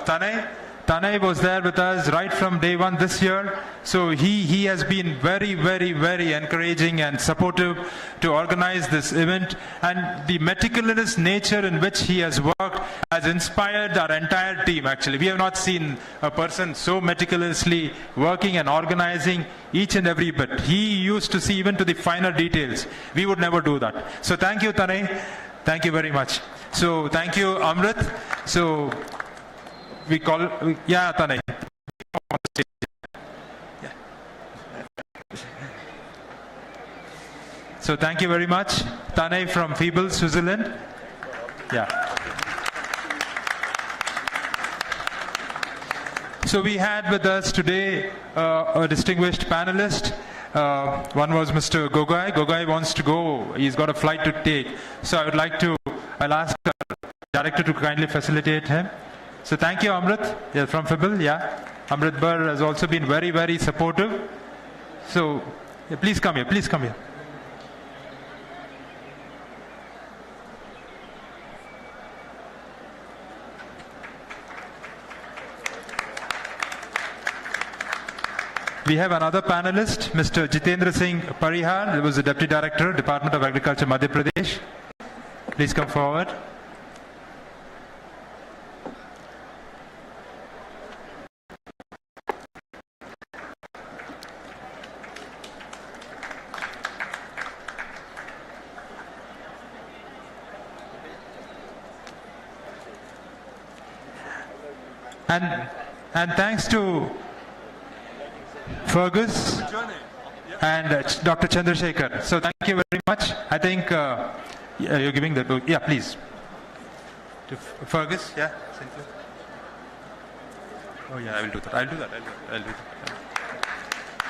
Tanay. Tanay was there with us right from day one this year. So he has been very, very, very encouraging and supportive to organize this event. And the meticulous nature in which he has worked has inspired our entire team, actually. We have not seen a person so meticulously working and organizing each and every bit. He used to see even to the finer details. We would never do that. So thank you, Tanay. Thank you very much. So thank you, Amrit. So we call, Tanay. Yeah. So thank you very much, Tanay from FIBL, Switzerland. Yeah. So we had with us today a distinguished panelist. One was Mr. Gogai. Gogai wants to go. He's got a flight to take. So I'll ask the director to kindly facilitate him. So thank you, Amrit, from FIBL. Yeah, Amrit Bar has also been very, very supportive. So please come here. Please come here. We have another panelist, Mr. Jitendra Singh Parihar, who was the Deputy Director, Department of Agriculture, Madhya Pradesh. Please come forward. And thanks to Fergus and Dr. Chandrasekhar. So thank you very much. I think you're giving the book. Yeah, please. To Fergus, yeah. Oh yeah, I will do that. I'll do that.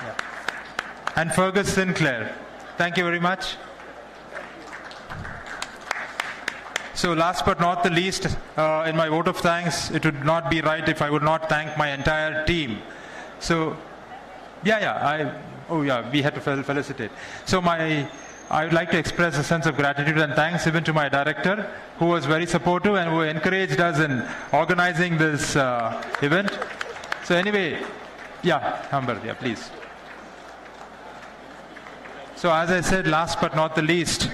Yeah. And Fergus Sinclair. Thank you very much. So last but not the least, in my vote of thanks, it would not be right if I would not thank my entire team. So, we had to felicitate. So I would like to express a sense of gratitude and thanks even to my director, who was very supportive and who encouraged us in organizing this event. So anyway, Amber, please. So as I said, last but not the least,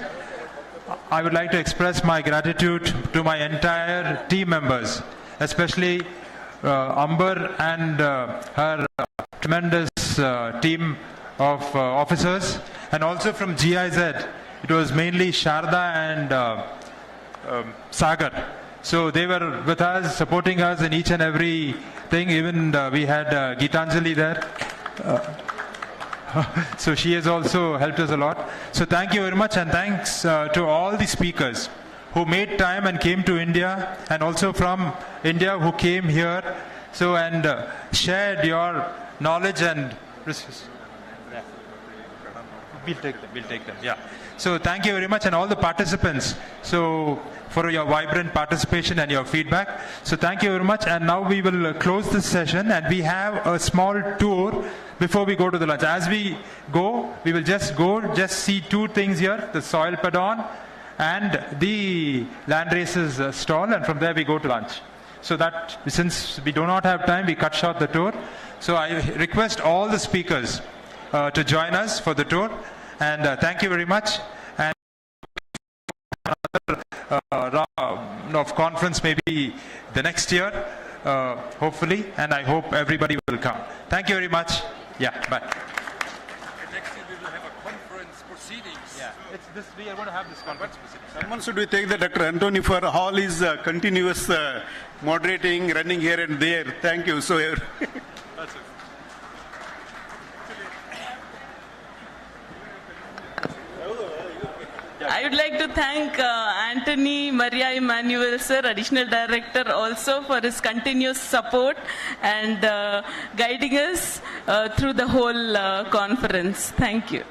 I would like to express my gratitude to my entire team members, especially Amber and her tremendous team of officers, and also from GIZ. It was mainly Sharda and Sagar. So they were with us, supporting us in each and every thing. Even we had Geetanjali there. So she has also helped us a lot. So thank you very much, and thanks to all the speakers who made time and came to India, and also from India who came here So, and shared your knowledge and resources. We'll take them, yeah. So thank you very much, and all the participants, so for your vibrant participation and your feedback. So thank you very much, and now we will close this session, and we have a small tour before we go to the lunch. As we go, we will just see two things here, the soil padon and the land races stall, and from there we go to lunch. So that, since we do not have time, we cut short the tour. So I request all the speakers to join us for the tour, and thank you very much. And another round of conference maybe the next year, hopefully, and I hope everybody will come. Thank you very much. Yeah, bye. Next year we will have a conference proceedings. Yeah, we are going to have this conference proceedings. Someone should we take the Dr. Anthony for all his continuous moderating, running here and there. Thank you. So. That's it. I would like to thank Anthony Maria Emmanuel, sir, Additional Director, also for his continuous support and guiding us through the whole conference. Thank you.